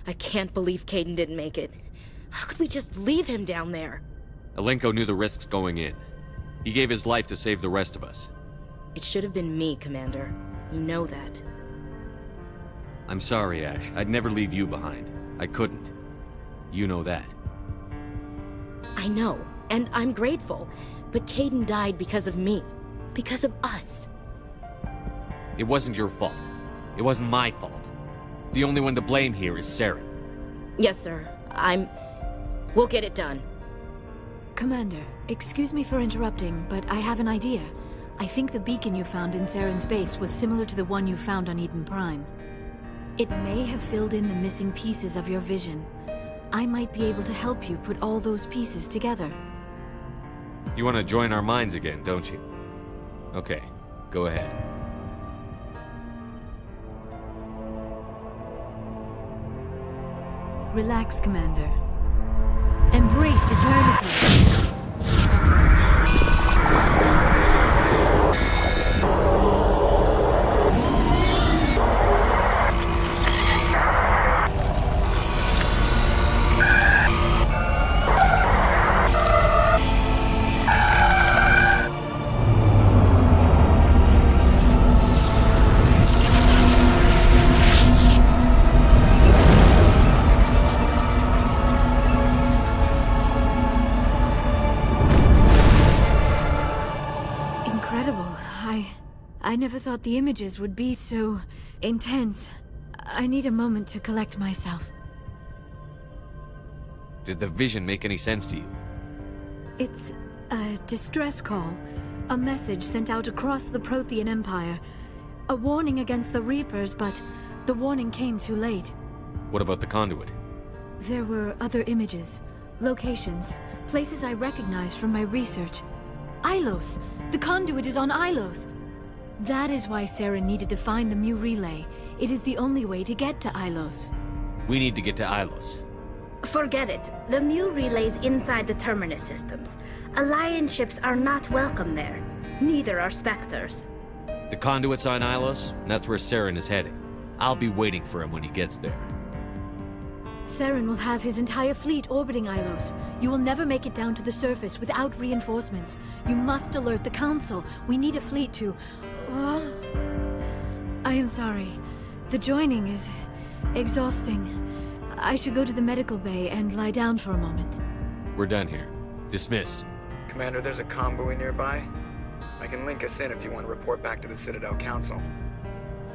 I can't believe Caden didn't make it. How could we just leave him down there? Alenko knew the risks going in. He gave his life to save the rest of us. It should have been me, Commander. You know that. I'm sorry, Ash. I'd never leave you behind. I couldn't. You know that. I know, and I'm grateful. But Caden died because of me. Because of us. It wasn't your fault. It wasn't my fault. The only one to blame here is Saren. Yes, sir. We'll get it done. Commander, excuse me for interrupting, but I have an idea. I think the beacon you found in Saren's base was similar to the one you found on Eden Prime. It may have filled in the missing pieces of your vision. I might be able to help you put all those pieces together. You want to join our minds again, don't you? Okay, go ahead. Relax, Commander. Embrace eternity. I never thought the images would be so intense. I need a moment to collect myself. Did the vision make any sense to you? It's a distress call. A message sent out across the Prothean Empire. A warning against the Reapers, but the warning came too late. What about the conduit? There were other images, locations, places I recognized from my research. Ilos! The conduit is on Ilos! That is why Saren needed to find the Mu relay. It is the only way to get to Ilos. We need to get to Ilos. Forget it. The Mu relay's inside the Terminus systems. Alliance ships are not welcome there. Neither are Spectres. The conduit's on Ilos, and that's where Saren is heading. I'll be waiting for him when he gets there. Saren will have his entire fleet orbiting Ilos. You will never make it down to the surface without reinforcements. You must alert the Council. We need a fleet to... I am sorry. The joining is exhausting. I should go to the medical bay and lie down for a moment. We're done here. Dismissed. Commander, there's a convoy nearby. I can link us in if you want to report back to the Citadel Council.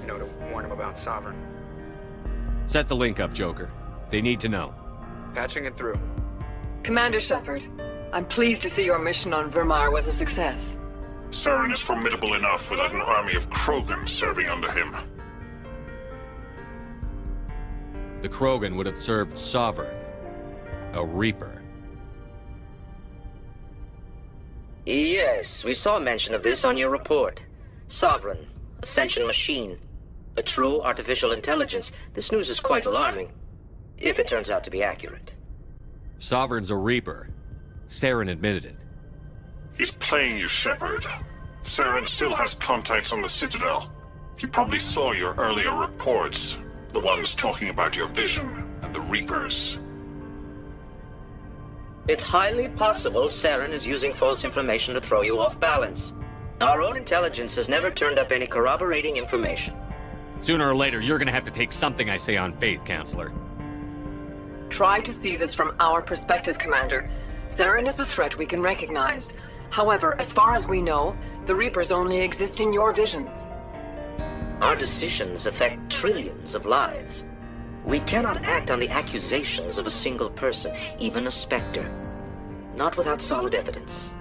You know, to warn them about Sovereign. Set the link up, Joker. They need to know. Patching it through. Commander Shepard, I'm pleased to see your mission on Vermeer was a success. Saren is formidable enough without an army of Krogan serving under him. The Krogan would have served Sovereign. A Reaper. Yes, we saw mention of this on your report. Sovereign, Ascension machine, a true artificial intelligence. This news is quite alarming, if it turns out to be accurate. Sovereign's a Reaper. Saren admitted it. He's playing you, Shepard. Saren still has contacts on the Citadel. He probably saw your earlier reports. The ones talking about your vision and the Reapers. It's highly possible Saren is using false information to throw you off balance. Our own intelligence has never turned up any corroborating information. Sooner or later, you're gonna have to take something I say on faith, Counselor. Try to see this from our perspective, Commander. Saren is a threat we can recognize. However, as far as we know, the Reapers only exist in your visions. Our decisions affect trillions of lives. We cannot act on the accusations of a single person, even a Spectre. Not without solid evidence.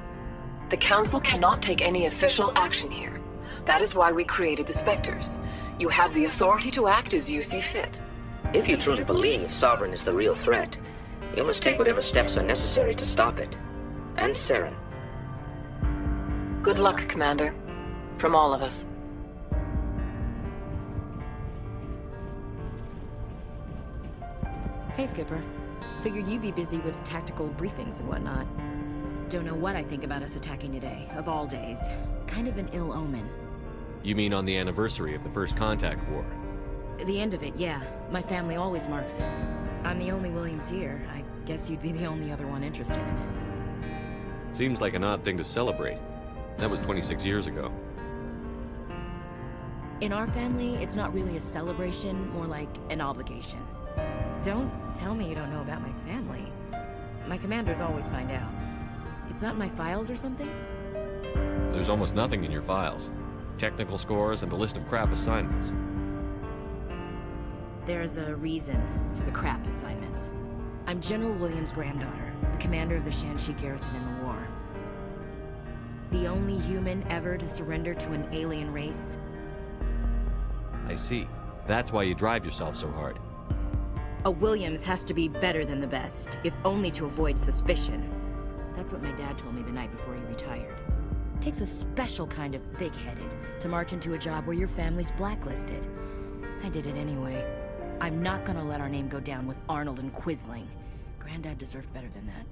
The Council cannot take any official action here. That is why we created the Spectres. You have the authority to act as you see fit. If you truly believe Sovereign is the real threat, you must take whatever steps are necessary to stop it. And Saren. Good luck, Commander. From all of us. Hey, Skipper. Figured you'd be busy with tactical briefings and whatnot. Don't know what I think about us attacking today, of all days. Kind of an ill omen. You mean on the anniversary of the First Contact War? The end of it, yeah. My family always marks it. I'm the only Williams here. I guess you'd be the only other one interested in it. Seems like an odd thing to celebrate. That was 26 years ago. In our family, it's not really a celebration, more like an obligation. Don't tell me you don't know about my family. My commanders always find out. It's not in my files or something? There's almost nothing in your files. Technical scores and a list of crap assignments. There's a reason for the crap assignments. I'm General Williams' granddaughter, the commander of the Shanxi garrison in the war. The only human ever to surrender to an alien race. I see. That's why you drive yourself so hard. A Williams has to be better than the best, if only to avoid suspicion. That's what my dad told me the night before he retired. Takes a special kind of thick-headed to march into a job where your family's blacklisted. I did it anyway. I'm not gonna let our name go down with Arnold and Quisling. Granddad deserved better than that.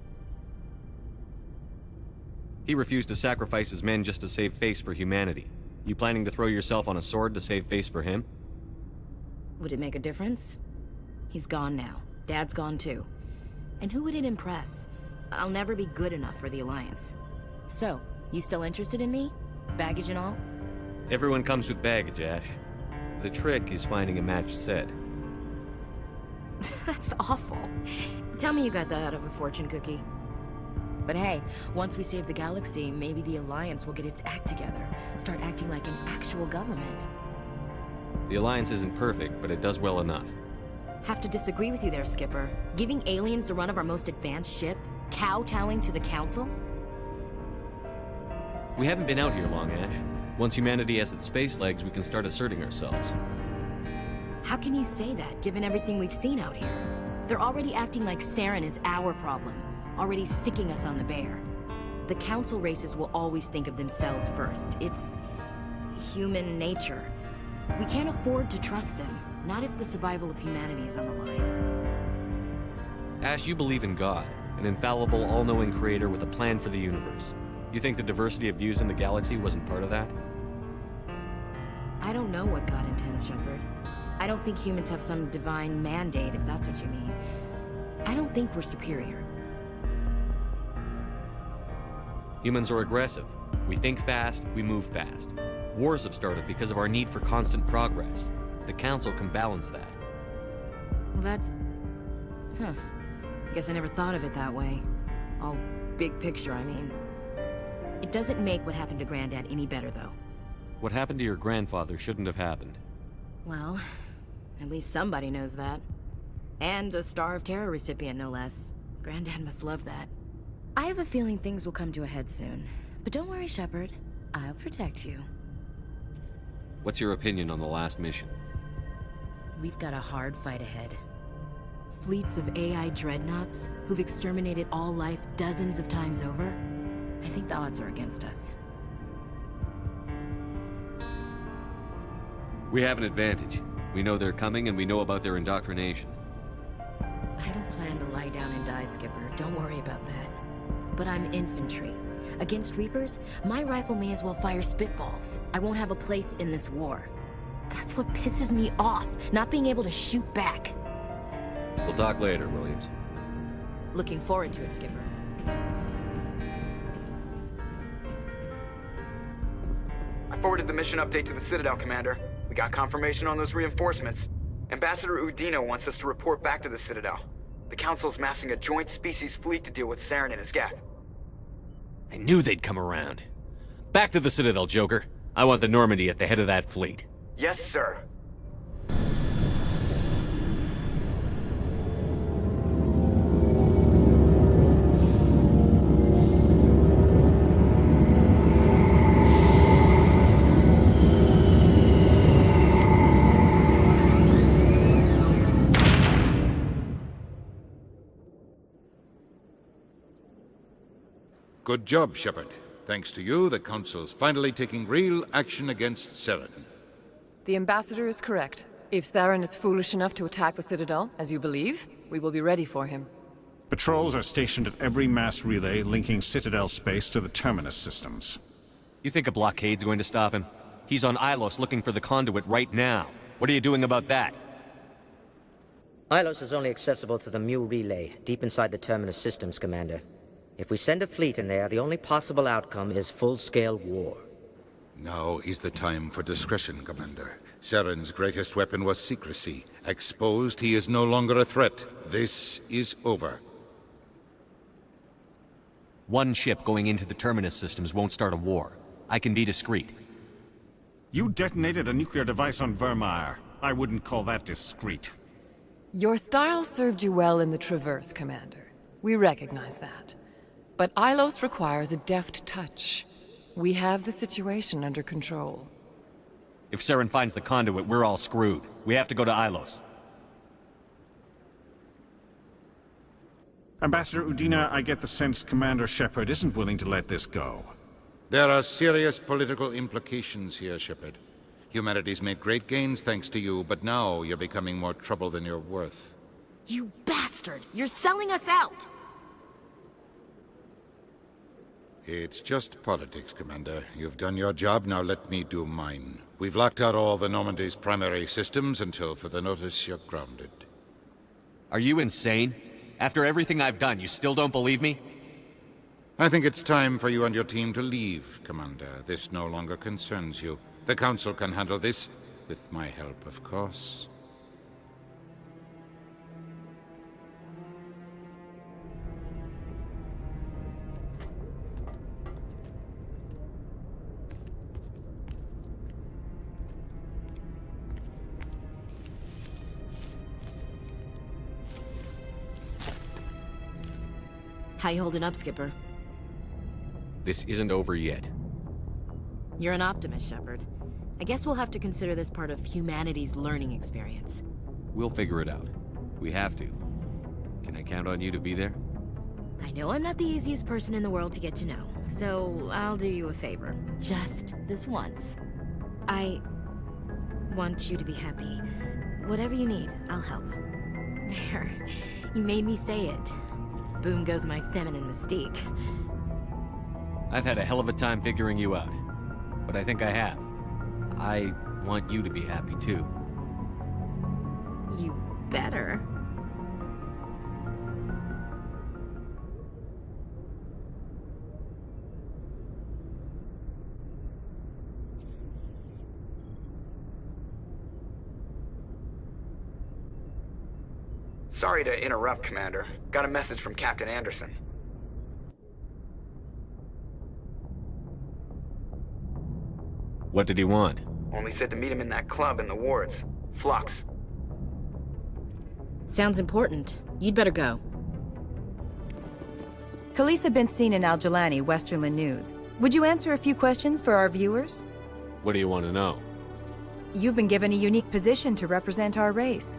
He refused to sacrifice his men just to save face for humanity. You planning to throw yourself on a sword to save face for him? Would it make a difference? He's gone now. Dad's gone too. And who would it impress? I'll never be good enough for the Alliance. So, you still interested in me? Baggage and all? Everyone comes with baggage, Ash. The trick is finding a matched set. That's awful. Tell me you got that out of a fortune cookie. But hey, once we save the galaxy, maybe the Alliance will get its act together. Start acting like an actual government. The Alliance isn't perfect, but it does well enough. Have to disagree with you there, Skipper. Giving aliens the run of our most advanced ship? Kowtowing to the Council? We haven't been out here long, Ash. Once humanity has its space legs, we can start asserting ourselves. How can you say that, given everything we've seen out here? They're already acting like Saren is our problem, already sicking us on the bear. The Council races will always think of themselves first. It's human nature. We can't afford to trust them, not if the survival of humanity is on the line. Ash, you believe in God, an infallible, all-knowing creator with a plan for the universe. You think the diversity of views in the galaxy wasn't part of that? I don't know what God intends, Shepard. I don't think humans have some divine mandate, if that's what you mean. I don't think we're superior. Humans are aggressive. We think fast, we move fast. Wars have started because of our need for constant progress. The Council can balance that. Well, that's... Huh. Guess I never thought of it that way. All big picture, I mean. It doesn't make what happened to Granddad any better, though. What happened to your grandfather shouldn't have happened. Well, at least somebody knows that. And a Star of Terror recipient, no less. Granddad must love that. I have a feeling things will come to a head soon. But don't worry, Shepard. I'll protect you. What's your opinion on the last mission? We've got a hard fight ahead. Fleets of AI dreadnoughts who've exterminated all life dozens of times over. I think the odds are against us. We have an advantage. We know they're coming and we know about their indoctrination. I don't plan to lie down and die, Skipper. Don't worry about that. But I'm infantry. Against Reapers, my rifle may as well fire spitballs. I won't have a place in this war. That's what pisses me off, not being able to shoot back. We'll talk later, Williams. Looking forward to it, Skipper. I forwarded the mission update to the Citadel, Commander. We got confirmation on those reinforcements. Ambassador Udina wants us to report back to the Citadel. The Council's massing a joint species fleet to deal with Saren and his geth. I knew they'd come around. Back to the Citadel, Joker. I want the Normandy at the head of that fleet. Yes, sir. Good job, Shepard. Thanks to you, the Council's finally taking real action against Saren. The Ambassador is correct. If Saren is foolish enough to attack the Citadel, as you believe, we will be ready for him. Patrols are stationed at every mass relay linking Citadel space to the Terminus systems. You think a blockade's going to stop him? He's on Ilos looking for the conduit right now. What are you doing about that? Ilos is only accessible to the Mu relay, deep inside the Terminus systems, Commander. If we send a fleet in there, the only possible outcome is full-scale war. Now is the time for discretion, Commander. Saren's greatest weapon was secrecy. Exposed, he is no longer a threat. This is over. One ship going into the terminus systems won't start a war. I can be discreet. You detonated a nuclear device on Vermeer. I wouldn't call that discreet. Your style served you well in the Traverse, Commander. We recognize that. But Ilos requires a deft touch. We have the situation under control. If Saren finds the conduit, we're all screwed. We have to go to Ilos. Ambassador Udina, I get the sense Commander Shepard isn't willing to let this go. There are serious political implications here, Shepard. Humanity's made great gains thanks to you, but now you're becoming more trouble than you're worth. You bastard! You're selling us out! It's just politics, Commander. You've done your job, now let me do mine. We've locked out all the Normandy's primary systems until further notice you're grounded. Are you insane? After everything I've done, you still don't believe me? I think it's time for you and your team to leave, Commander. This no longer concerns you. The Council can handle this, with my help, of course. How you holding up, Skipper? This isn't over yet. You're an optimist, Shepard. I guess we'll have to consider this part of humanity's learning experience. We'll figure it out. We have to. Can I count on you to be there? I know I'm not the easiest person in the world to get to know, so I'll do you a favor. Just this once. I want you to be happy. Whatever you need, I'll help. There. You made me say it. Boom goes my feminine mystique. I've had a hell of a time figuring you out. But I think I have. I want you to be happy, too. You better. Sorry to interrupt, Commander. Got a message from Captain Anderson. What did he want? Only said to meet him in that club in the wards. Flux. Sounds important. You'd better go. Khaleesa been seen in Al-Jalani, Westerland News. Would you answer a few questions for our viewers? What do you want to know? You've been given a unique position to represent our race.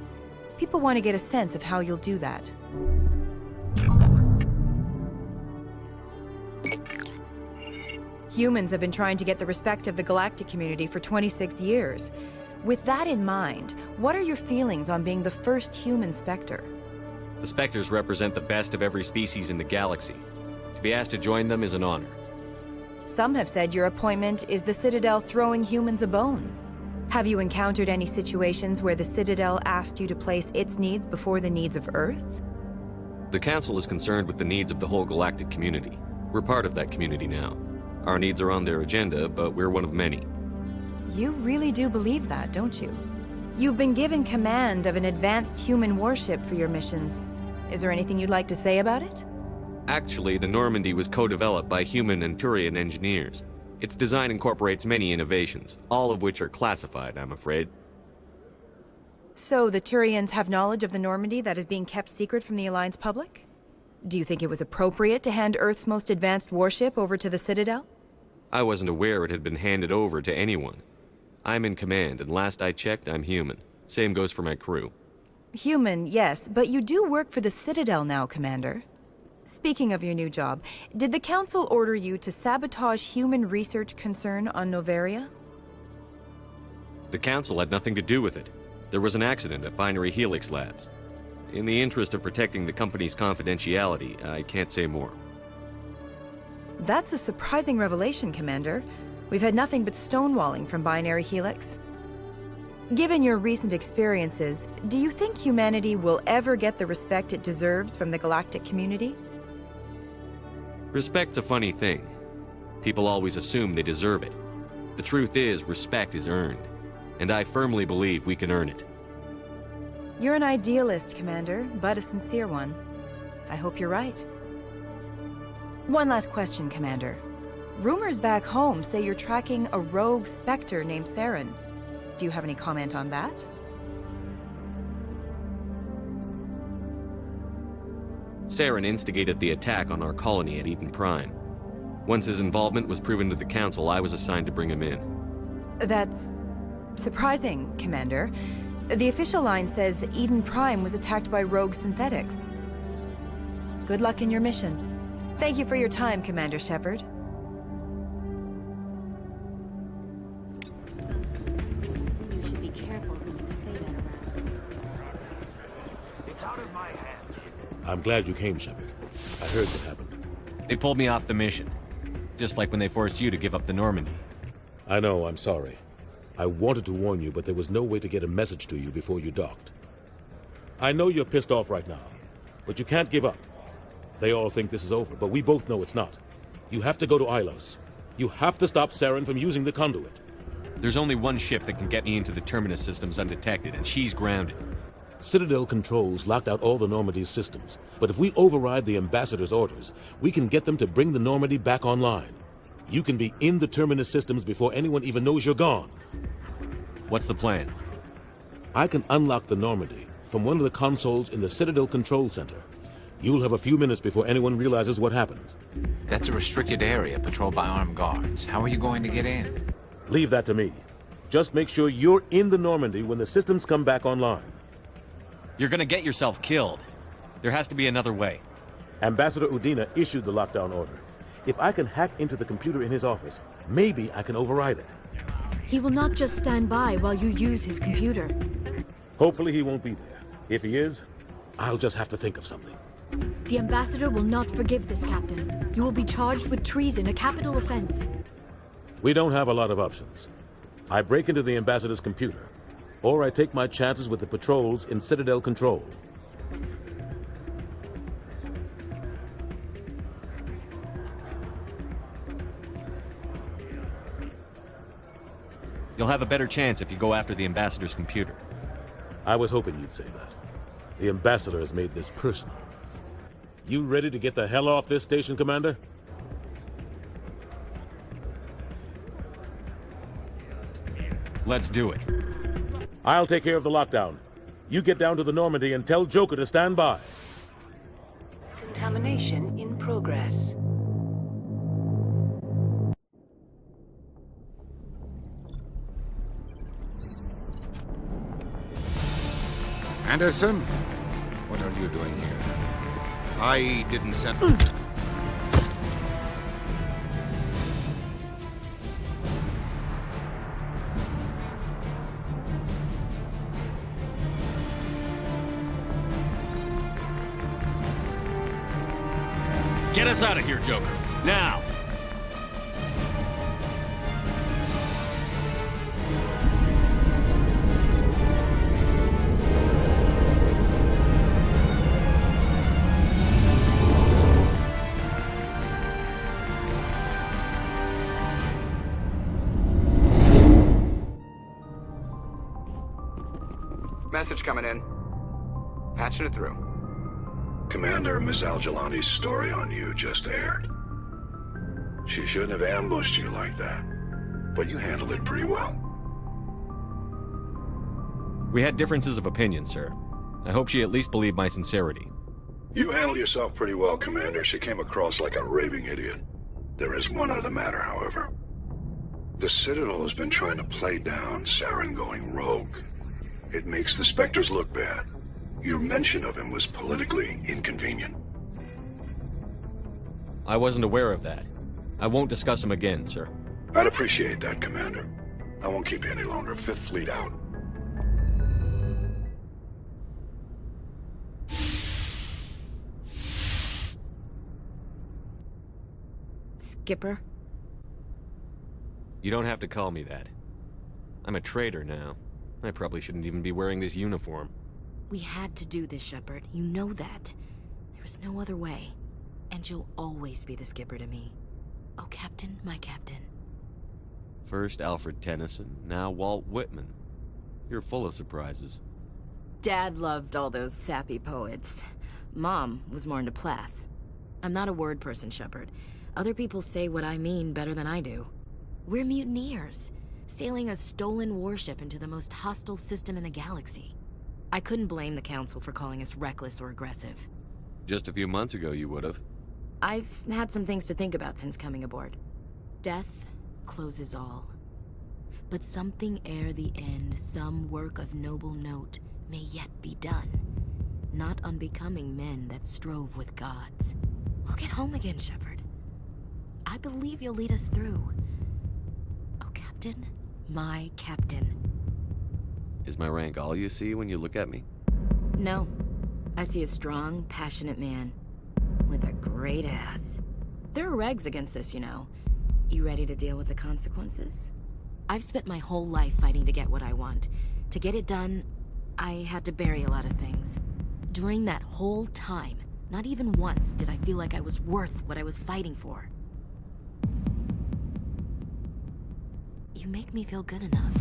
People want to get a sense of how you'll do that. Humans have been trying to get the respect of the galactic community for 26 years. With that in mind, what are your feelings on being the first human Spectre? The Spectres represent the best of every species in the galaxy. To be asked to join them is an honor. Some have said your appointment is the Citadel throwing humans a bone. Have you encountered any situations where the Citadel asked you to place its needs before the needs of Earth? The Council is concerned with the needs of the whole galactic community. We're part of that community now. Our needs are on their agenda, but we're one of many. You really do believe that, don't you? You've been given command of an advanced human warship for your missions. Is there anything you'd like to say about it? Actually, the Normandy was co-developed by human and Turian engineers. Its design incorporates many innovations, all of which are classified, I'm afraid. So the Turians have knowledge of the Normandy that is being kept secret from the Alliance public? Do you think it was appropriate to hand Earth's most advanced warship over to the Citadel? I wasn't aware it had been handed over to anyone. I'm in command, and last I checked, I'm human. Same goes for my crew. Human, yes, but you do work for the Citadel now, Commander. Speaking of your new job, did the Council order you to sabotage human research concern on Noveria? The Council had nothing to do with it. There was an accident at Binary Helix Labs. In the interest of protecting the company's confidentiality, I can't say more. That's a surprising revelation, Commander. We've had nothing but stonewalling from Binary Helix. Given your recent experiences, do you think humanity will ever get the respect it deserves from the galactic community? Respect's a funny thing. People always assume they deserve it. The truth is, respect is earned. And I firmly believe we can earn it. You're an idealist, Commander, but a sincere one. I hope you're right. One last question, Commander. Rumors back home say you're tracking a rogue Spectre named Saren. Do you have any comment on that? Saren instigated the attack on our colony at Eden Prime. Once his involvement was proven to the Council, I was assigned to bring him in. That's surprising, Commander. The official line says that Eden Prime was attacked by rogue synthetics. Good luck in your mission. Thank you for your time, Commander Shepard. You should be careful when you say that around. It's out of my hands. I'm glad you came, Shepard. I heard what happened. They pulled me off the mission. Just like when they forced you to give up the Normandy. I know, I'm sorry. I wanted to warn you, but there was no way to get a message to you before you docked. I know you're pissed off right now, but you can't give up. They all think this is over, but we both know it's not. You have to go to Ilos. You have to stop Saren from using the conduit. There's only one ship that can get me into the Terminus systems undetected, and she's grounded. Citadel controls locked out all the Normandy's systems, but if we override the Ambassador's orders, we can get them to bring the Normandy back online. You can be in the Terminus systems before anyone even knows you're gone. What's the plan? I can unlock the Normandy from one of the consoles in the Citadel Control Center. You'll have a few minutes before anyone realizes what happened. That's a restricted area patrolled by armed guards. How are you going to get in? Leave that to me. Just make sure you're in the Normandy when the systems come back online. You're gonna get yourself killed. There has to be another way. Ambassador Udina issued the lockdown order. If I can hack into the computer in his office, maybe I can override it. He will not just stand by while you use his computer. Hopefully he won't be there. If he is, I'll just have to think of something. The Ambassador will not forgive this, Captain. You will be charged with treason, a capital offense. We don't have a lot of options. I break into the Ambassador's computer, or I take my chances with the patrols in Citadel Control. You'll have a better chance if you go after the Ambassador's computer. I was hoping you'd say that. The Ambassador has made this personal. You ready to get the hell off this station, Commander? Let's do it. I'll take care of the lockdown. You get down to the Normandy and tell Joker to stand by. Contamination in progress. Anderson? What are you doing here? I didn't send... Get us out of here, Joker. Now! Message coming in. Patching it through. Commander, Miss Al-Jalani's story on you just aired. She shouldn't have ambushed you like that, but you handled it pretty well. We had differences of opinion, sir. I hope she at least believed my sincerity. You handled yourself pretty well, Commander. She came across like a raving idiot. There is one other matter, however. The Citadel has been trying to play down Saren going rogue. It makes the Spectres look bad. Your mention of him was politically inconvenient. I wasn't aware of that. I won't discuss him again, sir. I'd appreciate that, Commander. I won't keep you any longer. Fifth Fleet out. Skipper? You don't have to call me that. I'm a traitor now. I probably shouldn't even be wearing this uniform. We had to do this, Shepard. You know that. There was no other way. And you'll always be the skipper to me. Oh, Captain, my Captain. First Alfred Tennyson, now Walt Whitman. You're full of surprises. Dad loved all those sappy poets. Mom was more into Plath. I'm not a word person, Shepard. Other people say what I mean better than I do. We're mutineers, sailing a stolen warship into the most hostile system in the galaxy. I couldn't blame the Council for calling us reckless or aggressive. Just a few months ago, you would have. I've had some things to think about since coming aboard. Death closes all. But something ere the end, some work of noble note, may yet be done. Not unbecoming men that strove with gods. We'll get home again, Shepard. I believe you'll lead us through. Oh, Captain, my Captain. Is my rank all you see when you look at me? No. I see a strong, passionate man. With a great ass. There are regs against this, you know. You ready to deal with the consequences? I've spent my whole life fighting to get what I want. To get it done, I had to bury a lot of things. During that whole time, not even once did I feel like I was worth what I was fighting for. You make me feel good enough.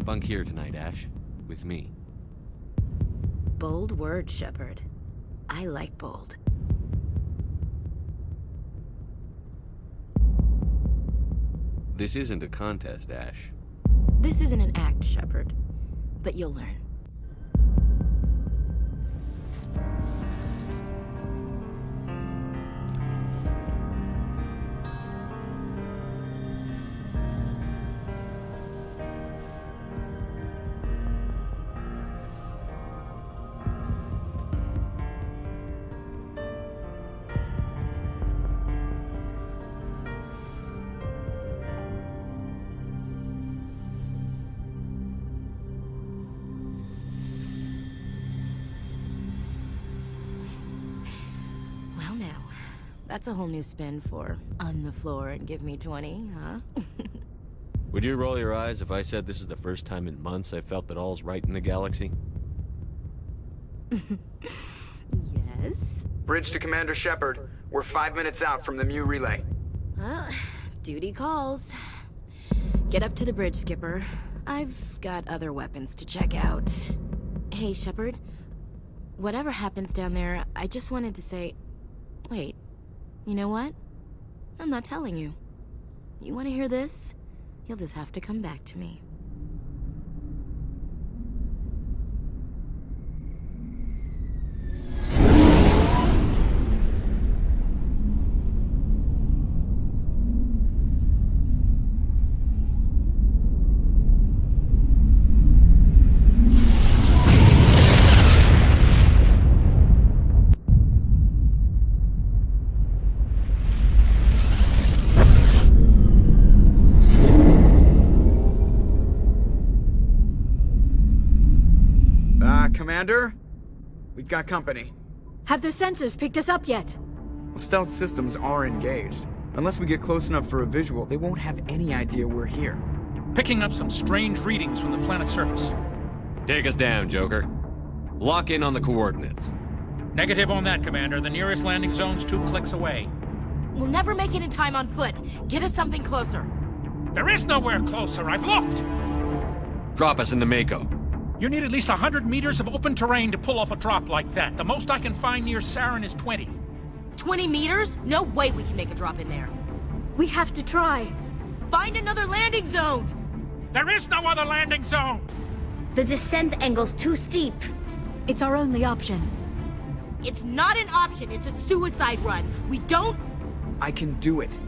Bunk here tonight, Ash. With me. Bold words, Shepard. I like bold. This isn't a contest, Ash. This isn't an act, Shepard. But you'll learn. That's a whole new spin for on the floor and give me 20, huh? Would you roll your eyes if I said this is the first time in months I felt that all's right in the galaxy? Yes? Bridge to Commander Shepard. We're 5 minutes out from the Mu relay. Duty calls. Get up to the bridge, Skipper. I've got other weapons to check out. Hey, Shepard. Whatever happens down there, I just wanted to say... Wait. You know what? I'm not telling you. You want to hear this? You'll just have to come back to me. Commander? We've got company. Have their sensors picked us up yet? Well, stealth systems are engaged. Unless we get close enough for a visual, they won't have any idea we're here. Picking up some strange readings from the planet's surface. Take us down, Joker. Lock in on the coordinates. Negative on that, Commander. The nearest landing zone's 2 clicks away. We'll never make it in time on foot. Get us something closer. There is nowhere closer. I've looked. Drop us in the Mako. You need at least 100 meters of open terrain to pull off a drop like that. The most I can find near Saren is 20. 20 meters? No way we can make a drop in there. We have to try. Find another landing zone! There is no other landing zone! The descent angle's too steep. It's our only option. It's not an option, it's a suicide run. We don't... I can do it.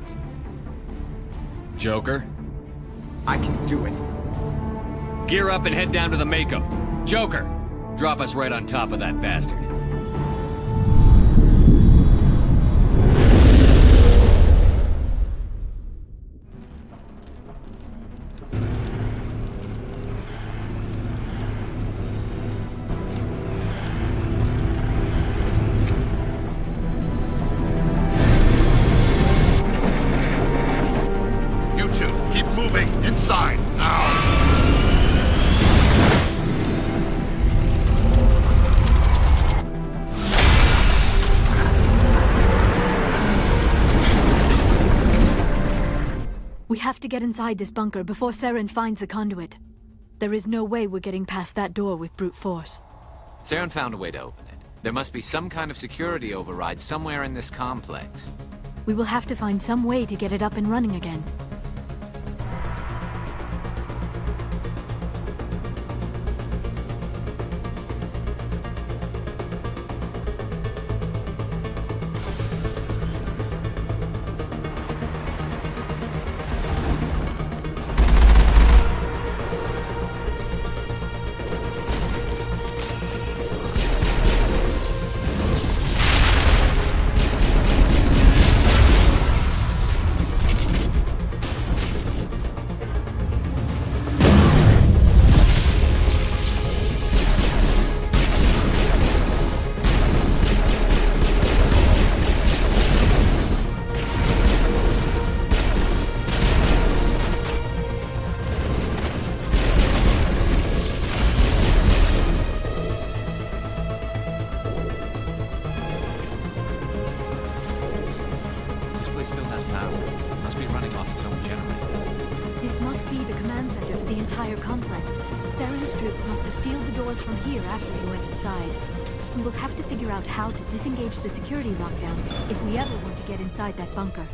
Joker? I can do it. Gear up and head down to the Mako. Joker, drop us right on top of that bastard. You two, keep moving inside now. have to get inside this bunker before Saren finds the conduit. There is no way we're getting past that door with brute force. Saren found a way to open it. There must be some kind of security override somewhere in this complex. We will have to find some way to get it up and running again. We will have to figure out how to disengage the security lockdown if we ever want to get inside that bunker.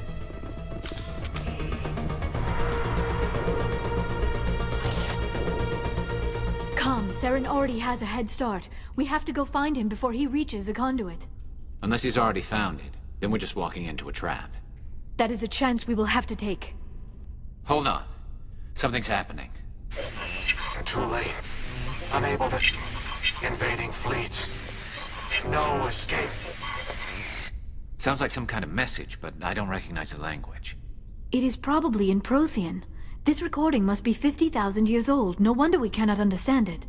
Come, Saren already has a head start. We have to go find him before he reaches the conduit. Unless he's already found it, then we're just walking into a trap. That is a chance we will have to take. Hold on. Something's happening. Too late. Unable to... Invading fleets. No escape. Sounds like some kind of message, but I don't recognize the language. It is probably in Prothean. This recording must be 50,000 years old. No wonder we cannot understand it.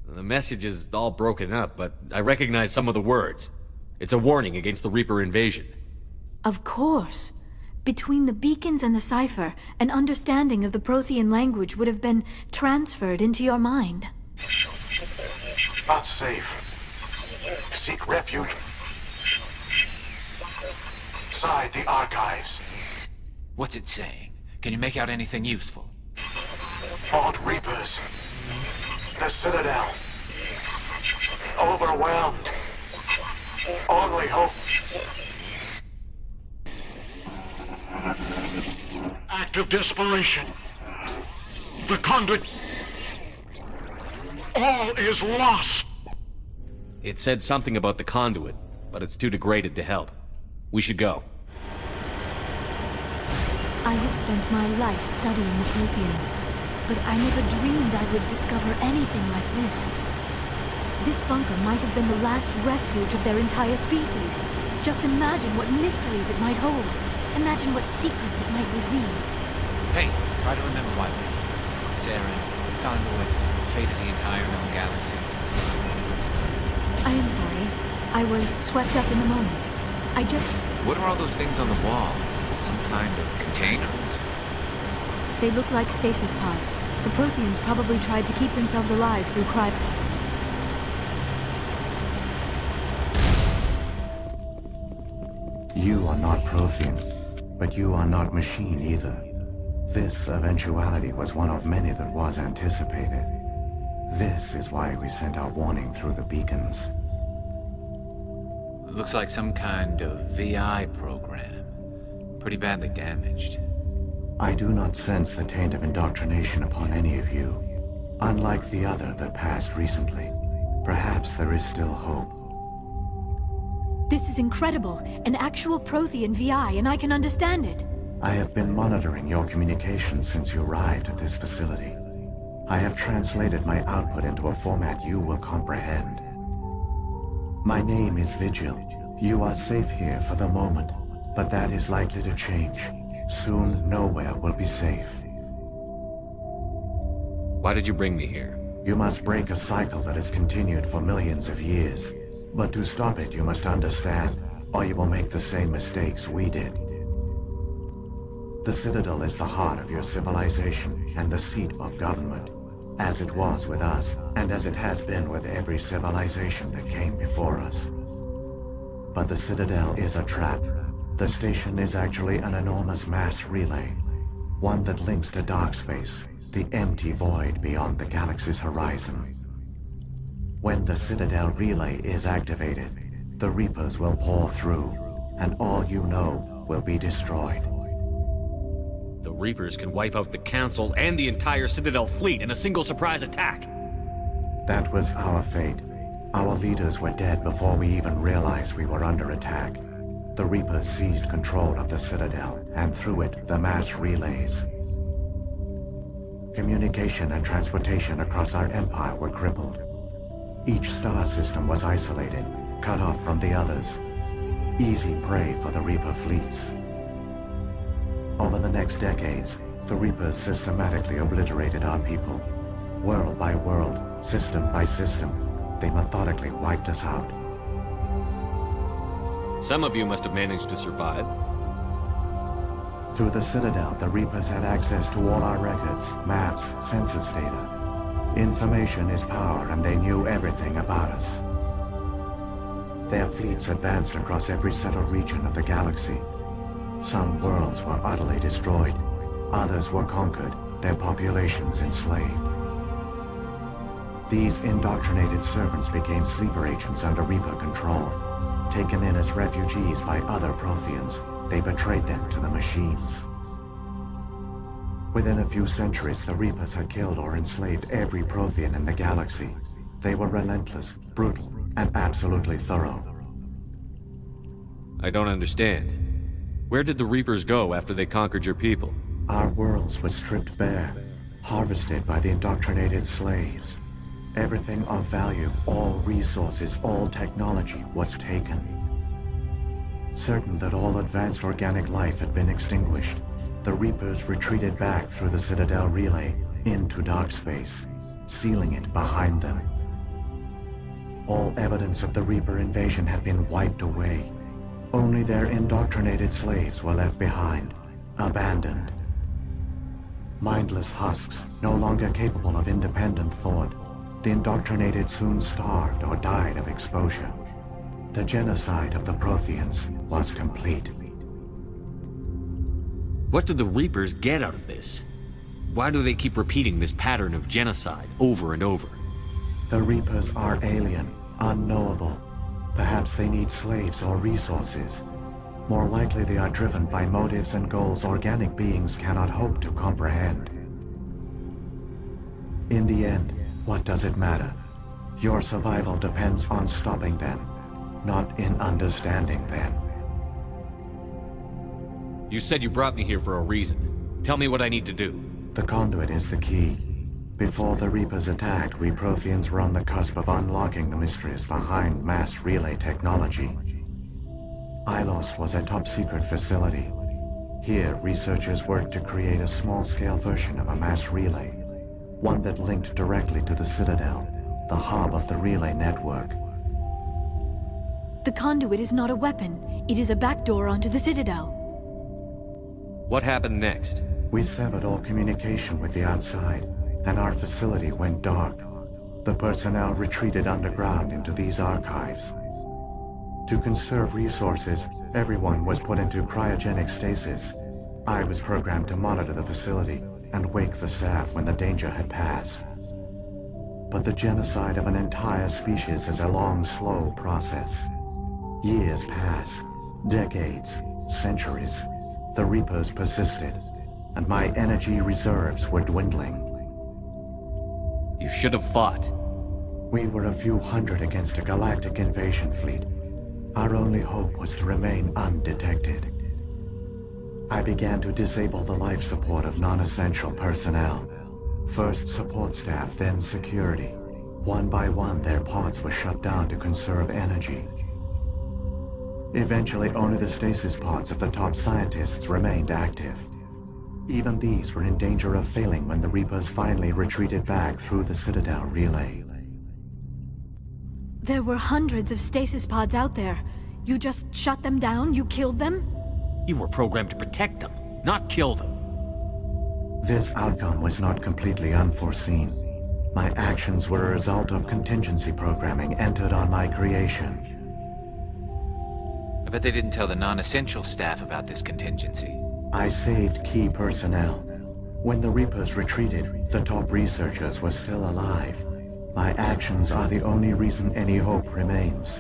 The message is all broken up, but I recognize some of the words. It's a warning against the Reaper invasion. Of course. Between the beacons and the cipher, an understanding of the Prothean language would have been transferred into your mind. Not safe. Seek refuge inside the archives. What's it saying? Can you make out anything useful? Fought Reapers. The Citadel. Overwhelmed. Only hope. Act of desperation. The conduit. All is lost. It said something about the conduit, but it's too degraded to help. We should go. I have spent my life studying the Protheans, but I never dreamed I would discover anything like this. This bunker might have been the last refuge of their entire species. Just imagine what mysteries it might hold. Imagine what secrets it might reveal. Hey, try to remember why we're here. Saren, conduit, fate of the entire known galaxy. I am sorry. I was swept up in the moment. I just... What are all those things on the wall? Some kind of containers? They look like stasis pods. The Protheans probably tried to keep themselves alive through cryo... You are not Prothean, but you are not machine either. This eventuality was one of many that was anticipated. This is why we sent our warning through the beacons. Looks like some kind of VI program. Pretty badly damaged. I do not sense the taint of indoctrination upon any of you. Unlike the other that passed recently, perhaps there is still hope. This is incredible. An actual Prothean VI, and I can understand it. I have been monitoring your communications since you arrived at this facility. I have translated my output into a format you will comprehend. My name is Vigil. You are safe here for the moment, but that is likely to change. Soon, nowhere will be safe. Why did you bring me here? You must break a cycle that has continued for millions of years. But to stop it, you must understand, or you will make the same mistakes we did. The Citadel is the heart of your civilization and the seat of government, as it was with us, and as it has been with every civilization that came before us. But the Citadel is a trap. The station is actually an enormous mass relay. One that links to dark space, the empty void beyond the galaxy's horizon. When the Citadel relay is activated, the Reapers will pour through, and all you know will be destroyed. The Reapers can wipe out the Council and the entire Citadel fleet in a single surprise attack. That was our fate. Our leaders were dead before we even realized we were under attack. The Reapers seized control of the Citadel, and through it, the mass relays. Communication and transportation across our empire were crippled. Each star system was isolated, cut off from the others. Easy prey for the Reaper fleets. Over the next decades, the Reapers systematically obliterated our people. World by world, system by system, they methodically wiped us out. Some of you must have managed to survive. Through the Citadel, the Reapers had access to all our records, maps, census data. Information is power, and they knew everything about us. Their fleets advanced across every settled region of the galaxy. Some worlds were utterly destroyed. Others were conquered, their populations enslaved. These indoctrinated servants became sleeper agents under Reaper control. Taken in as refugees by other Protheans, they betrayed them to the machines. Within a few centuries, the Reapers had killed or enslaved every Prothean in the galaxy. They were relentless, brutal, and absolutely thorough. I don't understand. Where did the Reapers go after they conquered your people? Our worlds were stripped bare, harvested by the indoctrinated slaves. Everything of value, all resources, all technology was taken. Certain that all advanced organic life had been extinguished, the Reapers retreated back through the Citadel relay into dark space, sealing it behind them. All evidence of the Reaper invasion had been wiped away. Only their indoctrinated slaves were left behind, abandoned. Mindless husks, no longer capable of independent thought, the indoctrinated soon starved or died of exposure. The genocide of the Protheans was complete. What do the Reapers get out of this? Why do they keep repeating this pattern of genocide over and over? The Reapers are alien, unknowable. Perhaps they need slaves or resources. More likely they are driven by motives and goals organic beings cannot hope to comprehend. In the end, what does it matter? Your survival depends on stopping them, not in understanding them. You said you brought me here for a reason. Tell me what I need to do. The conduit is the key. Before the Reapers attacked, we Protheans were on the cusp of unlocking the mysteries behind mass relay technology. Ilos was a top-secret facility. Here, researchers worked to create a small-scale version of a mass relay, one that linked directly to the Citadel, the hub of the relay network. The conduit is not a weapon. It is a backdoor onto the Citadel. What happened next? We severed all communication with the outside, and our facility went dark. The personnel retreated underground into these archives. To conserve resources, everyone was put into cryogenic stasis. I was programmed to monitor the facility and wake the staff when the danger had passed. But the genocide of an entire species is a long, slow process. Years passed, decades, centuries. The Reapers persisted, and my energy reserves were dwindling. You should have fought. We were a few hundred against a galactic invasion fleet. Our only hope was to remain undetected. I began to disable the life support of non-essential personnel. First support staff, then security. One by one, their pods were shut down to conserve energy. Eventually, only the stasis pods of the top scientists remained active. Even these were in danger of failing when the Reapers finally retreated back through the Citadel relay. There were hundreds of stasis pods out there. You just shut them down? You killed them? You were programmed to protect them, not kill them. This outcome was not completely unforeseen. My actions were a result of contingency programming entered on my creation. I bet they didn't tell the non-essential staff about this contingency. I saved key personnel, When the Reapers retreated, the top researchers were still alive. My actions are the only reason any hope remains.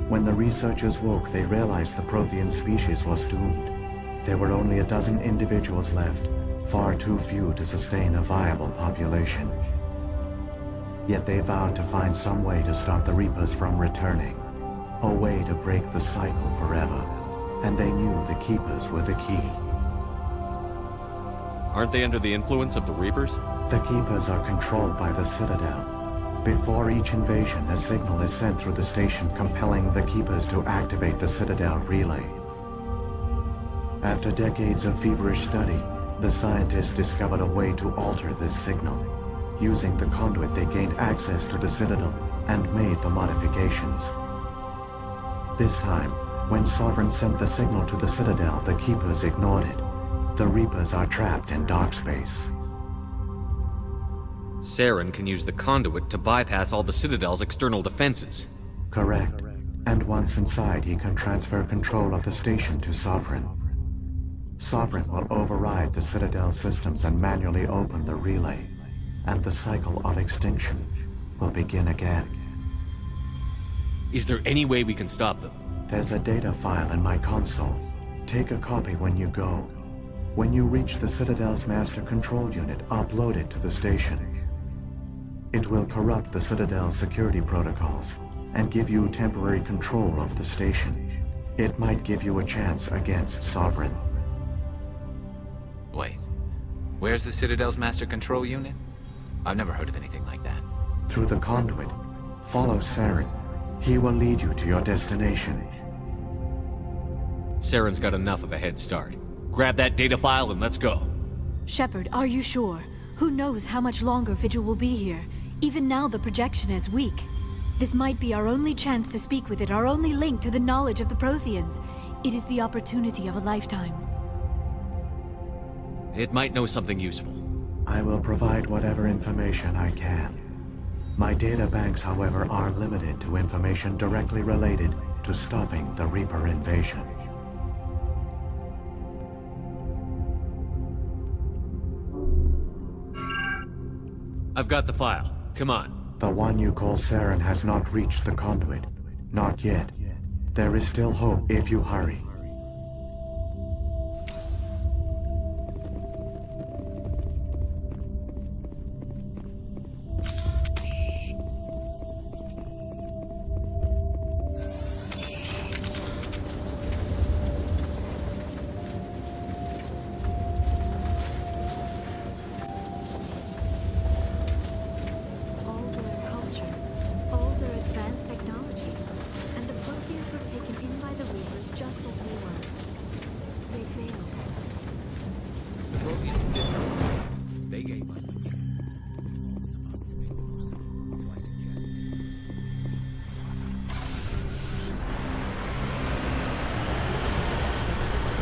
When the researchers woke, they realized the Prothean species was doomed. There were only a dozen individuals left, far too few to sustain a viable population. Yet they vowed to find some way to stop the Reapers from returning, a way to break the cycle forever, and they knew the Keepers were the key. Aren't they under the influence of the Reapers? The Keepers are controlled by the Citadel. Before each invasion, a signal is sent through the station compelling the Keepers to activate the Citadel relay. After decades of feverish study, the scientists discovered a way to alter this signal. Using the conduit, they gained access to the Citadel and made the modifications. This time, when Sovereign sent the signal to the Citadel, the Keepers ignored it. The Reapers are trapped in dark space. Saren can use the conduit to bypass all the Citadel's external defenses. Correct. And once inside, he can transfer control of the station to Sovereign. Sovereign will override the Citadel systems and manually open the relay, and the cycle of extinction will begin again. Is there any way we can stop them? There's a data file in my console. Take a copy when you go. When you reach the Citadel's master control unit, upload it to the station. It will corrupt the Citadel's security protocols and give you temporary control of the station. It might give you a chance against Sovereign. Wait, where's the Citadel's master control unit? I've never heard of anything like that. Through the conduit, follow Saren. He will lead you to your destination. Saren's got enough of a head start. Grab that data file and let's go. Shepard, are you sure? Who knows how much longer Vigil will be here? Even now the projection is weak. This might be our only chance to speak with it, our only link to the knowledge of the Protheans. It is the opportunity of a lifetime. It might know something useful. I will provide whatever information I can. My data banks, however, are limited to information directly related to stopping the Reaper invasion. I've got the file. Come on. The one you call Saren has not reached the conduit. Not yet. There is still hope if you hurry.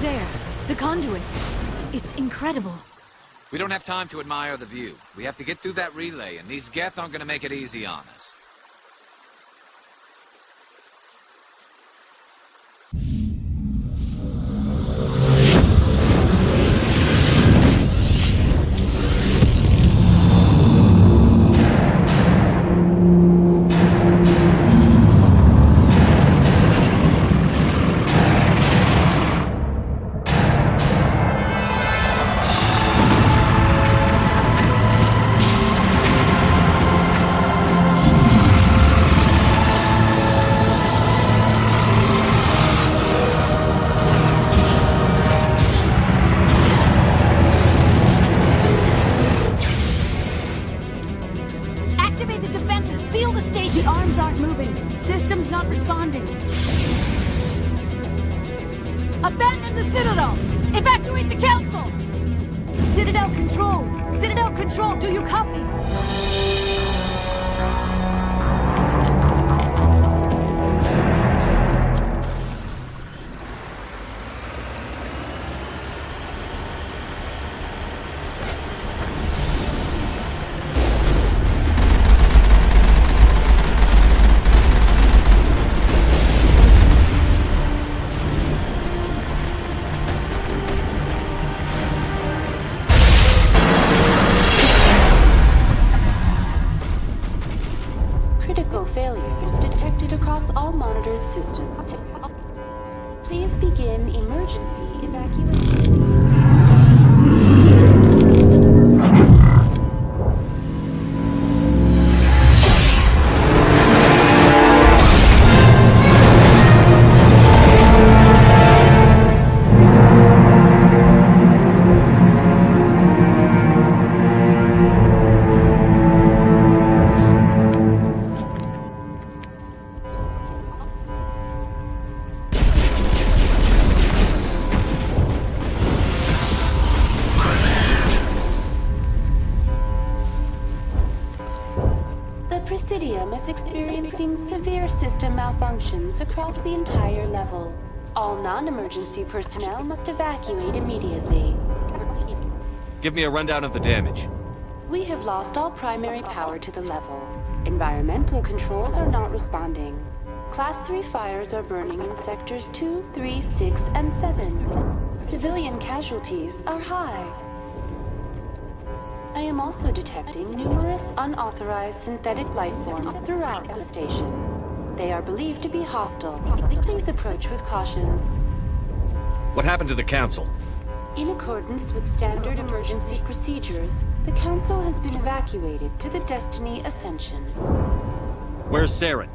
There, the conduit. It's incredible. We don't have time to admire the view. We have to get through that relay, and these Geth aren't gonna make it easy on us. Abandon the Citadel! Evacuate the Council! Citadel Control! Citadel Control, do you copy? systems. Please begin emergency evacuation. Is experiencing severe system malfunctions across the entire level. All non-emergency personnel must evacuate immediately. Give me a rundown of the damage. We have lost all primary power to the level. Environmental controls are not responding. Class 3 fires are burning in sectors 2, 3, 6, and 7. Civilian casualties are high. I am also detecting numerous unauthorized synthetic life forms throughout the station. They are believed to be hostile. Please approach with caution. What happened to the Council? In accordance with standard emergency procedures, the Council has been evacuated to the Destiny Ascension. Where's Saren?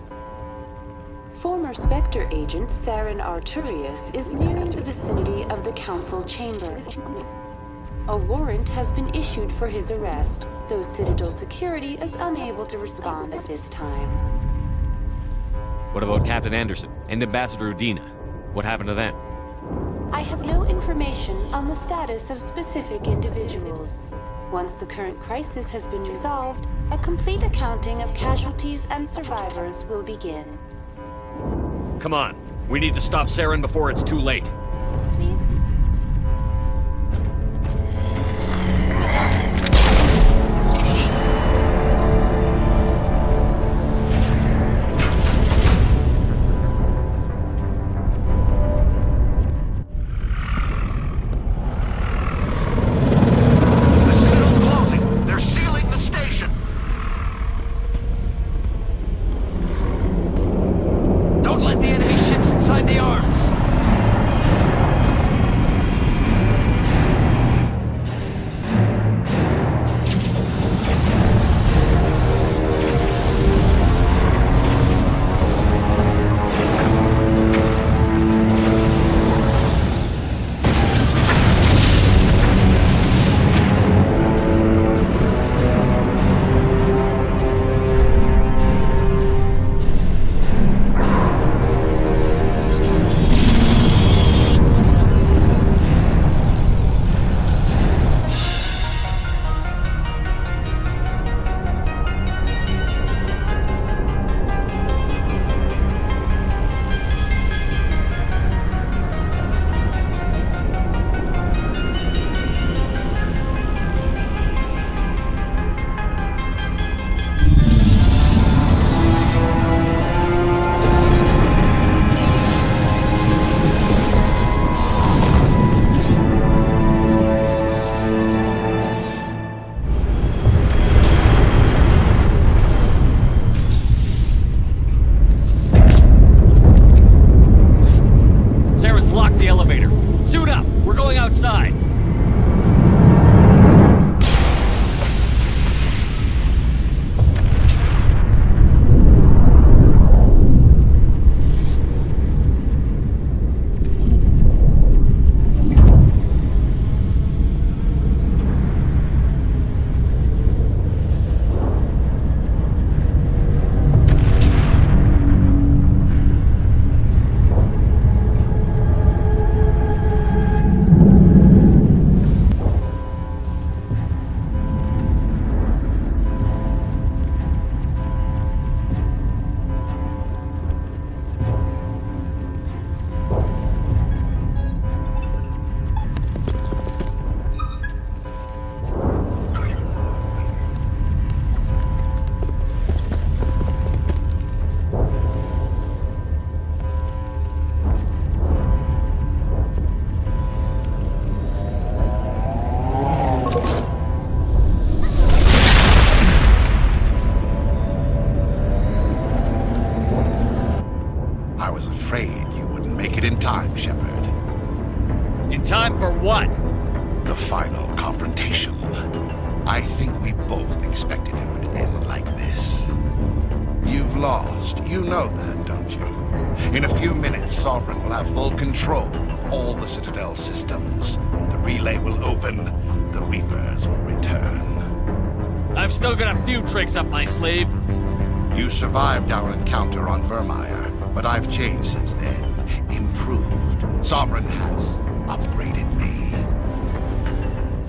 Former Spectre agent Saren Arturius is nearing the vicinity of the Council chamber. A warrant has been issued for his arrest, though Citadel security is unable to respond at this time. What about Captain Anderson and Ambassador Udina? What happened to them? I have no information on the status of specific individuals. Once the current crisis has been resolved, a complete accounting of casualties and survivors will begin. Come on. We need to stop Saren before it's too late. Don't let the enemy ships inside the arms! afraid you wouldn't make it in time, Shepard. In time for what? The final confrontation. I think we both expected it would end like this. You've lost. You know that, don't you? In a few minutes, Sovereign will have full control of all the Citadel systems. The relay will open. The Reapers will return. I've still got a few tricks up my sleeve. You survived our encounter on Vermeer, but I've changed since then. Improved. Sovereign has upgraded me.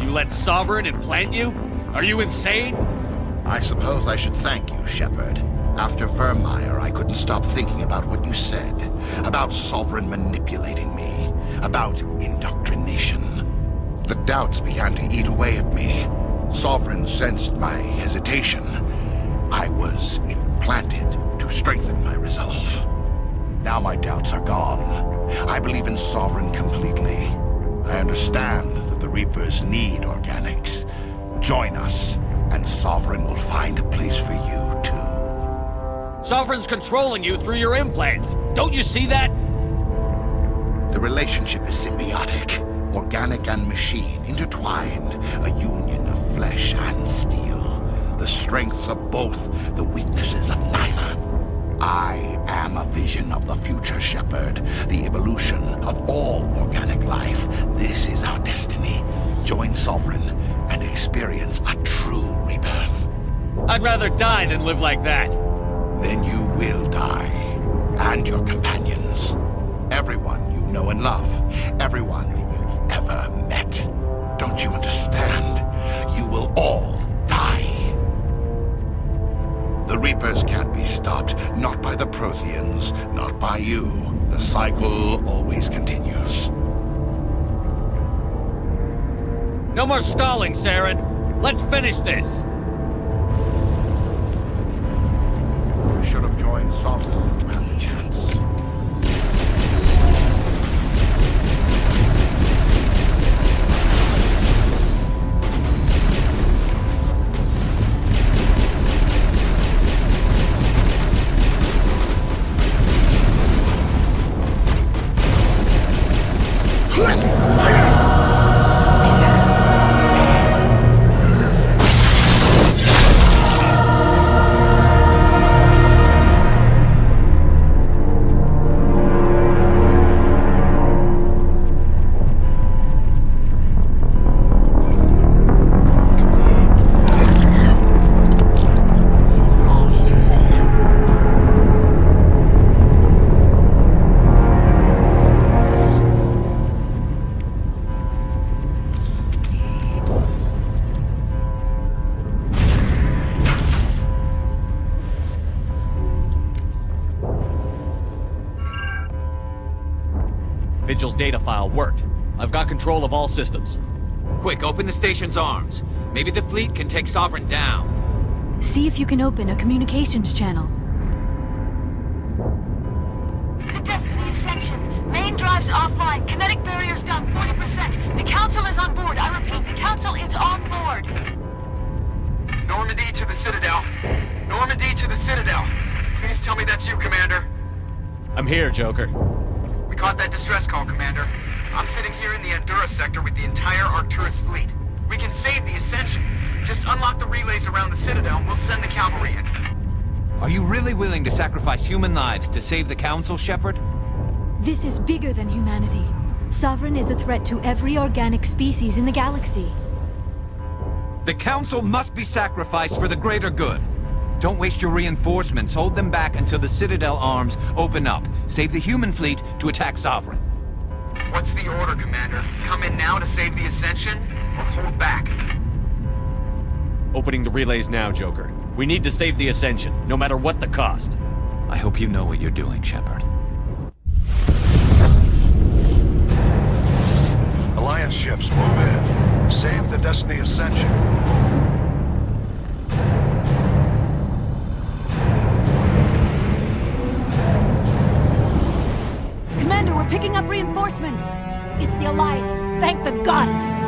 You let Sovereign implant you? Are you insane? I suppose I should thank you, Shepard. After Vermeer, I couldn't stop thinking about what you said. About Sovereign manipulating me. About indoctrination. The doubts began to eat away at me. Sovereign sensed my hesitation. I was implanted to strengthen my resolve. Now my doubts are gone. I believe in Sovereign completely. I understand that the Reapers need organics. Join us, and Sovereign will find a place for you, too. Sovereign's controlling you through your implants. Don't you see that? The relationship is symbiotic. Organic and machine intertwined. A union of flesh and steel. The strengths of both, the weaknesses of neither. I am a vision of the future, Shepard. The evolution of all organic life. This is our destiny. Join Sovereign and experience a true rebirth. I'd rather die than live like that. Then you will die. And your companions. Everyone you know and love. Everyone you've ever met. Don't you understand? You will all die. The Reapers can't be stopped. Not by the Protheans. Not by you. The cycle always continues. No more stalling, Saren. Let's finish this. You should have joined Sovereign when you had the chance. Vigil's data file worked. I've got control of all systems. Quick, open the station's arms. Maybe the fleet can take Sovereign down. See if you can open a communications channel. The Destiny Ascension. Main drives offline. Kinetic barriers down 40%. The Council is on board. I repeat, the Council is on board. Normandy to the Citadel. Normandy to the Citadel. Please tell me that's you, Commander. I'm here, Joker. We caught that distress call, Commander. I'm sitting here in the Endura sector with the entire Arcturus fleet. We can save the Ascension. Just unlock the relays around the Citadel and we'll send the cavalry in. Are you really willing to sacrifice human lives to save the Council, Shepard? This is bigger than humanity. Sovereign is a threat to every organic species in the galaxy. The Council must be sacrificed for the greater good. Don't waste your reinforcements. Hold them back until the Citadel arms open up. Save the human fleet to attack Sovereign. What's the order, Commander? Come in now to save the Ascension, or hold back? Opening the relays now, Joker. We need to save the Ascension, no matter what the cost. I hope you know what you're doing, Shepard. Alliance ships, move in. Save the Destiny Ascension. Commander, we're picking up reinforcements. It's the Alliance. Thank the goddess.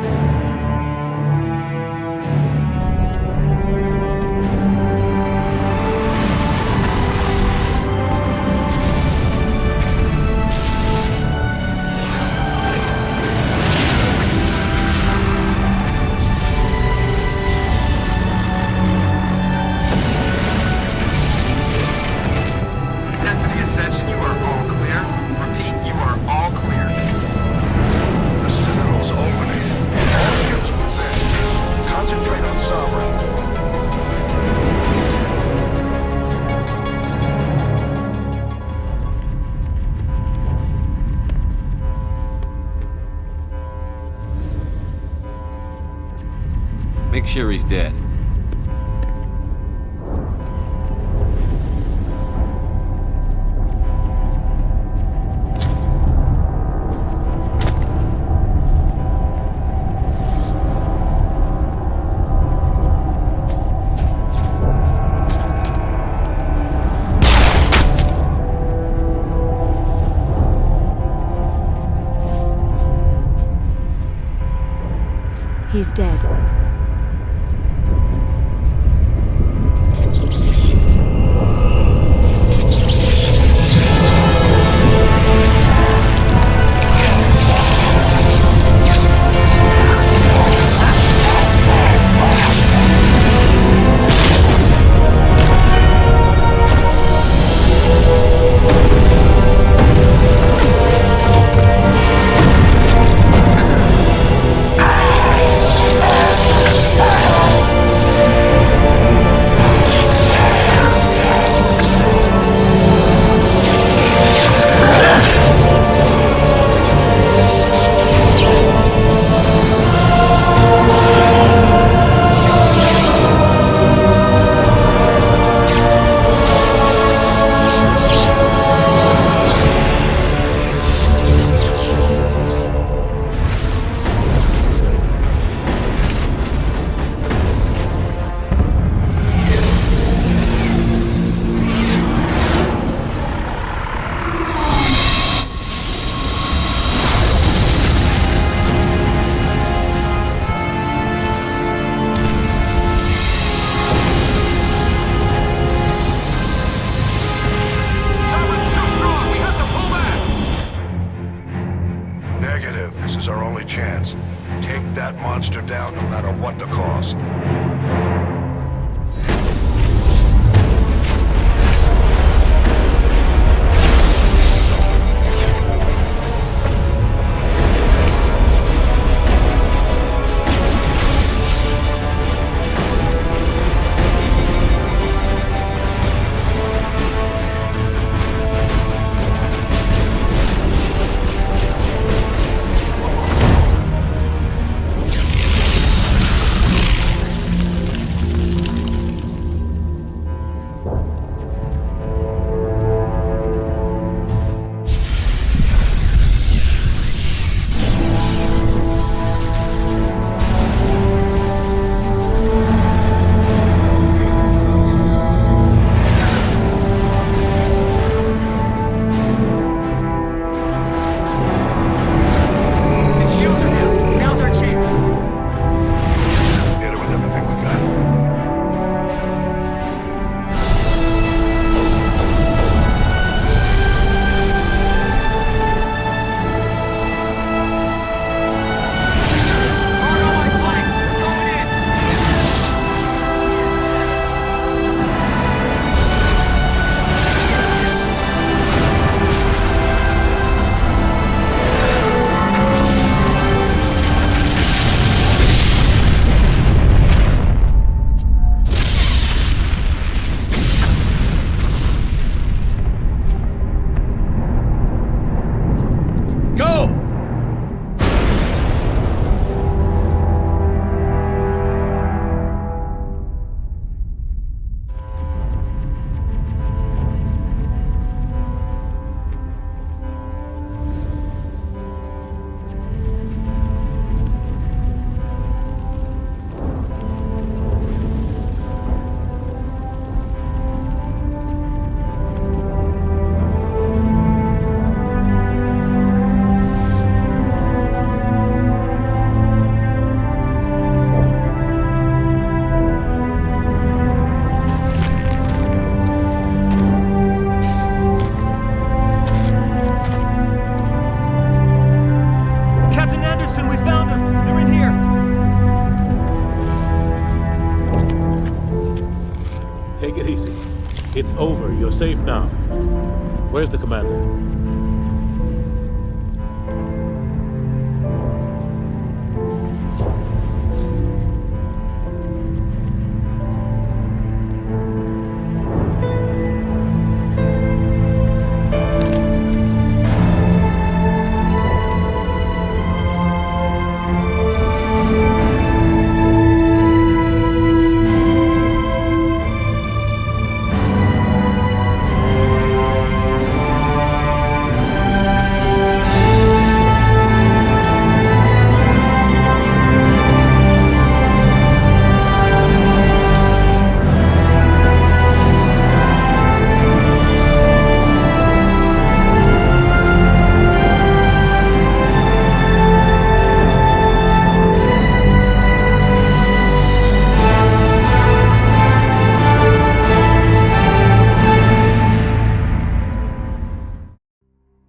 sure he's dead. He's dead. It's over. You're safe now. Where's the commander?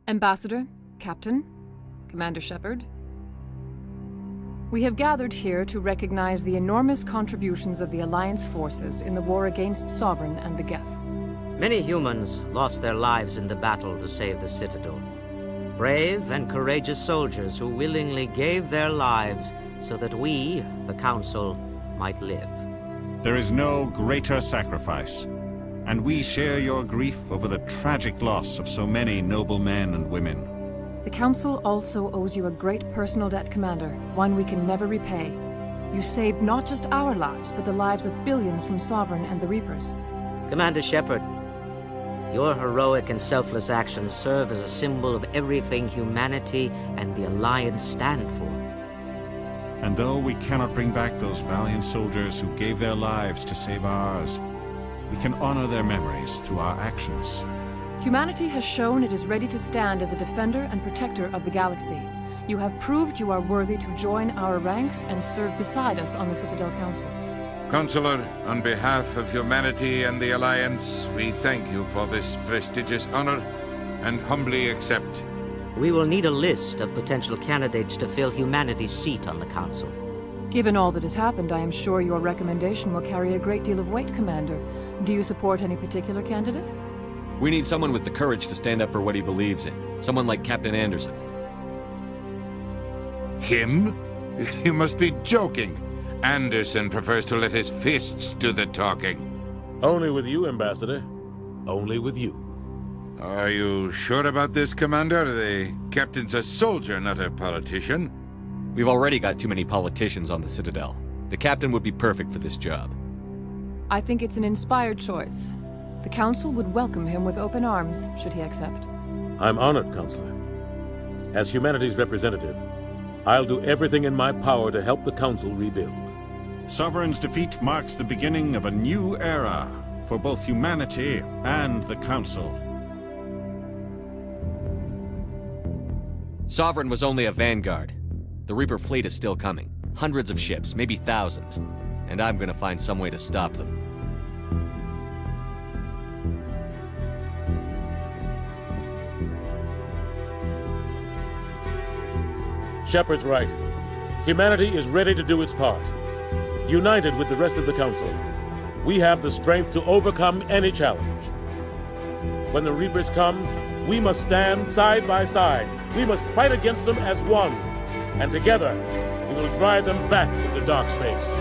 Ambassador, Captain, Commander Shepard. We have gathered here to recognize the enormous contributions of the Alliance forces in the war against Sovereign and the Geth. Many humans lost their lives in the battle to save the Citadel. Brave and courageous soldiers who willingly gave their lives so that we, the Council, might live. There is no greater sacrifice, and we share your grief over the tragic loss of so many noble men and women. The Council also owes you a great personal debt, Commander, one we can never repay. You saved not just our lives, but the lives of billions from Sovereign and the Reapers. Commander Shepard, your heroic and selfless actions serve as a symbol of everything humanity and the Alliance stand for. And though we cannot bring back those valiant soldiers who gave their lives to save ours, we can honor their memories through our actions. Humanity has shown it is ready to stand as a defender and protector of the galaxy. You have proved you are worthy to join our ranks and serve beside us on the Citadel Council. Counselor, on behalf of humanity and the Alliance, we thank you for this prestigious honor and humbly accept. We will need a list of potential candidates to fill humanity's seat on the Council. Given all that has happened, I am sure your recommendation will carry a great deal of weight, Commander. Do you support any particular candidate? We need someone with the courage to stand up for what he believes in. Someone like Captain Anderson. Him? You must be joking. Anderson prefers to let his fists do the talking. Only with you, Ambassador. Only with you. Are you sure about this, Commander? The captain's a soldier, not a politician. We've already got too many politicians on the Citadel. The captain would be perfect for this job. I think it's an inspired choice. The Council would welcome him with open arms, should he accept. I'm honored, Counselor. As humanity's representative, I'll do everything in my power to help the Council rebuild. Sovereign's defeat marks the beginning of a new era for both humanity and the Council. Sovereign was only a vanguard. The Reaper fleet is still coming. Hundreds of ships, maybe thousands. And I'm gonna find some way to stop them. Shepard's right. Humanity is ready to do its part. United with the rest of the Council, we have the strength to overcome any challenge. When the Reapers come, we must stand side by side. We must fight against them as one. And together, we will drive them back into dark space.